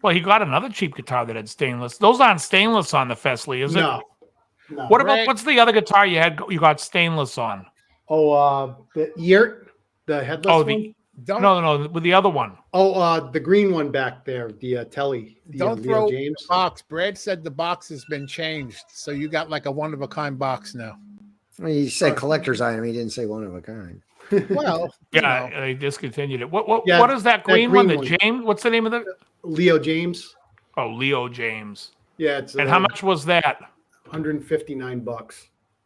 Speaker 4: Well, he got another cheap guitar that had stainless. Those aren't stainless on the Fesley, is it?
Speaker 8: No.
Speaker 4: What about
Speaker 2: Right.
Speaker 4: what's the other guitar you had? You got stainless on?
Speaker 8: The Yert, the headless one.
Speaker 4: No, with the other one.
Speaker 8: The green one back there, the Telly. The,
Speaker 2: Don't
Speaker 8: Leo
Speaker 2: throw
Speaker 8: James.
Speaker 2: the box. Brad said the box has been changed, so you got like a one of a kind box now.
Speaker 7: Well, he said collector's item. He didn't say one of a kind.
Speaker 2: Well,
Speaker 4: Yeah, they discontinued it. What
Speaker 8: Yeah,
Speaker 4: what is that green one? The
Speaker 8: one.
Speaker 4: James? What's the name of the?
Speaker 8: Leo James.
Speaker 4: Oh, Leo James.
Speaker 8: Yeah, it's
Speaker 4: And how much was that?
Speaker 8: $159.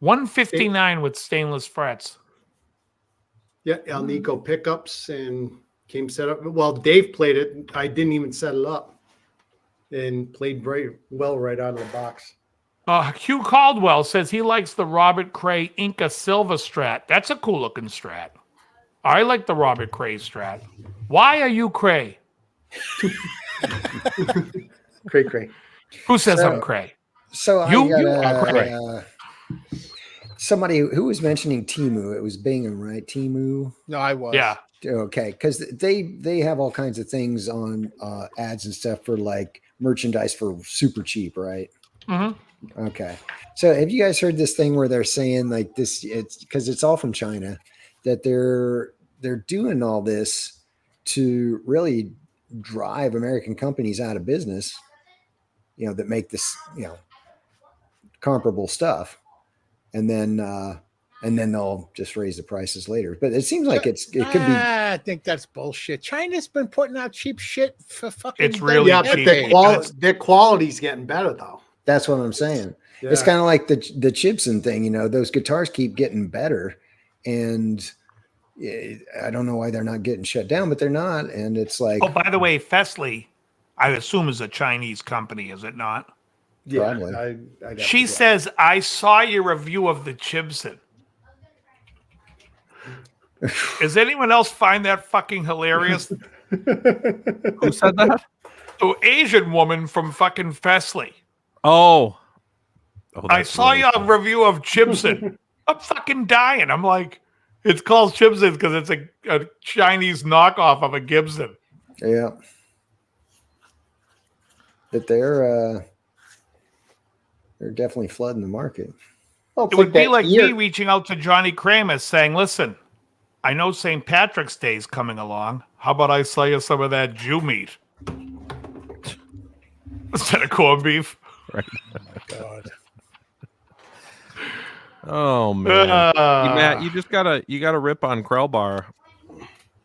Speaker 4: $159 with stainless frets.
Speaker 8: Yeah, Alnico pickups and came set up. Well, Dave played it. I didn't even set it up, and played very well right out of the box.
Speaker 4: Hugh Caldwell says he likes the Robert Cray Inca Silver Strat. That's a cool looking Strat. I like the Robert Cray Strat. Why are you Cray?
Speaker 8: Cray.
Speaker 4: Who says I'm Cray?
Speaker 7: So
Speaker 4: You
Speaker 7: I
Speaker 4: are
Speaker 7: got
Speaker 4: Cray.
Speaker 7: somebody who was mentioning Temu. It was Bingham, right? Temu.
Speaker 2: no, I was.
Speaker 4: Yeah.
Speaker 7: Okay, because they have all kinds of things on ads and stuff for like merchandise for super cheap, right?
Speaker 4: Mm-hmm.
Speaker 7: Okay. So have you guys heard this thing where they're saying like this, it's because it's all from China, that they're doing all this to really drive American companies out of business, that make this, comparable stuff. And then they'll just raise the prices later. But it seems like it could be.
Speaker 2: I think that's bullshit. China's been putting out cheap shit for fucking.
Speaker 4: It's really
Speaker 8: Yeah, but
Speaker 4: cheap.
Speaker 8: their quality's getting better though.
Speaker 7: That's what I'm saying.
Speaker 8: Yeah.
Speaker 7: It's kind of like the Chibson thing, those guitars keep getting better, and I don't know why they're not getting shut down, but they're not. And it's like,
Speaker 4: Oh, by the way, Fesley, I assume is a Chinese company, is it not?
Speaker 7: Probably.
Speaker 8: I'd have
Speaker 4: She
Speaker 8: to guess.
Speaker 4: says, I saw your review of the Chibson. Does anyone else find that fucking hilarious?
Speaker 5: Who said that?
Speaker 4: The Asian woman from fucking Fesley.
Speaker 5: Oh.
Speaker 4: I saw your review of Chibson. I'm fucking dying. I'm like, it's called Chibson because it's a Chinese knockoff of a Gibson.
Speaker 7: yeah. But they're definitely flooding the market.
Speaker 8: Well,
Speaker 4: It would be
Speaker 8: that
Speaker 4: like
Speaker 8: ear-
Speaker 4: me reaching out to Johnny Kramer saying, listen, I know St. Patrick's Day is coming along. How about I sell you some of that Jew meat? Instead of corned beef.
Speaker 5: Right.
Speaker 2: God.
Speaker 5: Oh man, Matt, you gotta rip on Krellbar.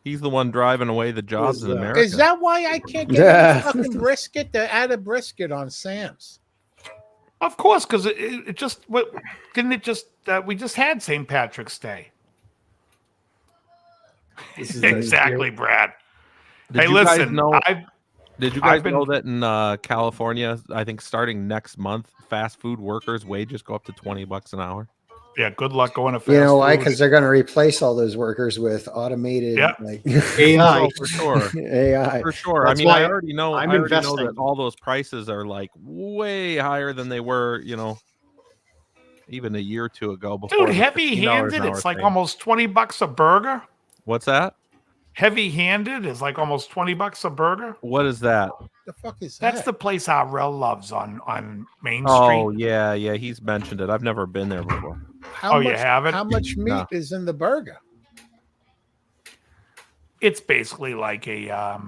Speaker 5: He's the one driving away the jobs in America.
Speaker 2: Is that why I can't get any fucking brisket? They're out of brisket on Sam's.
Speaker 4: Of course, because it just didn't it just we just had St. Patrick's Day. Exactly, Brad.
Speaker 5: Did
Speaker 4: hey,
Speaker 5: you
Speaker 4: listen.
Speaker 5: guys know? Did you guys
Speaker 4: been-
Speaker 5: know that in California, I think starting next month, fast food workers' wages go up to $20 an hour?
Speaker 4: Yeah, good luck going to fast
Speaker 7: You know why?
Speaker 4: food.
Speaker 7: Because they're going to replace all those workers with automated like
Speaker 8: AI.
Speaker 5: Oh, for sure.
Speaker 7: AI.
Speaker 5: For sure.
Speaker 8: That's
Speaker 5: I mean,
Speaker 8: why
Speaker 5: I already know.
Speaker 8: I'm
Speaker 5: I already know
Speaker 8: investing.
Speaker 5: that all those prices are like way higher than they were, even a year or two ago. Before
Speaker 4: Dude,
Speaker 5: the
Speaker 4: heavy-handed,
Speaker 5: $15 an
Speaker 4: it's
Speaker 5: hour
Speaker 4: like
Speaker 5: thing.
Speaker 4: almost $20 a burger.
Speaker 5: What's that?
Speaker 4: Heavy-handed is like almost $20 a burger.
Speaker 5: What is that?
Speaker 2: The fuck is
Speaker 4: That's
Speaker 2: that?
Speaker 4: the place Arel loves on Main
Speaker 5: Oh
Speaker 4: Street.
Speaker 5: yeah, he's mentioned it. I've never been there before.
Speaker 2: How
Speaker 4: you
Speaker 2: much,
Speaker 4: haven't?
Speaker 2: How much meat
Speaker 5: No.
Speaker 2: is in the burger?
Speaker 4: It's basically like a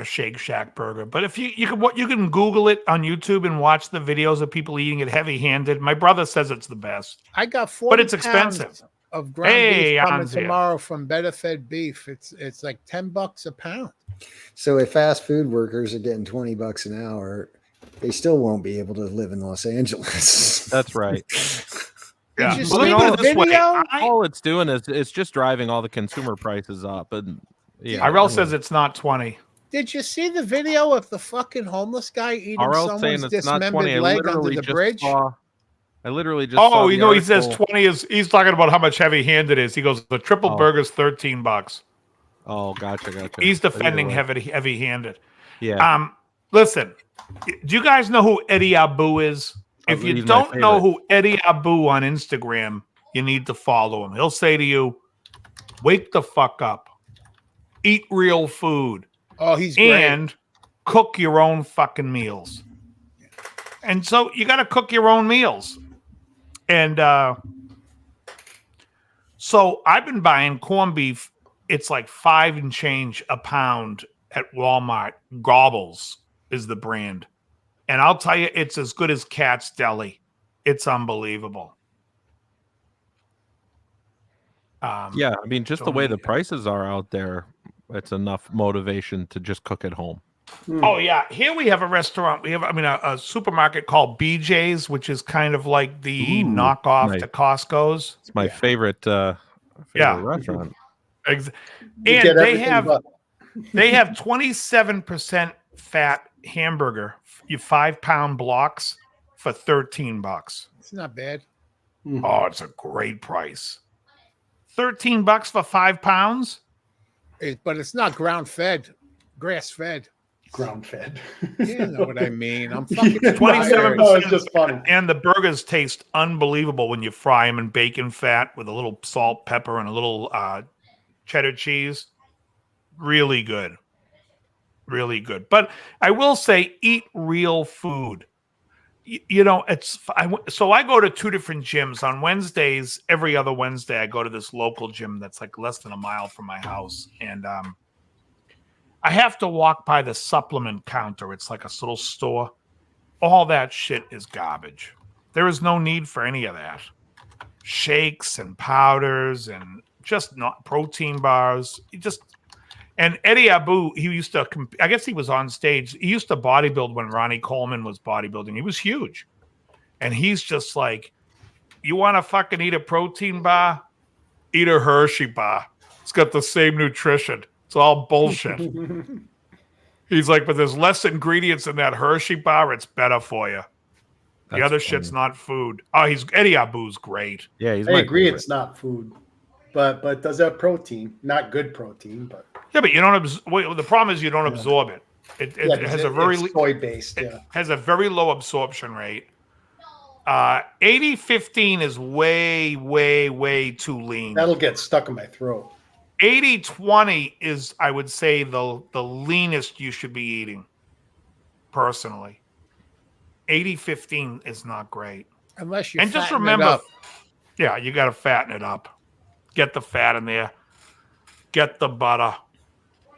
Speaker 4: Shake Shack burger. But if you can Google it on YouTube and watch the videos of people eating it heavy-handed. My brother says it's the best.
Speaker 2: I got 40
Speaker 4: But it's
Speaker 2: pounds
Speaker 4: expensive.
Speaker 2: of ground
Speaker 4: Hey,
Speaker 2: beef coming
Speaker 4: Hans here.
Speaker 2: tomorrow from Better Fed Beef. It's like $10 a pound.
Speaker 7: So if fast food workers are getting $20 an hour, they still won't be able to live in Los Angeles.
Speaker 5: That's right.
Speaker 2: Did you
Speaker 4: Well,
Speaker 2: see
Speaker 4: let's put
Speaker 2: the
Speaker 4: it this way.
Speaker 2: video?
Speaker 5: All it's doing is it's just driving all the consumer prices up. And yeah,
Speaker 4: Irel says it's not 20.
Speaker 2: Did you see the video of the fucking homeless guy eating
Speaker 5: RL saying
Speaker 2: someone's
Speaker 5: it's not 20.
Speaker 2: dismembered
Speaker 5: I
Speaker 2: leg under
Speaker 5: literally
Speaker 2: the
Speaker 5: just
Speaker 2: bridge?
Speaker 5: saw. I literally just. saw
Speaker 4: Oh,
Speaker 5: the
Speaker 4: you know, he says
Speaker 5: article.
Speaker 4: 20 is. He's talking about how much heavy-handed it is. He goes, the triple
Speaker 5: Oh.
Speaker 4: burger's $13.
Speaker 5: Oh, gotcha.
Speaker 4: He's
Speaker 5: But either
Speaker 4: defending
Speaker 5: way.
Speaker 4: heavy-handed.
Speaker 5: Yeah.
Speaker 4: Listen, do you guys know who Eddie Abu is? If you
Speaker 5: He's my
Speaker 4: don't know
Speaker 5: favorite.
Speaker 4: who Eddie Abu on Instagram, you need to follow him. He'll say to you, "Wake the fuck up, eat real food,
Speaker 2: Oh, he's great.
Speaker 4: and cook your own fucking meals." And so you got to cook your own meals. And so I've been buying corned beef. It's like $5 and change a pound at Walmart. Gobbles is the brand. And I'll tell you, it's as good as Cat's Deli. It's unbelievable.
Speaker 5: Yeah, I mean, just the way the prices are out there, it's enough motivation to just cook at home.
Speaker 4: Oh yeah, here we have a restaurant. We have, a supermarket called BJ's, which is kind of like the knockoff
Speaker 5: nice.
Speaker 4: to Costco's.
Speaker 5: It's my favorite
Speaker 4: Yeah.
Speaker 5: restaurant.
Speaker 4: And
Speaker 8: You get
Speaker 4: they
Speaker 8: everything
Speaker 4: have
Speaker 8: but-
Speaker 4: 27% fat hamburger, you 5-pound blocks for $13.
Speaker 2: It's not bad.
Speaker 4: Oh, it's a great price. $13 for 5 pounds.
Speaker 2: But it's not ground fed, grass fed.
Speaker 8: Ground fed.
Speaker 2: You know what I mean? I'm fucking
Speaker 4: 27%.
Speaker 8: No, it's just funny.
Speaker 4: And the burgers taste unbelievable when you fry them in bacon fat with a little salt, pepper, and a little cheddar cheese. Really good. Really good. But I will say, eat real food. So I go to 2 different gyms on Wednesdays. Every other Wednesday, I go to this local gym that's like less than a mile from my house. And I have to walk by the supplement counter. It's like a little store. All that shit is garbage. There is no need for any of that. Shakes and powders and just not protein bars. And Eddie Abu, he used to, I guess he was on stage. He used to bodybuild when Ronnie Coleman was bodybuilding. He was huge. And he's just like, you want to fucking eat a protein bar? Eat a Hershey bar. It's got the same nutrition. It's all bullshit. He's like, but there's less ingredients in that Hershey bar. It's better for you. The
Speaker 5: That's
Speaker 4: other
Speaker 5: funny.
Speaker 4: shit's not food. Oh, Eddie Abu's great.
Speaker 5: Yeah, he's
Speaker 8: I
Speaker 5: my
Speaker 8: agree,
Speaker 5: favorite.
Speaker 8: it's not food, but it does have protein. Not good protein, but
Speaker 4: Yeah, but you don't. The problem is you don't absorb it. It has a very
Speaker 8: soy based. Yeah,
Speaker 4: has a very low absorption rate. 80-15 is way, way, way too lean.
Speaker 8: that'll get stuck in my throat.
Speaker 4: 80-20 is, I would say, the leanest you should be eating. Personally, 80-15 is not great.
Speaker 2: Unless you
Speaker 4: And just
Speaker 2: fatten it
Speaker 4: remember,
Speaker 2: up.
Speaker 4: yeah, you got to fatten it up. Get the fat in there. Get the butter.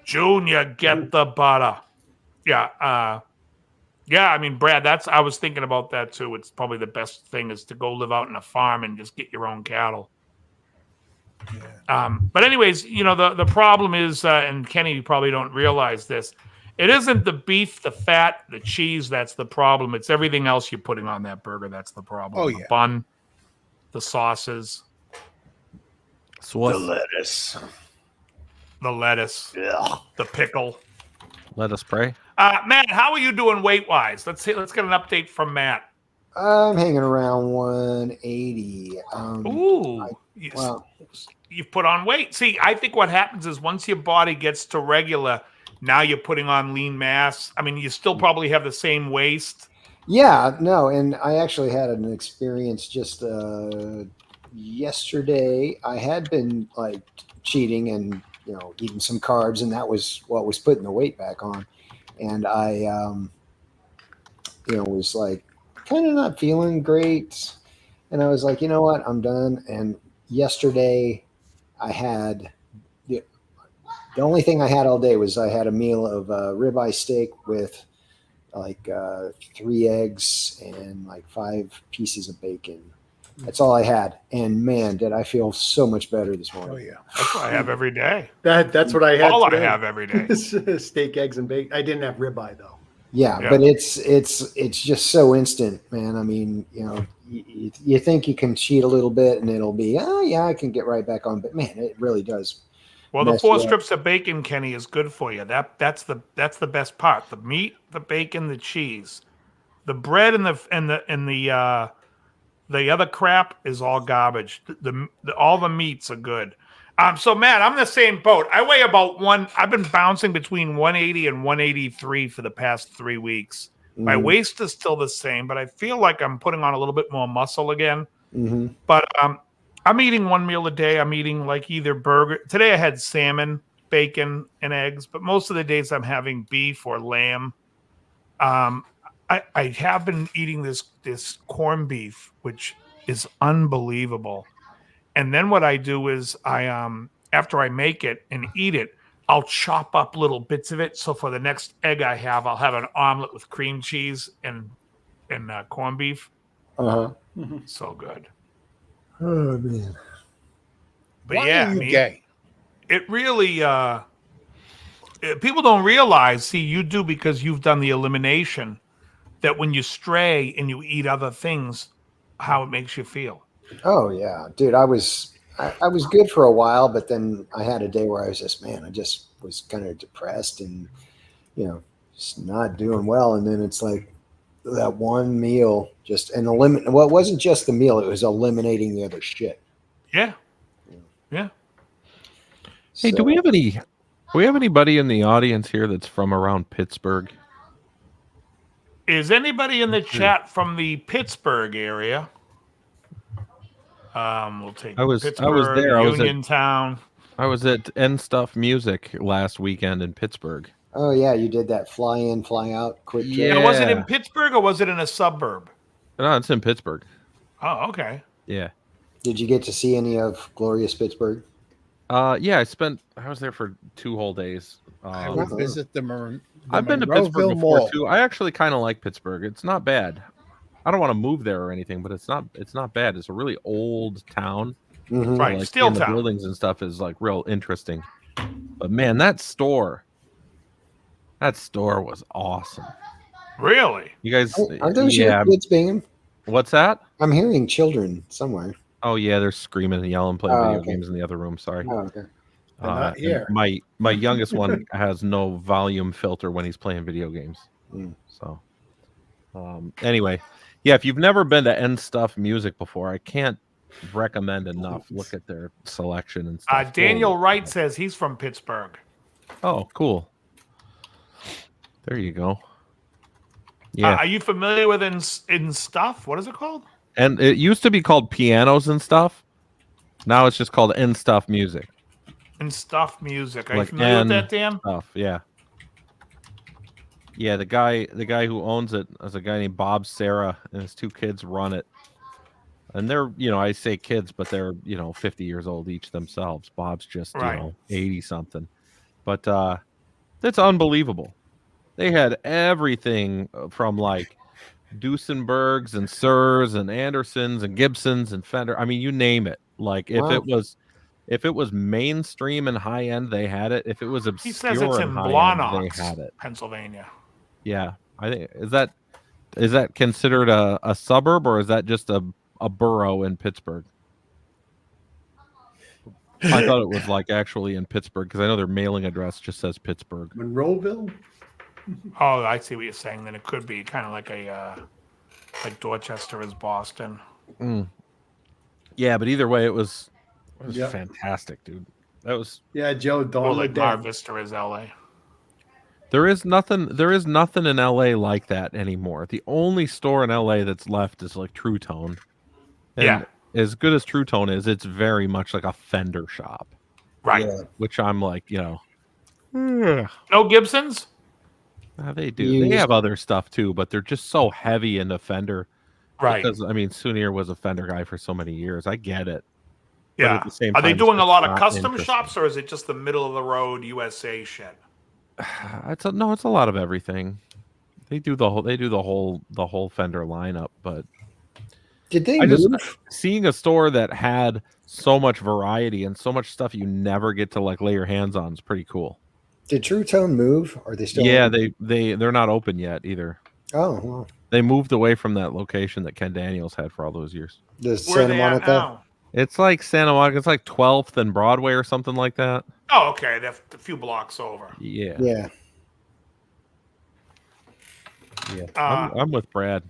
Speaker 4: Junior, get the butter. Yeah. Yeah, I mean, Brad, I was thinking about that too. It's probably the best thing is to go live out in a farm and just get your own cattle. But anyways, the problem is, and Kenny, you probably don't realize this, It isn't the beef, the fat, the cheese that's the problem. It's everything else you're putting on that burger that's the problem.
Speaker 2: Oh,
Speaker 4: The
Speaker 2: yeah.
Speaker 4: bun, the sauces,
Speaker 7: The lettuce.
Speaker 4: the lettuce, the pickle.
Speaker 5: Let us pray.
Speaker 4: Matt, how are you doing weight-wise? Let's get an update from Matt.
Speaker 7: I'm hanging around 180.
Speaker 4: Ooh.
Speaker 7: Well,
Speaker 4: You've put on weight. See, I think what happens is once your body gets to regular, now you're putting on lean mass. I mean, you still probably have the same waist.
Speaker 7: yeah, no, and I actually had an experience just yesterday. I had been like cheating and eating some carbs, and that was what was putting the weight back on. And I, was like kind of not feeling great, and I was like, you know what, I'm done. And yesterday, I had the only thing I had all day was I had a meal of ribeye steak with like 3 eggs and like 5 pieces of bacon. That's all I had, and man, did I feel so much better this morning.
Speaker 2: Oh yeah,
Speaker 4: That's what I have every day.
Speaker 8: That's what I had.
Speaker 4: All
Speaker 8: today.
Speaker 4: I have every day.
Speaker 8: Steak, eggs, and bacon. I didn't have ribeye though.
Speaker 7: Yeah,
Speaker 4: Yeah.
Speaker 7: but it's just so instant, man. I mean, you think you can cheat a little bit and it'll be, yeah, I can get right back on, but man, it really does.
Speaker 4: Well, the
Speaker 7: mess
Speaker 4: 4
Speaker 7: you up.
Speaker 4: strips of bacon, Kenny, is good for you. That's the best part. The meat, the bacon, the cheese, the bread, and the other crap is all garbage. All the meats are good. So Matt, I'm in the same boat. I weigh about I've been bouncing between 180 and 183 for the past 3 weeks. My waist is still the same, but I feel like I'm putting on a little bit more muscle again.
Speaker 7: Mm-hmm.
Speaker 4: But I'm eating 1 meal a day. I'm eating like either burger. Today I had salmon, bacon, and eggs, but most of the days I'm having beef or lamb. I have been eating this corned beef, which is unbelievable. And then what I do is after I make it and eat it, I'll chop up little bits of it. So for the next egg I have, I'll have an omelet with cream cheese and corned beef.
Speaker 7: Uh-huh.
Speaker 4: So good.
Speaker 7: Oh man.
Speaker 4: But
Speaker 2: Why
Speaker 4: yeah,
Speaker 2: are you gay?
Speaker 4: it really people don't realize. See, you do because you've done the elimination. That when you stray and you eat other things, how it makes you feel.
Speaker 7: Oh yeah, dude. I was good for a while, but then I had a day where I was just was kind of depressed and just not doing well. And then it's like that one meal just eliminate. Well, it wasn't just the meal; it was eliminating the other shit.
Speaker 4: Yeah.
Speaker 5: Hey, do we have anybody in the audience here that's from around Pittsburgh?
Speaker 4: Is anybody in the chat from the Pittsburgh area? We'll take Pittsburgh,
Speaker 5: I was there.
Speaker 4: Uniontown.
Speaker 5: I was at End Stuff Music last weekend in Pittsburgh.
Speaker 7: Oh yeah, you did that fly in, fly out quick trip.
Speaker 5: Yeah.
Speaker 4: Now, was it in Pittsburgh or was it in a suburb?
Speaker 5: No, it's in Pittsburgh.
Speaker 4: Oh, okay.
Speaker 5: Yeah.
Speaker 7: Did you get to see any of glorious Pittsburgh?
Speaker 5: Yeah, I was there for 2 whole days.
Speaker 2: I would visit
Speaker 5: I've been to Pittsburgh before too. I actually kind of like Pittsburgh. It's not bad. I don't want to move there or anything, but it's not bad. It's a really old town.
Speaker 7: Mm-hmm.
Speaker 4: Right,
Speaker 5: like,
Speaker 4: Steel
Speaker 5: the
Speaker 4: Town.
Speaker 5: buildings and stuff is like real interesting. But man, that store was awesome.
Speaker 4: Really?
Speaker 5: You guys,
Speaker 7: Aren't those your kids, Bingham?
Speaker 5: What's that?
Speaker 7: I'm hearing children somewhere.
Speaker 5: Oh yeah, they're screaming and yelling, playing video games in the other room. Sorry.
Speaker 7: Oh, okay.
Speaker 2: They're not here.
Speaker 5: My youngest one has no volume filter when he's playing video games. So, anyway, yeah, if you've never been to End Stuff Music before, I can't recommend enough. Look at their selection and stuff.
Speaker 4: Daniel Wright says he's from Pittsburgh.
Speaker 5: Oh, cool. There you go. Yeah.
Speaker 4: Are you familiar with in Stuff? What is it called?
Speaker 5: And it used to be called Pianos and Stuff. Now it's just called End Stuff Music.
Speaker 4: In Stuff Music. Are you
Speaker 5: Like
Speaker 4: familiar with that, Dan?
Speaker 5: Stuff, yeah. Yeah, the guy who owns it is a guy named Bob Sarah, and his 2 kids run it. And they're, I say kids, but they're, 50 years old each themselves. Bob's just, 80 something. But that's unbelievable. They had everything from like Duesenbergs and Sirs and Andersons and Gibsons and Fender. I mean, you name it. Like if it was If it was mainstream and high end, they had it. If it was obscure
Speaker 4: He says it's
Speaker 5: and
Speaker 4: in
Speaker 5: high end,
Speaker 4: Blawnox,
Speaker 5: they had it.
Speaker 4: Pennsylvania.
Speaker 5: Yeah, I think is that considered a suburb, or is that just a borough in Pittsburgh? I thought it was like actually in Pittsburgh because I know their mailing address just says Pittsburgh.
Speaker 8: Monroeville.
Speaker 4: Oh, I see what you're saying. Then it could be kind of like like Dorchester is Boston.
Speaker 5: Mm. Yeah, but either way, it was
Speaker 8: Yep.
Speaker 5: fantastic, dude. That was
Speaker 8: Joe.
Speaker 4: Or
Speaker 8: Dawn
Speaker 4: like
Speaker 8: of the
Speaker 4: Mar
Speaker 8: Dead.
Speaker 4: Vista is LA.
Speaker 5: There is nothing in LA like that anymore. The only store in LA that's left is like True Tone. And
Speaker 4: Yeah.
Speaker 5: as good as True Tone is, it's very much like a Fender shop.
Speaker 4: Right.
Speaker 5: Which I'm like, no
Speaker 4: Gibsons?
Speaker 5: they do. They have other stuff too, but they're just so heavy into Fender.
Speaker 4: Right.
Speaker 5: Because Sunir was a Fender guy for so many years. I get it. But
Speaker 4: Yeah.
Speaker 5: at the same
Speaker 4: Are they
Speaker 5: time,
Speaker 4: doing
Speaker 5: it's
Speaker 4: a lot of
Speaker 5: not
Speaker 4: custom
Speaker 5: interesting.
Speaker 4: shops, or is it just the middle of the road USA shit?
Speaker 5: It's a lot of everything. They do the whole Fender lineup, but
Speaker 7: Did they
Speaker 5: move? Seeing a store that had so much variety and so much stuff you never get to like lay your hands on is pretty cool.
Speaker 7: Did True Tone move? Or are they still?
Speaker 5: Yeah, they're not open yet either.
Speaker 7: Oh, well.
Speaker 5: They moved away from that location that Ken Daniels had for all those years.
Speaker 7: The Santa Monica.
Speaker 5: It's like Santa Monica. It's like 12th and Broadway or something like that.
Speaker 4: Oh, okay. They're a few blocks over.
Speaker 5: Yeah.
Speaker 7: Yeah.
Speaker 5: Yeah. I'm with Brad.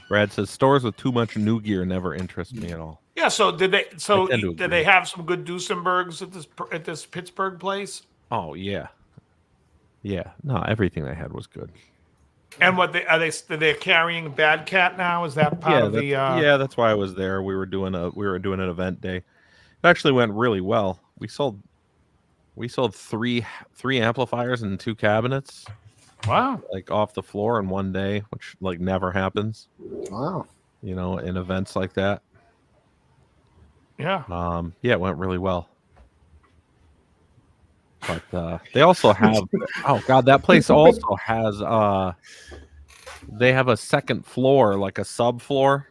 Speaker 5: Brad says stores with too much new gear never interest me at all.
Speaker 4: Yeah. So did they? So
Speaker 5: I tend to
Speaker 4: did
Speaker 5: agree.
Speaker 4: they have some good Duesenbergs at this Pittsburgh place?
Speaker 5: Oh yeah. Yeah. No, everything they had was good.
Speaker 4: And what they're carrying Bad Cat now? Is that part of the?
Speaker 5: Yeah, that's why I was there. We were doing an event day. It actually went really well. We sold three amplifiers and 2 cabinets.
Speaker 4: Wow!
Speaker 5: Like off the floor in one day, which like never happens.
Speaker 7: Wow!
Speaker 5: In events like that.
Speaker 4: Yeah.
Speaker 5: Yeah, it went really well. But they also have oh god, that place also has they have a second floor, like a subfloor,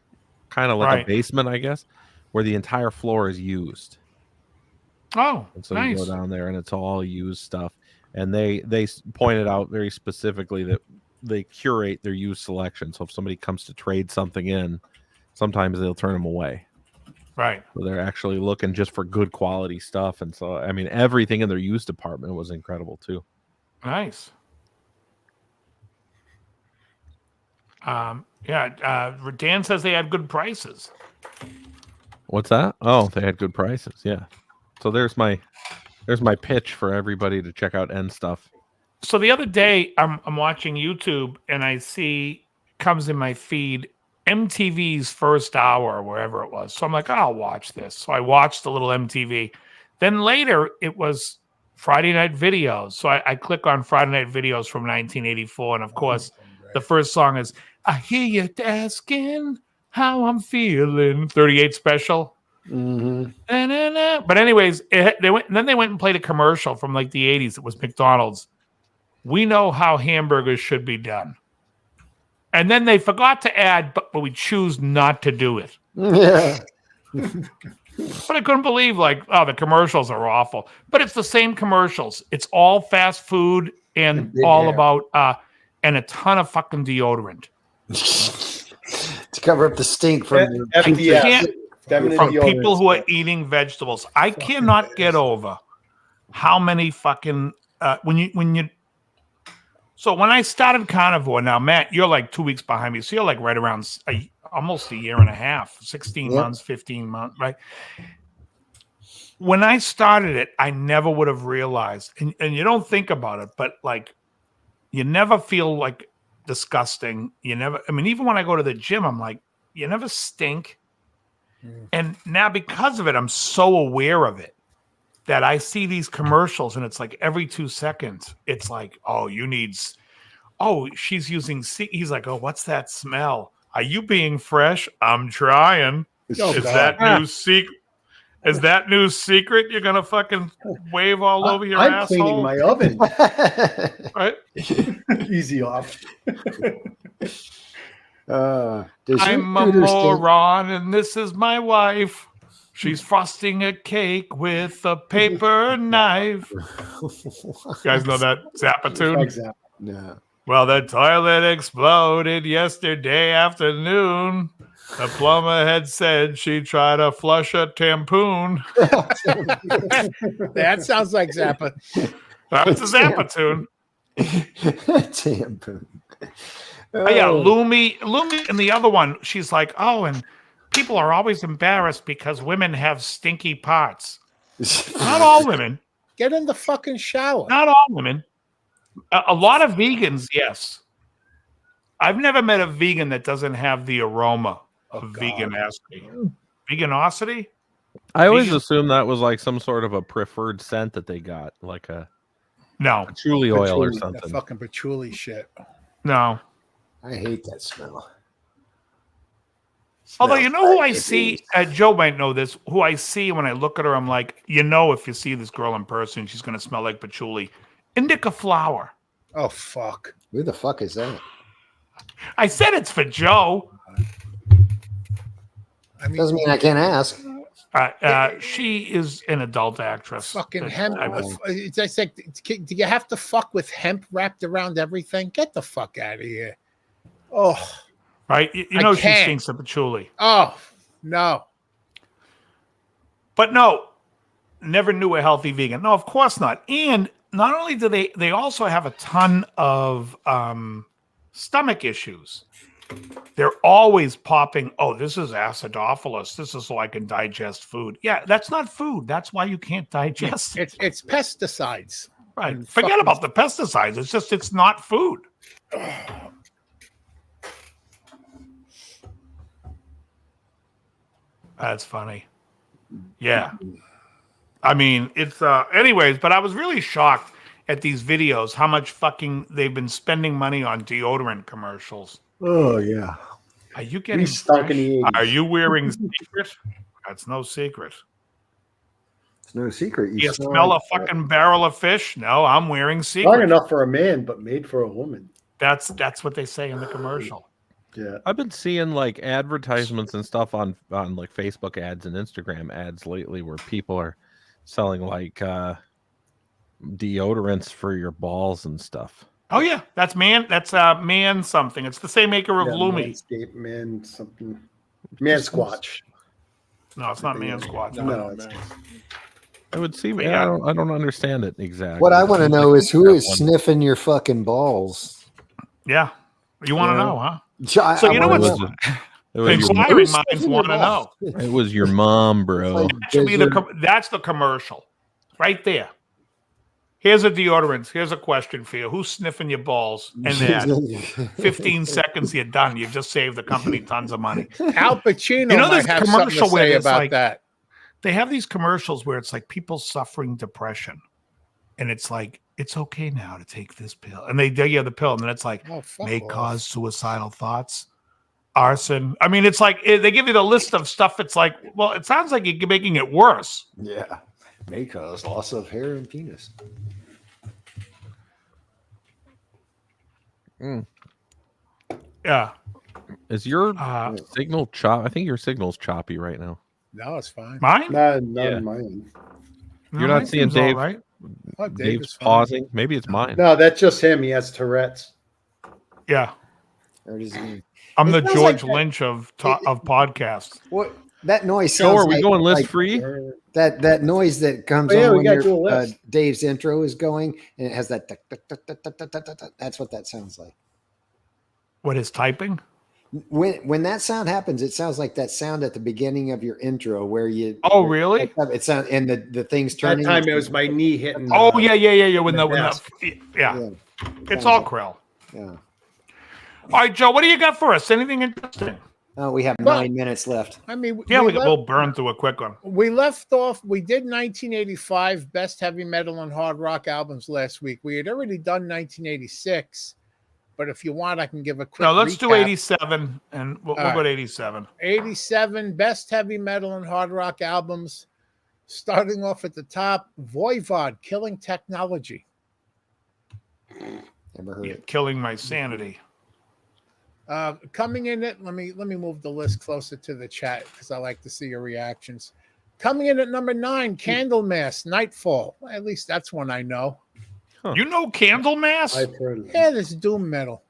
Speaker 5: kind of like a basement, I guess, where the entire floor is used.
Speaker 4: Oh,
Speaker 5: and so
Speaker 4: nice.
Speaker 5: you go down there and it's all used stuff. And they pointed out very specifically that they curate their used selection. So if somebody comes to trade something in, sometimes they'll turn them away.
Speaker 4: Right.
Speaker 5: So they're actually looking just for good quality stuff. And so, everything in their used department was incredible too.
Speaker 4: Nice. Yeah. Dan says they had good prices.
Speaker 5: What's that? Oh, they had good prices. Yeah. So there's my pitch for everybody to check out N Stuff.
Speaker 4: So the other day, I'm watching YouTube and I see comes in my feed MTV's First Hour or wherever it was. So I'm like, I'll watch this. So I watched a little MTV. Then later it was Friday Night Videos. So I click on Friday Night Videos from 1984. And of course, the first song is I Hear You Asking How I'm Feeling, 38 Special.
Speaker 7: Mm-hmm.
Speaker 4: But anyways, they went and played a commercial from like the 80s. It was McDonald's. We know how hamburgers should be done. And then they forgot to add, but we choose not to do it.
Speaker 7: Yeah.
Speaker 4: But I couldn't believe, the commercials are awful. But it's the same commercials. It's all fast food and all
Speaker 7: hair.
Speaker 4: about, and a ton of fucking deodorant.
Speaker 7: To cover up the stink from
Speaker 4: from people who are eating vegetables. I cannot get over how many fucking, so when I started carnivore, now Matt, you're like 2 weeks behind me. So you're like right around almost a year and a half, 16 months, 15 months, right? When I started it, I never would have realized, and you don't think about it, but like you never feel like disgusting. You never, even when I go to the gym, I'm like, you never stink. And now because of it, I'm so aware of it that I see these commercials and it's like every 2 seconds, it's like, she's using, he's like, oh, what's that smell? Are you being fresh? I'm trying. That new secret? Is that new secret you're going to fucking wave all over your
Speaker 8: I'm
Speaker 4: asshole?
Speaker 8: cleaning my oven.
Speaker 4: Right?
Speaker 8: Easy off.
Speaker 4: I'm a moron and this is my wife. She's frosting a cake with a paper knife. You guys know that Zappa tune?
Speaker 8: Exactly.
Speaker 7: No.
Speaker 4: Well, the toilet exploded yesterday afternoon. The plumber had said she tried to flush a tampoon.
Speaker 2: That sounds like Zappa.
Speaker 4: That's a Zappa tune.
Speaker 7: Tampoon.
Speaker 4: Oh, yeah, Lumi, and the other one, she's like, oh, and people are always embarrassed because women have stinky parts. Not all women.
Speaker 2: Get in the fucking shower.
Speaker 4: Not all women. A lot of vegans, yes. I've never met a vegan that doesn't have the aroma of veganosity. Veganosity?
Speaker 5: I always assumed that was like some sort of a preferred scent that they got, like a patchouli oil or something.
Speaker 2: That fucking patchouli shit.
Speaker 4: No.
Speaker 7: I hate that smell.
Speaker 4: Although, you know who I see? Joe might know this. Who I see when I look at her, I'm like, if you see this girl in person, she's going to smell like patchouli. Indica flower.
Speaker 2: Oh, fuck.
Speaker 7: Who the fuck is that?
Speaker 4: I said it's for Joe.
Speaker 7: Doesn't mean I can't ask.
Speaker 4: She is an adult actress.
Speaker 2: Fucking hemp. It's like, do you have to fuck with hemp wrapped around everything? Get the fuck out of here. Oh.
Speaker 4: Right? You know she stinks of patchouli.
Speaker 2: Oh, no.
Speaker 4: But no, never knew a healthy vegan. No, of course not. And not only do they also have a ton of stomach issues. They're always popping, oh, this is acidophilus. This is so I can digest food. Yeah, that's not food. That's why you can't digest it.
Speaker 2: It's pesticides.
Speaker 4: Right. Forget about the pesticides. It's not food. That's funny. Yeah. I mean, it's anyways, but I was really shocked at these videos how much fucking they've been spending money on deodorant commercials.
Speaker 7: Oh yeah.
Speaker 4: Are you getting
Speaker 8: stuck in the 80s.
Speaker 4: Are you wearing secret? That's no secret.
Speaker 7: It's no secret.
Speaker 4: You smell a fucking barrel of fish? No, I'm wearing secret.
Speaker 8: Long enough for a man, but made for a woman.
Speaker 4: That's what they say in the commercial.
Speaker 8: Yeah.
Speaker 5: I've been seeing like advertisements and stuff on like Facebook ads and Instagram ads lately where people are selling like deodorants for your balls and stuff.
Speaker 4: Oh yeah, that's man something. It's the same maker of Lumi.
Speaker 8: Man something. Man Squatch.
Speaker 4: No, it's not Man Squatch.
Speaker 8: No, it's
Speaker 5: I would see. I don't understand it exactly.
Speaker 7: What I want to know is who is sniffing your fucking balls.
Speaker 4: Yeah, you want to know, huh?
Speaker 7: So
Speaker 4: you know what's inquiring minds want to know.
Speaker 5: It was your mom, bro.
Speaker 4: That's the commercial, right there. Here's a deodorant. Here's a question for you. Who's sniffing your balls? And then 15 seconds, you're done. You've just saved the company tons of money.
Speaker 2: Al Pacino might have something to say about that.
Speaker 4: They have these commercials where it's like people suffering depression. And it's like, it's okay now to take this pill. And they give you the pill. And then it's like, may cause suicidal thoughts, arson. I mean, it's like, they give you the list of stuff. It's like, well, it sounds like you're making it worse.
Speaker 7: Yeah. May cause loss of hair and penis.
Speaker 4: Yeah.
Speaker 5: Is your signal chop? I think your signal's choppy right now.
Speaker 2: No, it's fine.
Speaker 4: Mine?
Speaker 8: Not mine.
Speaker 5: You're not seeing Dave.
Speaker 4: Right?
Speaker 2: Oh,
Speaker 5: Dave's pausing. Maybe it's mine.
Speaker 8: No, that's just him. He has Tourette's.
Speaker 4: Yeah.
Speaker 7: I'm
Speaker 4: the George Lynch of podcasts.
Speaker 7: What that noise
Speaker 5: So
Speaker 7: sounds
Speaker 5: are we
Speaker 7: like,
Speaker 5: going list free?
Speaker 7: That noise that comes on when your Dave's intro is going, and it has that. That's what that sounds like.
Speaker 4: What is typing?
Speaker 7: When that sound happens, it sounds like that sound at the beginning of your intro where you.
Speaker 4: Oh, really?
Speaker 7: It sounds and the thing's turning.
Speaker 8: That time it was my knee hitting.
Speaker 4: Oh yeah. When it's all Krill.
Speaker 7: Yeah.
Speaker 2: Oh,
Speaker 4: All right, Joe. What do you got for us? Anything interesting?
Speaker 7: Oh, we have 9 minutes left.
Speaker 2: I mean,
Speaker 4: we'll burn through a quick one.
Speaker 2: We left off. We did 1985 best heavy metal and hard rock albums last week. We had already done 1986, but if you want, I can give a quick.
Speaker 4: No, let's
Speaker 2: recap.
Speaker 4: do 87, and we'll go to 87.
Speaker 2: 87 best heavy metal and hard rock albums. Starting off at the top, Voivod, Killing Technology.
Speaker 7: Never heard it.
Speaker 4: Killing my sanity.
Speaker 2: Coming in it, let me move the list closer to the chat because I like to see your reactions. Coming in at number 9, Candlemass, Nightfall. Well, at least that's one I know.
Speaker 5: Huh.
Speaker 4: You know Candlemass?
Speaker 8: I've heard of it.
Speaker 2: Yeah, this doom metal.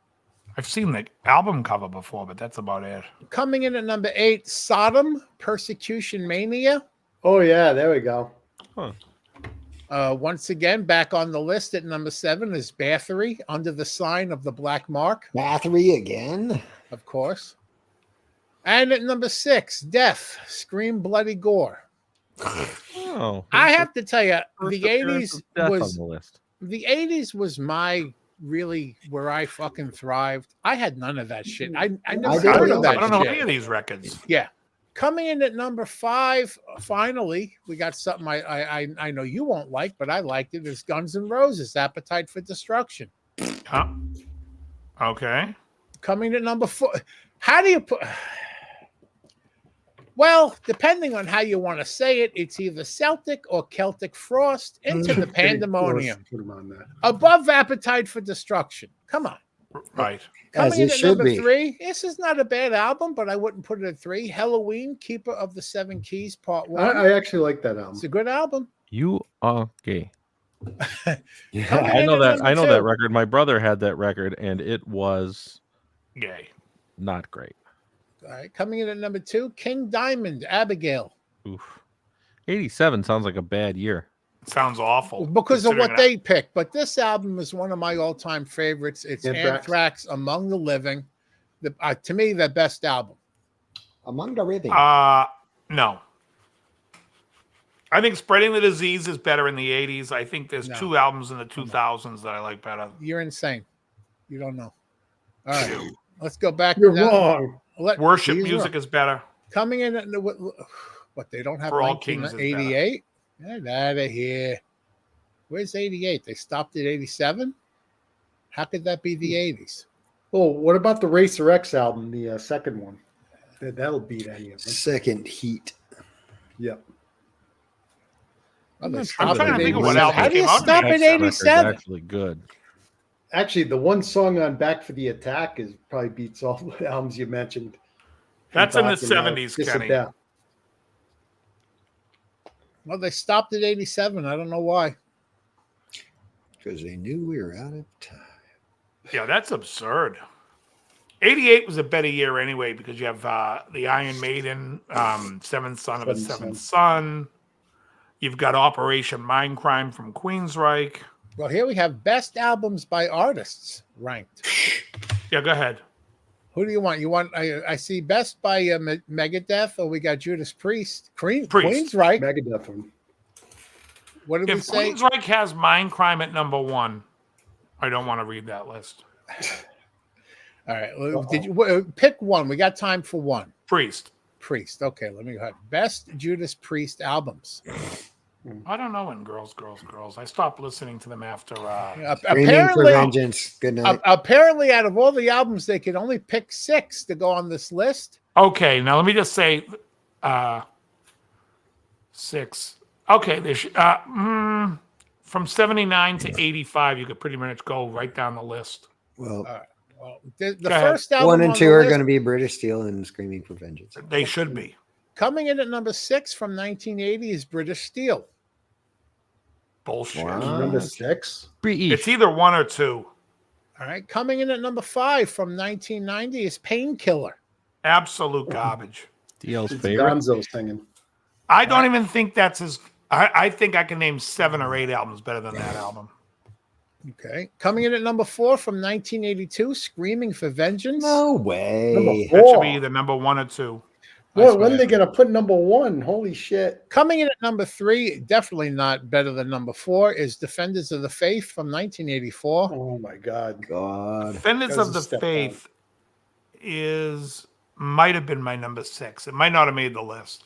Speaker 4: I've seen the album cover before, but that's about it.
Speaker 2: Coming in at number 8, Sodom, Persecution Mania.
Speaker 8: Oh yeah, there we go.
Speaker 5: Huh.
Speaker 2: Once again, back on the list at number 7 is Bathory, Under the Sign of the Black Mark.
Speaker 7: Bathory again?
Speaker 2: Of course. And at number 6, Death, Scream Bloody Gore.
Speaker 5: Oh,
Speaker 2: I have to tell you,
Speaker 5: first
Speaker 2: the
Speaker 5: appearance
Speaker 2: 80s
Speaker 5: of Death
Speaker 2: was
Speaker 5: on the list.
Speaker 2: the 80s was my really where I fucking thrived. I had none of that shit. I never
Speaker 7: did
Speaker 2: heard
Speaker 7: too.
Speaker 2: of that
Speaker 4: I don't know
Speaker 2: shit.
Speaker 4: any of these records.
Speaker 2: Yeah. Coming in at number 5, finally, we got something I know you won't like, but I liked it. Is Guns N' Roses, Appetite for Destruction.
Speaker 4: Huh? Okay.
Speaker 2: Coming at number 4. How do you put... Well, depending on how you want to say it, it's either Celtic or Celtic Frost into the Pandemonium.
Speaker 8: Put him on that.
Speaker 2: Above Appetite for Destruction. Come on.
Speaker 4: Right.
Speaker 7: As
Speaker 2: Coming in
Speaker 7: it
Speaker 2: at
Speaker 7: should
Speaker 2: number
Speaker 7: be.
Speaker 2: 3, this is not a bad album, but I wouldn't put it at 3. Halloween, Keeper of the Seven Keys, Part 1.
Speaker 8: I actually like that
Speaker 2: It's
Speaker 8: album.
Speaker 2: a good album.
Speaker 5: You are gay.
Speaker 2: Coming
Speaker 5: I
Speaker 2: in
Speaker 5: know
Speaker 2: at
Speaker 5: that.
Speaker 2: number
Speaker 5: I know
Speaker 2: 2.
Speaker 5: that record. My brother had that record, and it was
Speaker 4: Gay.
Speaker 5: not great.
Speaker 2: All right, coming in at number 2, King Diamond, Abigail.
Speaker 5: Oof. 87 sounds like a bad year.
Speaker 4: Sounds awful.
Speaker 2: Because of what
Speaker 4: considering
Speaker 2: they picked. But this album is one of my all-time favorites. It's
Speaker 8: Anthrax.
Speaker 2: Anthrax, Among the Living. To me, the best album.
Speaker 7: Among the Living.
Speaker 4: No. I think Spreading the Disease is better in the 80s. I think there's
Speaker 2: No.
Speaker 4: 2 albums in the 2000s that I like better.
Speaker 2: You're insane. You don't know. All right, let's go back.
Speaker 8: You're
Speaker 2: now.
Speaker 8: wrong.
Speaker 4: Worship
Speaker 2: these are-
Speaker 4: music is better.
Speaker 2: Coming in at what they don't have
Speaker 4: For All Kings is
Speaker 2: 1988. Get out of here. Where's 88? They stopped at 87. How could that be the 80s?
Speaker 8: Oh, what about the Racer X album, the second one? That'll beat any of them.
Speaker 7: Second Heat.
Speaker 8: Yep.
Speaker 2: Well, they
Speaker 4: I'm
Speaker 2: stopped
Speaker 4: trying
Speaker 2: at
Speaker 4: to think of
Speaker 2: 87.
Speaker 4: what album
Speaker 2: How do you
Speaker 4: came out in
Speaker 2: stop at
Speaker 4: 87?
Speaker 5: Record's
Speaker 2: 87?
Speaker 5: actually good.
Speaker 8: Actually, the one song on Back for the Attack is probably beats all the albums you mentioned.
Speaker 4: That's in the
Speaker 8: Talking about
Speaker 4: 70s,
Speaker 8: Kiss of
Speaker 4: Kenny.
Speaker 8: Death.
Speaker 2: Well, they stopped at 87. I don't know why.
Speaker 7: Because they knew we were out of time.
Speaker 4: Yeah, that's absurd. 88 was a better year anyway because you have the Iron Maiden, Seventh Son of a Seventh Son. You've got Operation Mindcrime from Queensryche.
Speaker 2: Well, here we have best albums by artists ranked.
Speaker 4: Yeah, go ahead.
Speaker 2: Who do you want? I see best by Megadeth, or we got Judas Priest. Queensryche.
Speaker 8: Megadeth one.
Speaker 2: What did we
Speaker 4: If
Speaker 2: say?
Speaker 4: Queensryche has Mindcrime at number 1, I don't want to read that list.
Speaker 2: All right. Well, did you pick one? We got time for one.
Speaker 4: Priest.
Speaker 2: Okay, let me go ahead. Best Judas Priest albums.
Speaker 4: I don't know when Girls. I stopped listening to them after.
Speaker 7: Screaming for
Speaker 2: Apparently,
Speaker 7: Vengeance. Good night.
Speaker 2: apparently, out of all the albums, they could only pick 6 to go on this list.
Speaker 4: Okay, now let me just say 6. Okay, they should, from 79 to 85, you could pretty much go right down the list.
Speaker 7: Well,
Speaker 2: Well, the
Speaker 4: Go ahead.
Speaker 2: first album
Speaker 7: 1 and
Speaker 2: on
Speaker 7: 2
Speaker 2: the
Speaker 7: are
Speaker 2: list,
Speaker 7: going to be British Steel and Screaming for Vengeance.
Speaker 4: They should be.
Speaker 2: coming in at number 6 from 1980 is British Steel.
Speaker 4: Bullshit.
Speaker 7: Wow.
Speaker 8: Number 6.
Speaker 4: It's either 1 or 2.
Speaker 2: All right, coming in at number 5 from 1990 is Painkiller.
Speaker 4: Absolute garbage.
Speaker 5: DL's
Speaker 8: It's
Speaker 5: favorite.
Speaker 8: Gonzo singing.
Speaker 4: I don't even think that's as. I think I can name 7 or 8 albums better than that album.
Speaker 2: Okay, coming in at number 4 from 1982, Screaming for Vengeance.
Speaker 7: No way.
Speaker 8: Number
Speaker 4: That should
Speaker 8: 4.
Speaker 4: be either number 1 or 2.
Speaker 8: Boy, when are they going to put number 1? Holy shit.
Speaker 2: Coming in at number 3, definitely not better than number 4, is Defenders of the Faith from 1984.
Speaker 8: Oh, my God.
Speaker 7: God.
Speaker 4: Defenders
Speaker 8: That was
Speaker 4: of
Speaker 8: a
Speaker 4: the
Speaker 8: step
Speaker 4: Faith might have been my number 6. It might not have made the list.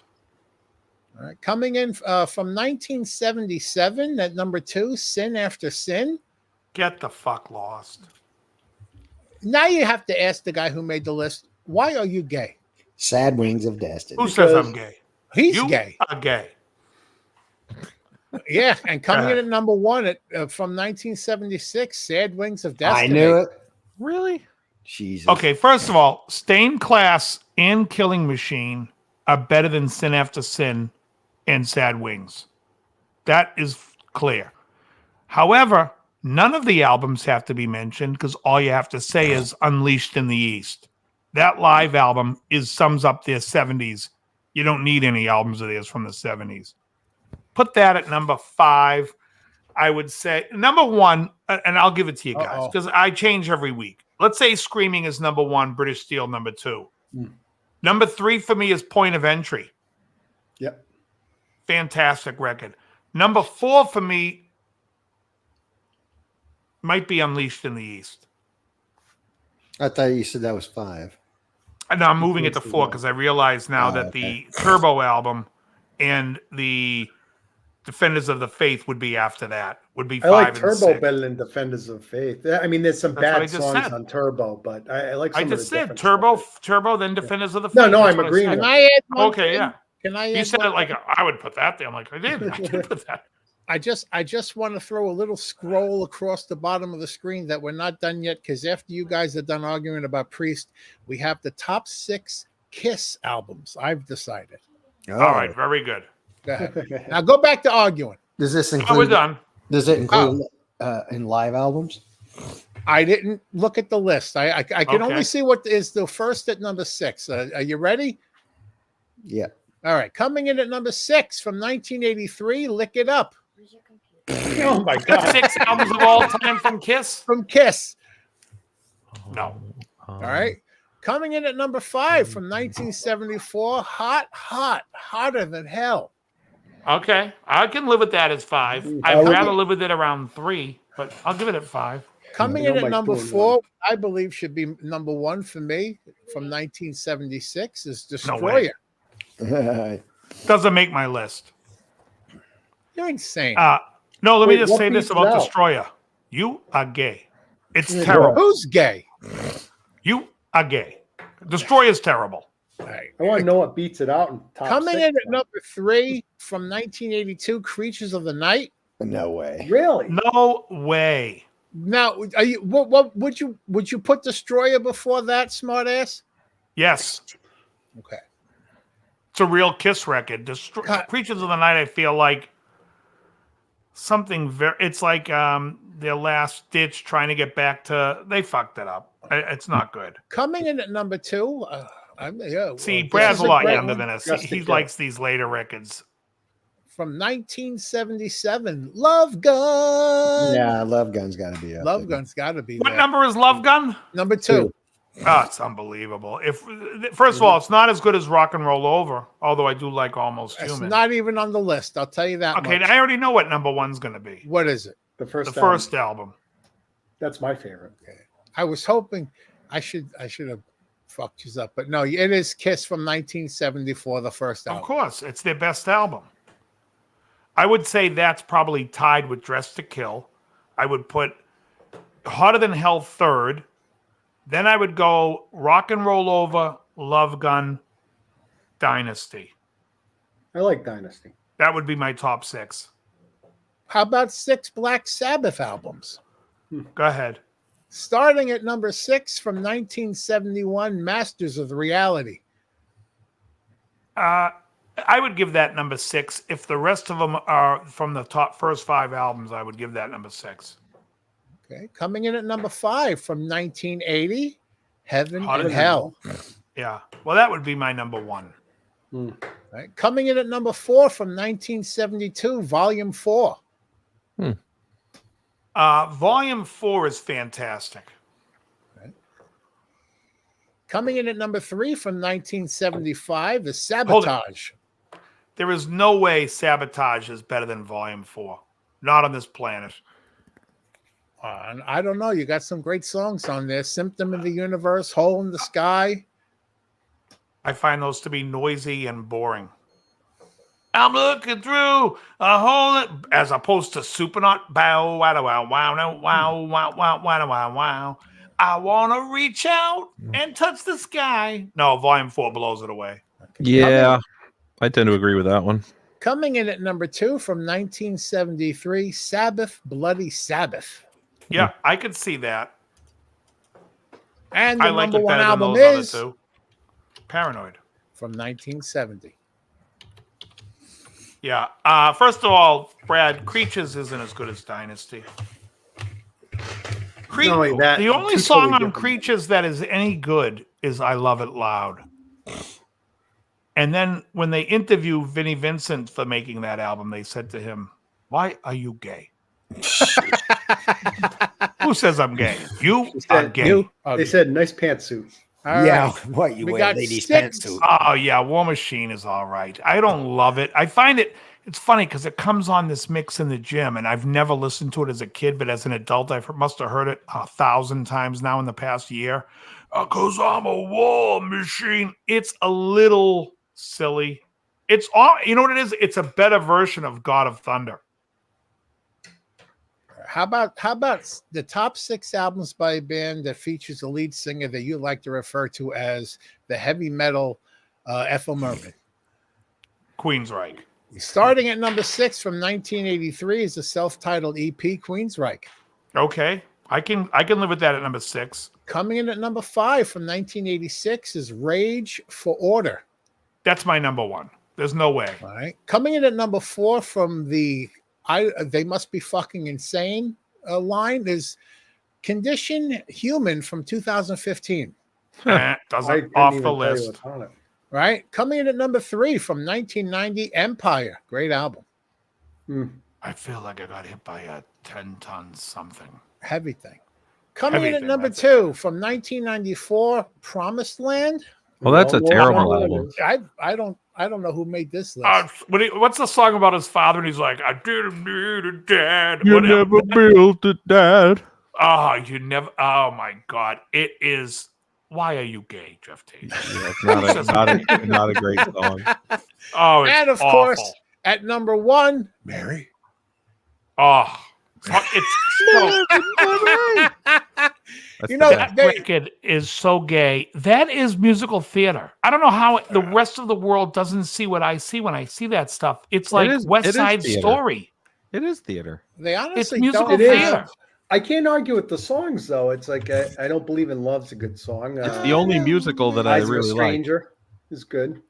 Speaker 2: All right, coming in from 1977 at number 2, Sin After Sin.
Speaker 4: Get the fuck lost.
Speaker 2: Now you have to ask the guy who made the list, why are you gay?
Speaker 7: Sad Wings of Destiny.
Speaker 4: Who says I'm gay?
Speaker 2: He's
Speaker 4: You
Speaker 2: gay.
Speaker 4: are gay.
Speaker 2: Yeah, and coming in
Speaker 4: ahead.
Speaker 2: at number 1 from 1976, Sad Wings of Destiny.
Speaker 7: I knew it.
Speaker 5: Really?
Speaker 7: Jesus.
Speaker 4: Okay, first of all, Stained Class and Killing Machine are better than Sin After Sin and Sad Wings. That is clear. However, none of the albums have to be mentioned because all you have to say is Unleashed in the East. That live album sums up their 70s. You don't need any albums of theirs from the 70s. Put that at number 5. I would say number 1, and I'll give it to you guys because I change every week. Let's say Screaming is number 1, British Steel number 2. Number 3 for me is Point of Entry.
Speaker 8: Yep.
Speaker 4: Fantastic record. Number 4 for me might be Unleashed in the East.
Speaker 7: I thought you said that was 5.
Speaker 4: And now I'm moving it to 4 because I realize now that the Turbo album and the Defenders of the Faith would be after that. Would be 5
Speaker 8: I like
Speaker 4: and
Speaker 8: Turbo
Speaker 4: 6.
Speaker 8: better than Defenders of Faith. I mean, there's some bad songs on Turbo, but I like.
Speaker 4: I just said Turbo, then Defenders of the Faith.
Speaker 8: No, I'm agreeing.
Speaker 2: Can I add one
Speaker 4: Okay,
Speaker 2: thing?
Speaker 4: yeah.
Speaker 2: Can I?
Speaker 4: You said it like I would put that there. I'm like, I did put that.
Speaker 2: I just want to throw a little scroll across the bottom of the screen that we're not done yet because after you guys are done arguing about Priest, we have the top 6 Kiss albums. I've decided.
Speaker 4: All right, very good.
Speaker 2: Go ahead. Now go back to arguing.
Speaker 7: Does this
Speaker 4: Oh,
Speaker 7: include?
Speaker 4: we're done.
Speaker 7: Does it include in live albums?
Speaker 2: I didn't look at the list. I can
Speaker 4: Okay.
Speaker 2: only see what is the first at number 6. Are you ready?
Speaker 7: Yeah.
Speaker 2: All right. Coming in at number 6 from 1983, Lick It Up.
Speaker 8: Oh my God!
Speaker 4: 6 albums of all time from Kiss.
Speaker 2: From Kiss.
Speaker 4: No.
Speaker 2: All right. Coming in at number 5 from 1974, Hotter Than Hell.
Speaker 4: Okay, I can live with that as 5. I'd rather live with it around 3, but I'll give it at 5.
Speaker 2: Coming in at number 4, I believe should be number 1 for me from 1976 is Destroyer.
Speaker 4: Doesn't make my list.
Speaker 2: You're insane.
Speaker 4: No, let me
Speaker 8: Wait,
Speaker 4: just
Speaker 8: what
Speaker 4: say this
Speaker 8: beats it
Speaker 4: about
Speaker 8: out?
Speaker 4: Destroyer. You are gay. It's terrible.
Speaker 2: Who's gay?
Speaker 4: You are gay. Destroyer is terrible.
Speaker 2: All right.
Speaker 8: I want to know what beats it out. In top
Speaker 2: Coming
Speaker 8: 6,
Speaker 2: in at number 3 from 1982, Creatures of the Night.
Speaker 7: No way.
Speaker 8: Really?
Speaker 4: No way.
Speaker 2: Now, are you what would you put Destroyer before that, smartass?
Speaker 4: Yes.
Speaker 2: Okay.
Speaker 4: It's a real Kiss record. Creatures of the Night, I feel like something very. It's like their last ditch trying to get back to. They fucked it up. It's not good.
Speaker 2: Coming in at number 2.
Speaker 4: See,
Speaker 2: this
Speaker 4: Brad's
Speaker 2: is
Speaker 4: a lot
Speaker 2: great
Speaker 4: younger
Speaker 2: one.
Speaker 4: than us.
Speaker 8: Just
Speaker 4: He
Speaker 8: to
Speaker 4: likes these later records.
Speaker 2: From 1977, Love Gun.
Speaker 7: Yeah, Love Gun's got to be up.
Speaker 2: Love Gun's got to be
Speaker 4: What
Speaker 2: there.
Speaker 4: number is Love Gun?
Speaker 2: Number 2.
Speaker 4: Oh, it's unbelievable. First of all, it's not as good as Rock and Roll Over, although I do like Almost
Speaker 2: It's
Speaker 4: Human.
Speaker 2: not even on the list. I'll tell you that.
Speaker 4: Okay,
Speaker 2: much.
Speaker 4: I already know what number 1's going to be.
Speaker 2: What is it?
Speaker 8: The first.
Speaker 4: The first album.
Speaker 8: That's my favorite.
Speaker 2: I was hoping I should have fucked you up, but no, it is Kiss from 1974, the first album.
Speaker 4: Of course, it's their best album. I would say that's probably tied with Dress to Kill. I would put Hotter Than Hell 3rd. Then I would go Rock and Roll Over, Love Gun, Dynasty.
Speaker 8: I like Dynasty.
Speaker 4: That would be my top 6.
Speaker 2: How about 6 Black Sabbath albums?
Speaker 4: Go ahead.
Speaker 2: Starting at number 6 from 1971, Masters of Reality.
Speaker 4: I would give that number 6. If the rest of them are from the top first 5 albums, I would give that number 6.
Speaker 2: Okay, coming in at number 5 from 1980, Heaven
Speaker 4: Hotter
Speaker 2: and
Speaker 4: Than
Speaker 2: Hell.
Speaker 4: Yeah. Well, that would be my number 1.
Speaker 2: Right. Coming in at number 4 from 1972, Volume 4.
Speaker 4: Volume 4 is fantastic.
Speaker 2: Coming in at number 3 from 1975, is Sabotage.
Speaker 4: There is no way Sabotage is better than Volume 4. Not on this planet.
Speaker 2: I don't know. You got some great songs on there. Symptom of the Universe, Hole in the Sky.
Speaker 4: I find those to be noisy and boring. I'm looking through a hole as opposed to Supernaut. Bow, wow, wow, wow, wow, wow, wow, wow, wow, wow, wow. I want to reach out and touch the sky. No, Volume 4 blows it away.
Speaker 5: Yeah, I tend to agree with that one.
Speaker 2: Coming in at number 2 from 1973, Sabbath, Bloody Sabbath.
Speaker 4: Yeah, I could see that.
Speaker 2: And the
Speaker 4: I like
Speaker 2: number
Speaker 4: it
Speaker 2: 1
Speaker 4: better than
Speaker 2: album
Speaker 4: those
Speaker 2: is
Speaker 4: other two. Paranoid.
Speaker 2: from 1970.
Speaker 4: Yeah. First of all, Brad, Creatures isn't as good as Dynasty.
Speaker 8: Not only that,
Speaker 4: the only
Speaker 8: two
Speaker 4: song
Speaker 8: totally
Speaker 4: on
Speaker 8: different-
Speaker 4: Creatures that is any good is I Love It Loud. And then when they interviewed Vinnie Vincent for making that album, they said to him, "Why are you gay?" Who says I'm gay? You are gay.
Speaker 8: They said nice pantsuit.
Speaker 7: Yeah, what you
Speaker 2: We
Speaker 7: wear
Speaker 2: got
Speaker 7: ladies'
Speaker 2: six.
Speaker 7: pantsuit.
Speaker 4: Oh yeah, War Machine is all right. I don't love it. I find it's funny because it comes on this mix in the gym, and I've never listened to it as a kid, but as an adult, I must have heard it 1,000 times now in the past year. Because I'm a war machine. It's a little silly. It's all, you know what it is? It's a better version of God of Thunder.
Speaker 2: How about the top 6 albums by a band that features a lead singer that you like to refer to as the heavy metal Ethel Merman?
Speaker 4: Queensryche.
Speaker 2: Starting at number 6 from 1983 is the self-titled EP Queensryche.
Speaker 4: Okay, I can live with that at number 6.
Speaker 2: Coming in at number 5 from 1986 is Rage for Order.
Speaker 4: That's my number 1. There's no way.
Speaker 2: All right. Coming in at number 4 from the They Must Be Fucking Insane line is Condition Human from 2015.
Speaker 4: Doesn't off the list.
Speaker 2: Right. Coming in at number 3 from 1990, Empire. Great album.
Speaker 4: I feel like I got hit by a 10-ton something.
Speaker 2: Heavy thing. Coming
Speaker 4: Heavy
Speaker 2: in at
Speaker 4: thing,
Speaker 2: number
Speaker 4: that's
Speaker 2: 2 from 1994, Promised Land.
Speaker 5: Well, that's a terrible album.
Speaker 2: I don't know who made this list.
Speaker 4: What's the song about his father? And he's like, I didn't need a dad.
Speaker 5: You
Speaker 4: Whatever.
Speaker 5: never built a dad.
Speaker 4: Oh, you never. Oh my God. It is. Why are you gay, Jeff Tate?
Speaker 5: Yeah, it's not a great song.
Speaker 4: Oh, it's
Speaker 2: and of
Speaker 4: awful.
Speaker 2: course, at number 1, Mary.
Speaker 4: Oh, it's
Speaker 2: You know,
Speaker 4: that record is so gay. That is musical theater. I don't know how the rest of the world doesn't see what I see when I see that stuff. It's like West Side Story.
Speaker 5: It is theater.
Speaker 2: They honestly
Speaker 4: It's musical
Speaker 2: don't
Speaker 4: theater.
Speaker 8: I can't argue with the songs though. It's like I Don't Believe in Love's a good song.
Speaker 5: It's the only musical that I
Speaker 8: Eyes of a
Speaker 5: really like.
Speaker 8: Stranger is good.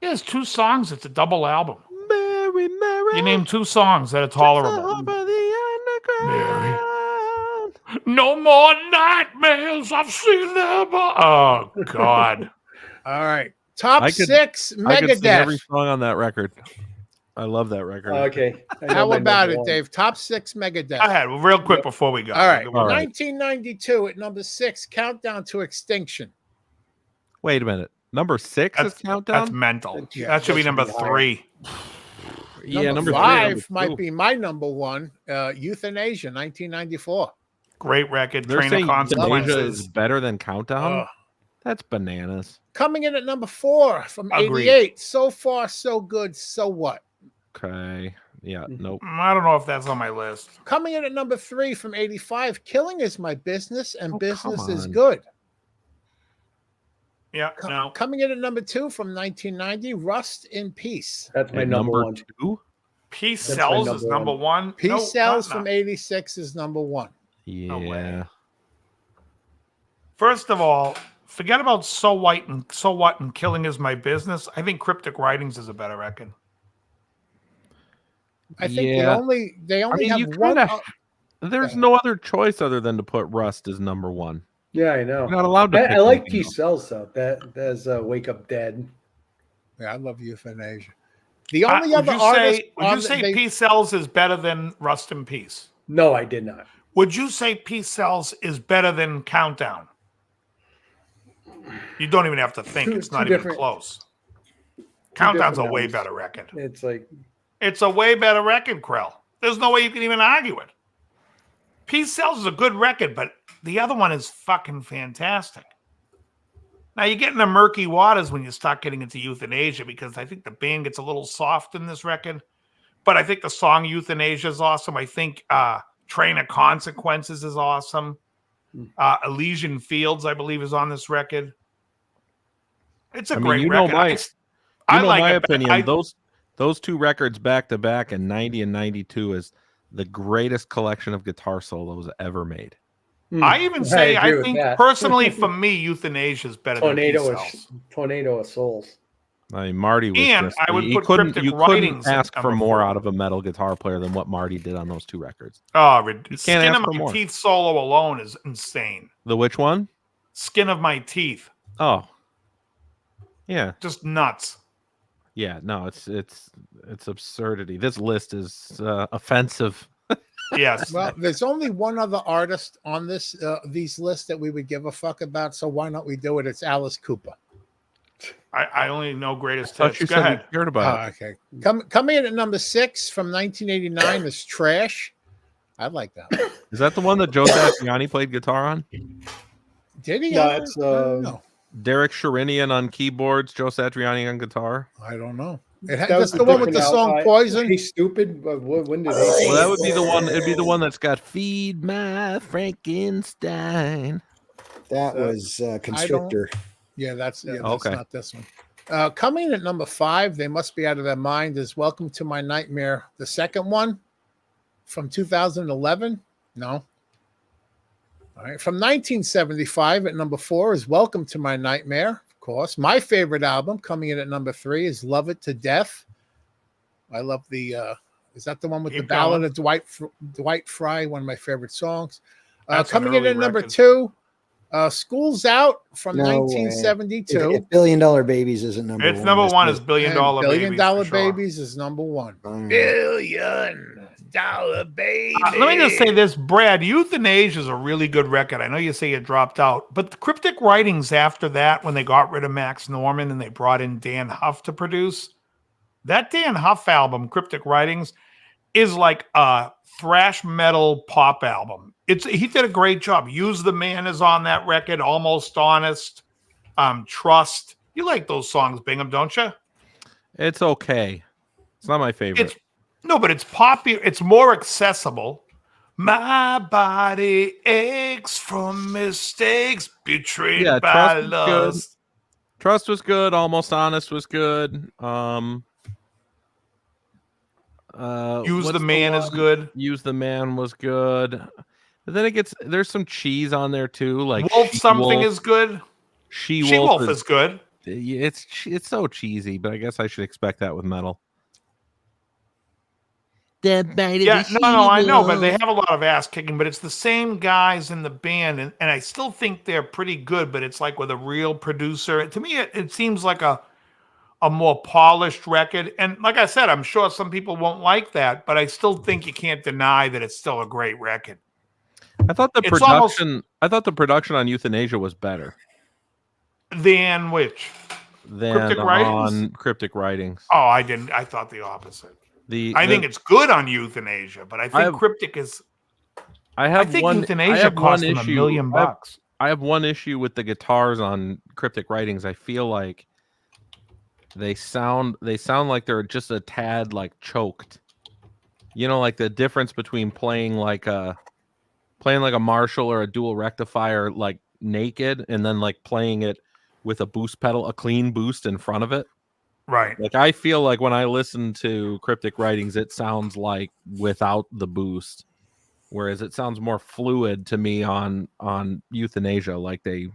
Speaker 4: Yeah, it's 2 songs. It's a double album.
Speaker 5: Mary, Mary.
Speaker 4: You name 2 songs that are tolerable. Mary. No more nightmares. I've seen them. Oh God.
Speaker 2: All right. Top
Speaker 5: I could-
Speaker 2: 6,
Speaker 5: I could sing every
Speaker 2: Megadeth.
Speaker 5: song on that record. I love that record.
Speaker 8: Okay.
Speaker 2: How about it, Dave? Top 6, Megadeth.
Speaker 4: Go ahead, real quick before we go.
Speaker 2: All right.
Speaker 5: All right.
Speaker 2: 1992 at number 6, Countdown to Extinction.
Speaker 5: Wait a minute. Number 6 is Countdown?
Speaker 4: That's mental.
Speaker 2: Yeah,
Speaker 4: that should be
Speaker 8: that should
Speaker 4: number
Speaker 8: be higher.
Speaker 4: 3.
Speaker 5: Yeah, number
Speaker 2: 5
Speaker 5: 3.
Speaker 2: might be my number 1. Euthanasia, 1994.
Speaker 4: Great record.
Speaker 5: They're
Speaker 4: Train of
Speaker 5: saying Euthanasia
Speaker 4: Consequences.
Speaker 5: is better than Countdown?
Speaker 2: Ugh.
Speaker 5: That's bananas.
Speaker 2: Coming in at number 4 from
Speaker 4: Agreed.
Speaker 2: 88. So far, so good. So what?
Speaker 5: Okay. Yeah, nope.
Speaker 4: I don't know if that's on my list.
Speaker 2: Coming in at number 3 from 85. Killing is my business, and
Speaker 5: Oh,
Speaker 2: business
Speaker 5: come
Speaker 2: is
Speaker 5: on.
Speaker 2: good.
Speaker 4: Yeah, no.
Speaker 2: Coming in at number 2 from 1990. Rust in Peace.
Speaker 8: That's my
Speaker 5: At
Speaker 8: number 1.
Speaker 5: 2?
Speaker 4: Peace
Speaker 8: That's my
Speaker 4: Sells
Speaker 8: number
Speaker 4: is number 1.
Speaker 2: Peace Sells from 86 is number 1.
Speaker 5: Yeah.
Speaker 4: way. First of all, forget about So What and Killing Is My Business. I think Cryptic Writings is a better record.
Speaker 2: I think
Speaker 5: Yeah.
Speaker 2: they only
Speaker 5: you
Speaker 2: have one.
Speaker 5: kinda- There's no other choice other than to put Rust as number 1.
Speaker 8: Yeah, I know.
Speaker 5: You're not allowed to
Speaker 8: I
Speaker 5: pick
Speaker 8: like
Speaker 5: anything
Speaker 8: Peace
Speaker 5: else.
Speaker 8: Sells though. That's Wake Up Dead.
Speaker 2: Yeah, I love Euthanasia. The only other
Speaker 4: would
Speaker 2: artist.
Speaker 4: you say Peace Sells is better than Rust in Peace?
Speaker 8: No, I did not.
Speaker 4: Would you say Peace Sells is better than Countdown? You don't even have to think. It's not even close. Countdown's a way better record.
Speaker 8: It's like
Speaker 4: It's a way better record, Krell. There's no way you can even argue it. Peace Sells is a good record, but the other one is fucking fantastic. Now you get into murky waters when you start getting into Euthanasia, because I think the band gets a little soft in this record. But I think the song Euthanasia is awesome. I think Train of Consequences is awesome. Elysian Fields, I believe, is on this record. It's a great record.
Speaker 5: I like my
Speaker 4: it,
Speaker 5: opinion. Those 2 records back to back in 90 and 92 is the greatest collection of guitar solos ever made.
Speaker 4: I even say,
Speaker 8: agree
Speaker 4: I
Speaker 8: with
Speaker 4: think
Speaker 8: that.
Speaker 4: personally, for me, Euthanasia is better than Peace Sells.
Speaker 8: Tornado of Souls.
Speaker 5: I mean, Marty was
Speaker 4: And
Speaker 5: just,
Speaker 4: I would
Speaker 5: you
Speaker 4: put
Speaker 5: couldn't,
Speaker 4: Cryptic
Speaker 5: you couldn't
Speaker 4: Writings at
Speaker 5: ask for
Speaker 4: number
Speaker 5: more
Speaker 4: 4.
Speaker 5: out of a metal guitar player than what Marty did on those 2 records.
Speaker 4: Oh,
Speaker 5: You can't
Speaker 4: Skin
Speaker 5: ask
Speaker 4: of
Speaker 5: for
Speaker 4: My
Speaker 5: more.
Speaker 4: Teeth solo alone is insane.
Speaker 5: The which one?
Speaker 4: Skin of My Teeth.
Speaker 5: Oh, yeah,
Speaker 4: Just nuts.
Speaker 5: yeah. No, it's absurdity. This list is offensive.
Speaker 4: Yes.
Speaker 2: Well, there's only one other artist on these lists that we would give a fuck about, so why not we do it? It's Alice Cooper.
Speaker 4: I only know Greatest
Speaker 5: Thought
Speaker 4: Hits.
Speaker 5: you
Speaker 4: Go
Speaker 5: said
Speaker 4: ahead.
Speaker 5: you cared about it.
Speaker 2: Okay. Coming in at number 6 from 1989 is Trash. I like that one.
Speaker 5: Is that the one that Joe Satriani played guitar on?
Speaker 2: Did he?
Speaker 8: No,
Speaker 2: ever?
Speaker 8: it's,
Speaker 2: I don't know.
Speaker 5: Derek Sherinian on keyboards, Joe Satriani on guitar.
Speaker 2: I don't know.
Speaker 8: That
Speaker 2: That's
Speaker 8: was
Speaker 2: the
Speaker 8: a
Speaker 2: one with the
Speaker 8: different
Speaker 2: song
Speaker 8: album.
Speaker 2: Poison.
Speaker 8: Hey, stupid. When did
Speaker 5: Well, that would be the one. It'd be the one that's got "Feed My Frankenstein."
Speaker 7: That was Constrictor.
Speaker 2: Yeah, that's
Speaker 5: Okay.
Speaker 2: not this one. Coming in at number 5, they must be out of their mind, is Welcome to My Nightmare. The second one from 2011. No. All right. From 1975 at number 4 is Welcome to My Nightmare. Of course. My favorite album coming in at number 3 is Love It to Death. I love the is that the one with
Speaker 4: Keep
Speaker 2: the ballad
Speaker 4: going.
Speaker 2: of Dwight Fry, one of my favorite songs.
Speaker 4: That's an
Speaker 2: Coming in
Speaker 4: early
Speaker 2: at number
Speaker 4: record.
Speaker 2: 2, School's Out from
Speaker 7: No way.
Speaker 2: 1972.
Speaker 7: If $1 Billion Babies isn't number
Speaker 4: It's
Speaker 7: one.
Speaker 4: number
Speaker 7: this
Speaker 4: 1
Speaker 7: list-
Speaker 4: is Billion
Speaker 2: And
Speaker 4: Dollar
Speaker 2: Billion
Speaker 4: Babies.
Speaker 2: Dollar
Speaker 4: for sure.
Speaker 2: Babies is number 1.
Speaker 7: Mm.
Speaker 2: Billion Dollar Baby.
Speaker 4: Let me just say this, Brad. Euthanasia is a really good record. I know you say it dropped out, but the Cryptic Writings after that, when they got rid of Max Norman and they brought in Dan Huff to produce, that Dan Huff album, Cryptic Writings, is like a thrash metal pop album. He did a great job. Use the Man is on that record. Almost Honest. Trust. You like those songs, Bingham, don't you?
Speaker 5: It's okay. It's not my favorite.
Speaker 4: But it's popular. It's more accessible. My body aches from mistakes betrayed
Speaker 5: Yeah,
Speaker 4: by
Speaker 5: Trust was good.
Speaker 4: lust.
Speaker 5: Trust was good. Almost Honest was good.
Speaker 4: Use
Speaker 5: what's
Speaker 4: the Man is
Speaker 5: one?
Speaker 4: good.
Speaker 5: Use the Man was good. But then there's some cheese on there too. Like
Speaker 4: Wolf something is good.
Speaker 5: She-Wolf
Speaker 4: is good.
Speaker 5: It's so cheesy, but I guess I should expect that with metal.
Speaker 4: Yeah, no, I know, but they have a lot of ass kicking, but it's the same guys in the band, and I still think they're pretty good, but it's like with a real producer. To me, it seems like a more polished record. And like I said, I'm sure some people won't like that, but I still think you can't deny that it's still a great record.
Speaker 5: I thought the production on Euthanasia was better
Speaker 4: Than which?
Speaker 5: than
Speaker 4: Cryptic Writings?
Speaker 5: on Cryptic Writings.
Speaker 4: Oh, I didn't. I thought the opposite.
Speaker 5: I
Speaker 4: think it's good on Euthanasia, but I think Cryptic is. I think Euthanasia cost them $1 million.
Speaker 5: I have one issue with the guitars on Cryptic Writings. I feel like they sound like they're just a tad like choked. You know, like the difference between playing like a Marshall or a dual rectifier like naked, and then like playing it with a boost pedal, a clean boost in front of it.
Speaker 4: Right.
Speaker 5: Like I feel like when I listen to Cryptic Writings, it sounds like without the boost, whereas it sounds more fluid to me on Euthanasia. Like they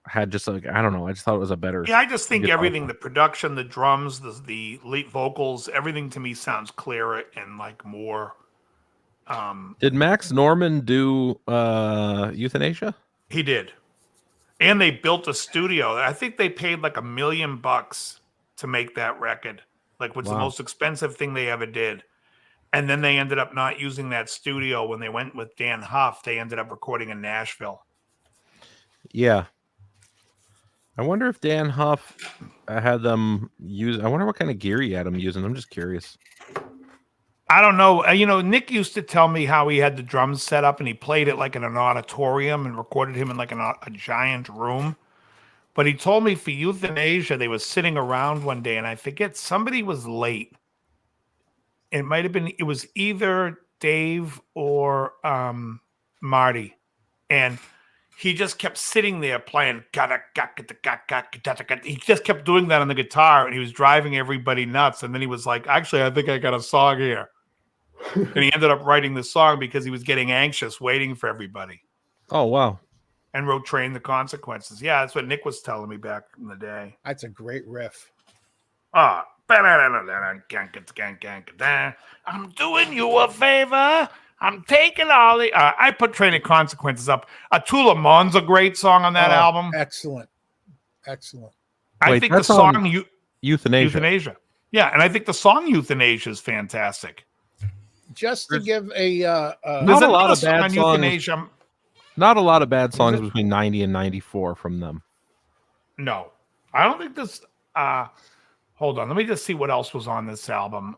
Speaker 5: had just like, I don't know. I just thought it was a better.
Speaker 4: Yeah, I just think
Speaker 5: guitar
Speaker 4: everything,
Speaker 5: player.
Speaker 4: the production, the drums, the lead vocals, everything to me sounds clearer and like more.
Speaker 5: Did Max Norman do Euthanasia?
Speaker 4: He did. And they built a studio. I think they paid like $1 million to make that record. Like, what's the
Speaker 5: Wow.
Speaker 4: most expensive thing they ever did. And then they ended up not using that studio when they went with Dan Huff. They ended up recording in Nashville.
Speaker 5: Yeah. I wonder if Dan Huff had them use. I wonder what kind of gear he had them using. I'm just curious.
Speaker 4: I don't know. Nick used to tell me how he had the drums set up and he played it like in an auditorium and recorded him in like a giant room. But he told me for Euthanasia, they were sitting around one day and I forget, somebody was late. It was either Dave or Marty. And he just kept sitting there playing. He just kept doing that on the guitar and he was driving everybody nuts. And then he was like, actually, I think I got a song here. And he ended up writing the song because he was getting anxious waiting for everybody.
Speaker 5: Oh, wow.
Speaker 4: And wrote Train the Consequences. Yeah, that's what Nick was telling me back in the day.
Speaker 2: That's a great riff.
Speaker 4: I'm doing you a favor. I'm taking all the. I put Training Consequences up. Tula Mon's a great song on that album.
Speaker 2: Excellent.
Speaker 4: I think the song
Speaker 5: Euthanasia.
Speaker 4: Yeah, and I think the song Euthanasia is fantastic.
Speaker 2: Just to give a
Speaker 5: not a lot of bad songs.
Speaker 4: Euthanasia.
Speaker 5: Not a lot of bad songs between 90 and 94 from them.
Speaker 4: No, I don't think this. Hold on, let me just see what else was on this album.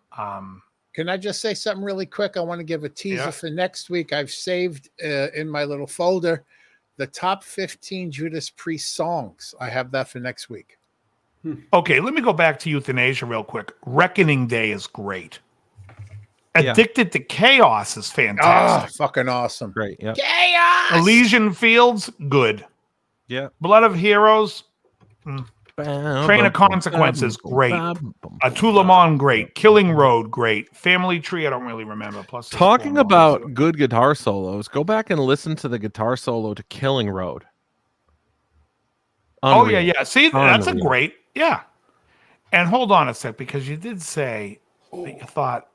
Speaker 2: Can I just say something really quick? I want to give a teaser for next week. I've saved in my little folder the top 15 Judas Priest songs. I have that for next week.
Speaker 4: Okay, let me go back to Euthanasia real quick. Reckoning Day is great. Addicted to Chaos is fantastic.
Speaker 2: Fucking awesome.
Speaker 5: Great. Yeah.
Speaker 2: Chaos!
Speaker 4: Elysian Fields, good.
Speaker 5: Yeah.
Speaker 4: Blood of Heroes. Train of Consequences, great. Tula Mon, great. Killing Road, great. Family Tree, I don't really remember. Plus,
Speaker 5: talking about good guitar solos, go back and listen to the guitar solo to Killing Road. Unreal.
Speaker 4: Oh, yeah. See, that's a great, And hold on a sec, because you did say that you thought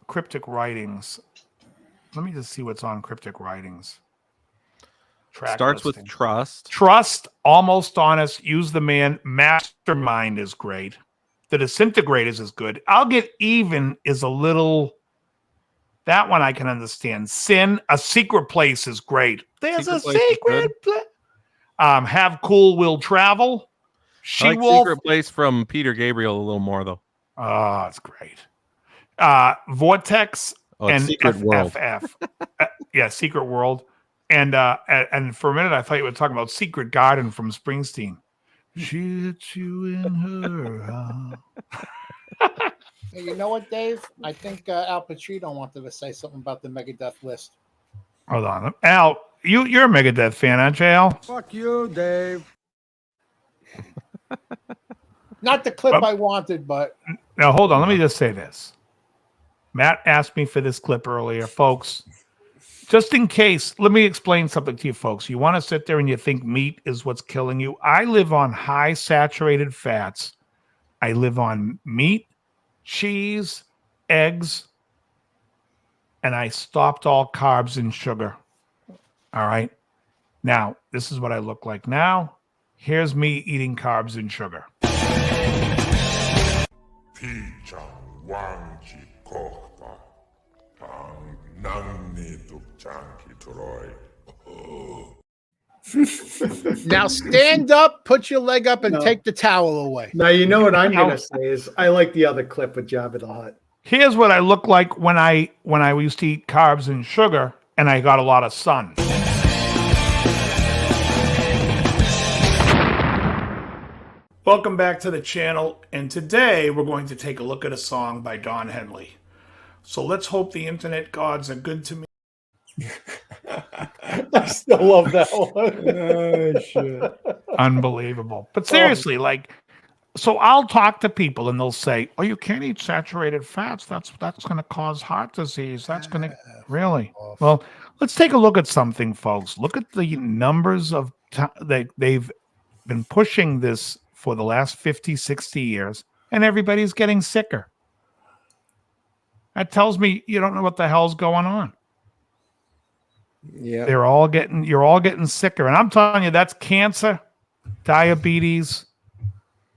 Speaker 4: Cryptic Writings. Let me just see what's on Cryptic Writings.
Speaker 5: Starts with Trust.
Speaker 4: Trust, Almost Honest, Use the Man, Mastermind is great. The Disintegrators is good. I'll Get Even is a little... That one I can understand. Sin, A Secret Place is great. There's a secret place. Have Cool, Will Travel.
Speaker 5: She-Wolf. Secret Place from Peter Gabriel a little more, though.
Speaker 4: Oh, it's great. Vortex and
Speaker 5: Secret World.
Speaker 4: Secret World. And for a minute, I thought you were talking about Secret Garden from Springsteen. She hit you in her house.
Speaker 2: Hey, you know what, Dave? I think Al Pacino wanted to say something about the Megadeth list.
Speaker 4: Hold on. Al, you're a Megadeth fan, aren't you, Al?
Speaker 12: Fuck you, Dave.
Speaker 2: Not the clip I wanted, but...
Speaker 4: Now, hold on. Let me just say this. Matt asked me for this clip earlier. Folks, just in case, let me explain something to you folks. You want to sit there and you think meat is what's killing you. I live on high saturated fats. I live on meat, cheese, eggs, and I stopped all carbs and sugar. All right. Now, this is what I look like now. Here's me eating carbs and sugar.
Speaker 2: Now stand up, put your leg up, and take the towel away.
Speaker 8: Now, you know what I'm going to say is I like the other clip with Jabba the Hutt.
Speaker 4: Here's what I look like when I used to eat carbs and sugar, and I got a lot of sun. Welcome back to the channel, and today we're going to take a look at a song by Don Henley. So let's hope the internet gods are good to me.
Speaker 8: I still love that one. Oh, shit.
Speaker 4: Unbelievable. But seriously, so I'll talk to people and they'll say, oh, you can't eat saturated fats. That's going to cause heart disease. That's going to really. Well, let's take a look at something, folks. Look at the numbers of they've been pushing this for the last 50, 60 years, and everybody's getting sicker. That tells me you don't know what the hell's going on.
Speaker 7: Yeah.
Speaker 4: You're all getting sicker. And I'm telling you, that's cancer, diabetes,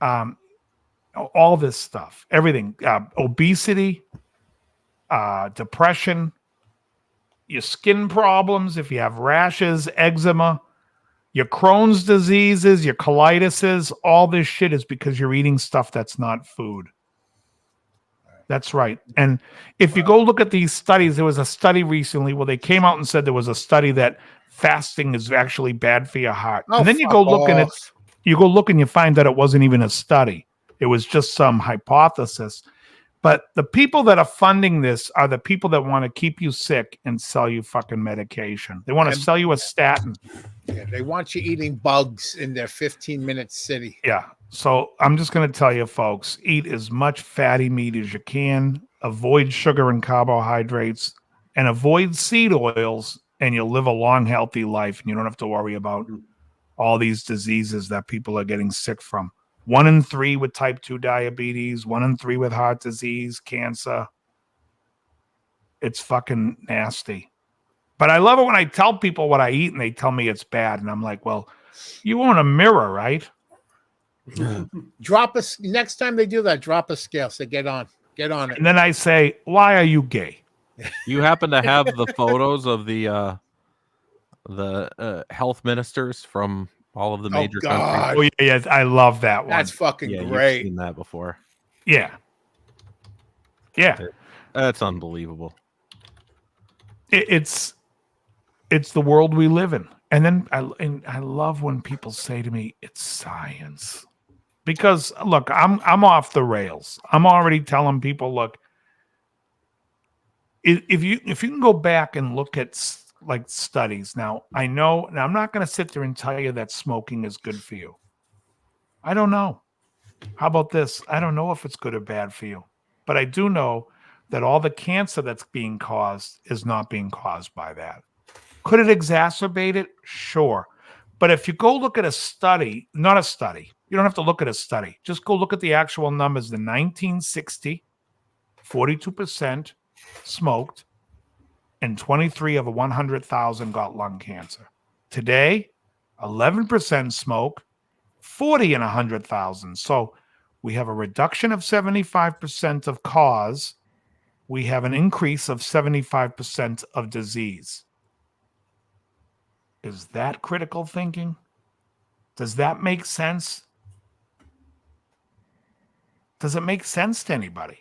Speaker 4: all this stuff, everything, obesity, depression, your skin problems, if you have rashes, eczema, your Crohn's diseases, your colitis, all this shit is because you're eating stuff that's not food. That's right. And if you go look at these studies, there was a study recently where they came out and said there was a study that fasting is actually bad for your heart. And then you go look and you find that it wasn't even a study. It was just some hypothesis. But the people that are funding this are the people that want to keep you sick and sell you fucking medication. They want to sell you a statin.
Speaker 2: Yeah, they want you eating bugs in their 15-minute city.
Speaker 4: Yeah. So I'm just going to tell you, folks, eat as much fatty meat as you can. Avoid sugar and carbohydrates and avoid seed oils, and you'll live a long, healthy life. And you don't have to worry about all these diseases that people are getting sick from. 1 in 3 with type 2 diabetes, 1 in 3 with heart disease, cancer. It's fucking nasty. But I love it when I tell people what I eat and they tell me it's bad. And I'm like, well, you own a mirror, right?
Speaker 2: Drop us next time they do that. Drop a scale. So get on it.
Speaker 4: And then I say, why are you gay?
Speaker 5: You happen to have the photos of the health ministers from all of the major countries?
Speaker 4: Oh yeah, I love that one.
Speaker 2: That's fucking
Speaker 5: Yeah,
Speaker 2: great.
Speaker 5: you've seen that before.
Speaker 4: Yeah.
Speaker 5: That's unbelievable.
Speaker 4: It's the world we live in. And then I love when people say to me, it's science. Because look, I'm off the rails. I'm already telling people, look, if you can go back and look at like studies. Now I'm not going to sit there and tell you that smoking is good for you. I don't know. How about this? I don't know if it's good or bad for you, but I do know that all the cancer that's being caused is not being caused by that. Could it exacerbate it? Sure. But if you go look at a study, not a study, you don't have to look at a study. Just go look at the actual numbers. In 1960, 42% smoked and 23 of 100,000 got lung cancer. Today, 11% smoke, 40 in 100,000. So we have a reduction of 75% of cause. We have an increase of 75% of disease. Is that critical thinking? Does that make sense? Does it make sense to anybody?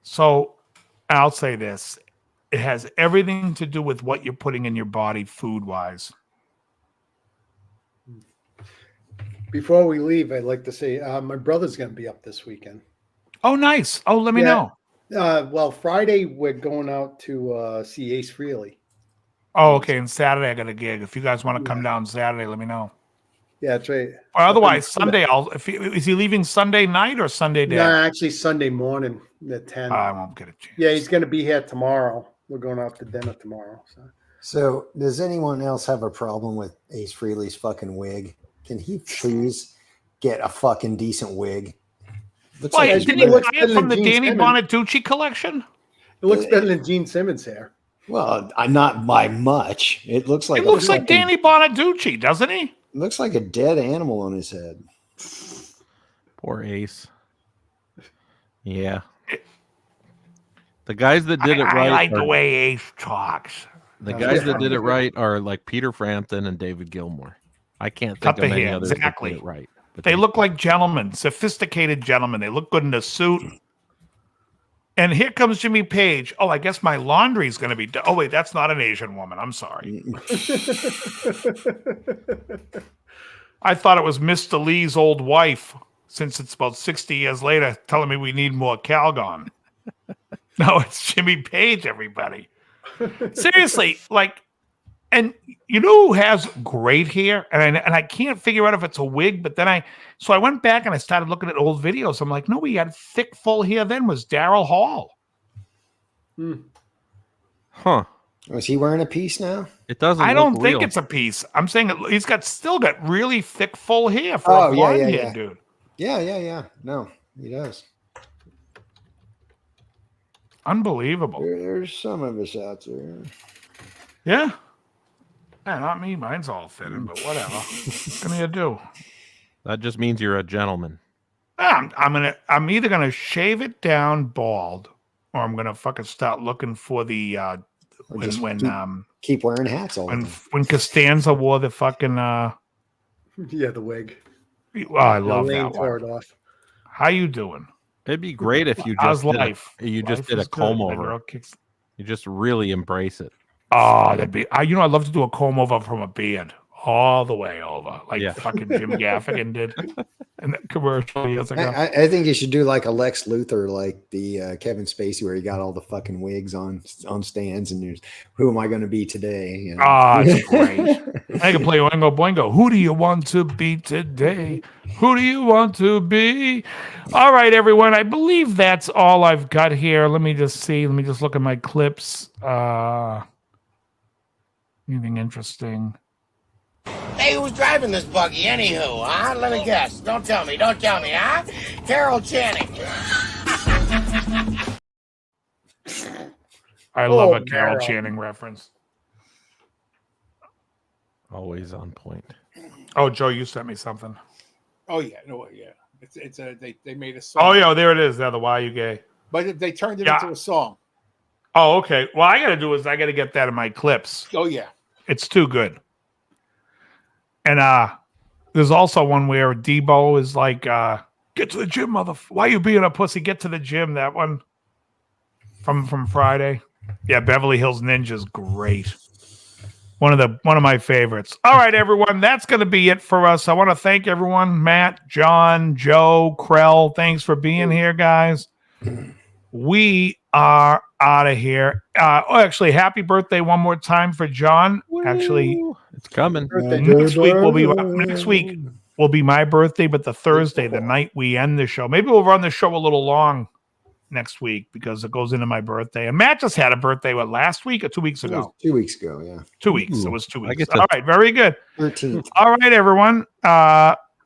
Speaker 4: So I'll say this. It has everything to do with what you're putting in your body food-wise.
Speaker 8: Before we leave, I'd like to say my brother's going to be up this weekend.
Speaker 4: Oh, nice. Oh, let me know.
Speaker 8: Well, Friday, we're going out to see Ace Frehley.
Speaker 4: Oh, okay. And Saturday, I got a gig. If you guys want to come down Saturday, let me know.
Speaker 8: Yeah, that's right.
Speaker 4: Or otherwise, Sunday, is he leaving Sunday night or Sunday day?
Speaker 8: No, actually Sunday morning at 10.
Speaker 4: I won't get a chance.
Speaker 8: Yeah, he's going to be here tomorrow. We're going out to dinner tomorrow.
Speaker 7: So does anyone else have a problem with Ace Frehley's fucking wig? Can he please get a fucking decent wig?
Speaker 4: Looks like didn't he buy it from the Danny Bonaducci collection?
Speaker 8: It looks better than Gene Simmons' hair.
Speaker 7: Well, not by much. It looks like
Speaker 4: Danny Bonaducci, doesn't he?
Speaker 7: Looks like a dead animal on his head.
Speaker 5: Poor Ace. Yeah. The guys that did it right.
Speaker 4: I like the way Ace talks.
Speaker 5: The guys that did it right are like Peter Frampton and David Gilmour. I can't think of any others that did it right.
Speaker 4: But they look like gentlemen, sophisticated gentlemen. They look good in a suit. And here comes Jimmy Page. Oh, I guess my laundry's going to be done. Oh, wait, that's not an Asian woman. I'm sorry. I thought it was Mr. Lee's old wife, since it's about 60 years later, telling me we need more Calgon. No, it's Jimmy Page, everybody. Seriously, and you know who has great hair? And I can't figure out if it's a wig, but then I went back and I started looking at old videos. I'm like, no, he had thick, full hair then was Daryl Hall.
Speaker 5: Huh.
Speaker 7: Was he wearing a piece now?
Speaker 5: It doesn't.
Speaker 4: I don't think it's a piece. I'm saying he's still got really thick, full hair for a blonde hair, dude.
Speaker 7: Yeah. No, he does.
Speaker 4: Unbelievable.
Speaker 7: There's some of us out there.
Speaker 4: Yeah. Yeah, not me. Mine's all thinning, but whatever. What are you gonna do?
Speaker 5: That just means you're a gentleman.
Speaker 4: I'm either gonna shave it down bald, or I'm gonna fucking start looking for the
Speaker 7: keep wearing hats all the time.
Speaker 4: When Costanza wore the fucking
Speaker 8: the wig.
Speaker 4: Oh, I love that
Speaker 8: tore
Speaker 4: one.
Speaker 8: it off.
Speaker 5: How you doing? It'd be great if you just did a comb over. You just really embrace it.
Speaker 4: Oh, that'd be. I'd love to do a comb over from a beard all the way over, like fucking Jim Gaffigan did in that commercial years ago.
Speaker 7: I think you should do like a Lex Luthor, like the Kevin Spacey, where he got all the fucking wigs on stands, and there's who am I going to be today? You know?
Speaker 4: Oh, that's great. I can play Oingo Boingo. Who do you want to be today? Who do you want to be? All right, everyone. I believe that's all I've got here. Let me just see. Let me just look at my clips. Anything interesting?
Speaker 12: Hey, who's driving this buggy anywho, huh? Let me guess. Don't tell me, huh? Carol Channing.
Speaker 4: I love a Carol Channing reference.
Speaker 5: Always on point.
Speaker 4: Oh, Joe, you sent me something.
Speaker 2: Oh yeah, no, yeah. It's a they made a song.
Speaker 4: Oh yeah, there it is. The Why You Gay.
Speaker 2: But they turned it into a song.
Speaker 4: Oh, okay. Well, I got to do is I got to get that in my clips.
Speaker 2: Oh yeah,
Speaker 4: it's too good. And there's also one where Debo is like, "Get to the gym, mother. Why you being a pussy? Get to the gym." That one from Friday. Yeah, Beverly Hills Ninja's great. One of my favorites. All right, everyone, that's going to be it for us. I want to thank everyone, Matt, John, Joe, Krell. Thanks for being here, guys. We are out of here. Actually, happy birthday one more time for John. Actually,
Speaker 5: it's coming.
Speaker 4: Next week will be my birthday, but the Thursday, the night we end the show. Maybe we'll run the show a little long next week because it goes into my birthday. And Matt just had a birthday, last week or 2 weeks ago?
Speaker 7: 2 weeks ago, yeah.
Speaker 4: 2 weeks. It was 2 weeks. All right, very good.
Speaker 7: 13th.
Speaker 4: All right, everyone.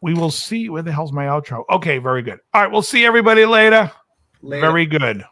Speaker 4: We will see. Where the hell's my outro? Okay, very good. All right, we'll see everybody later. Very good.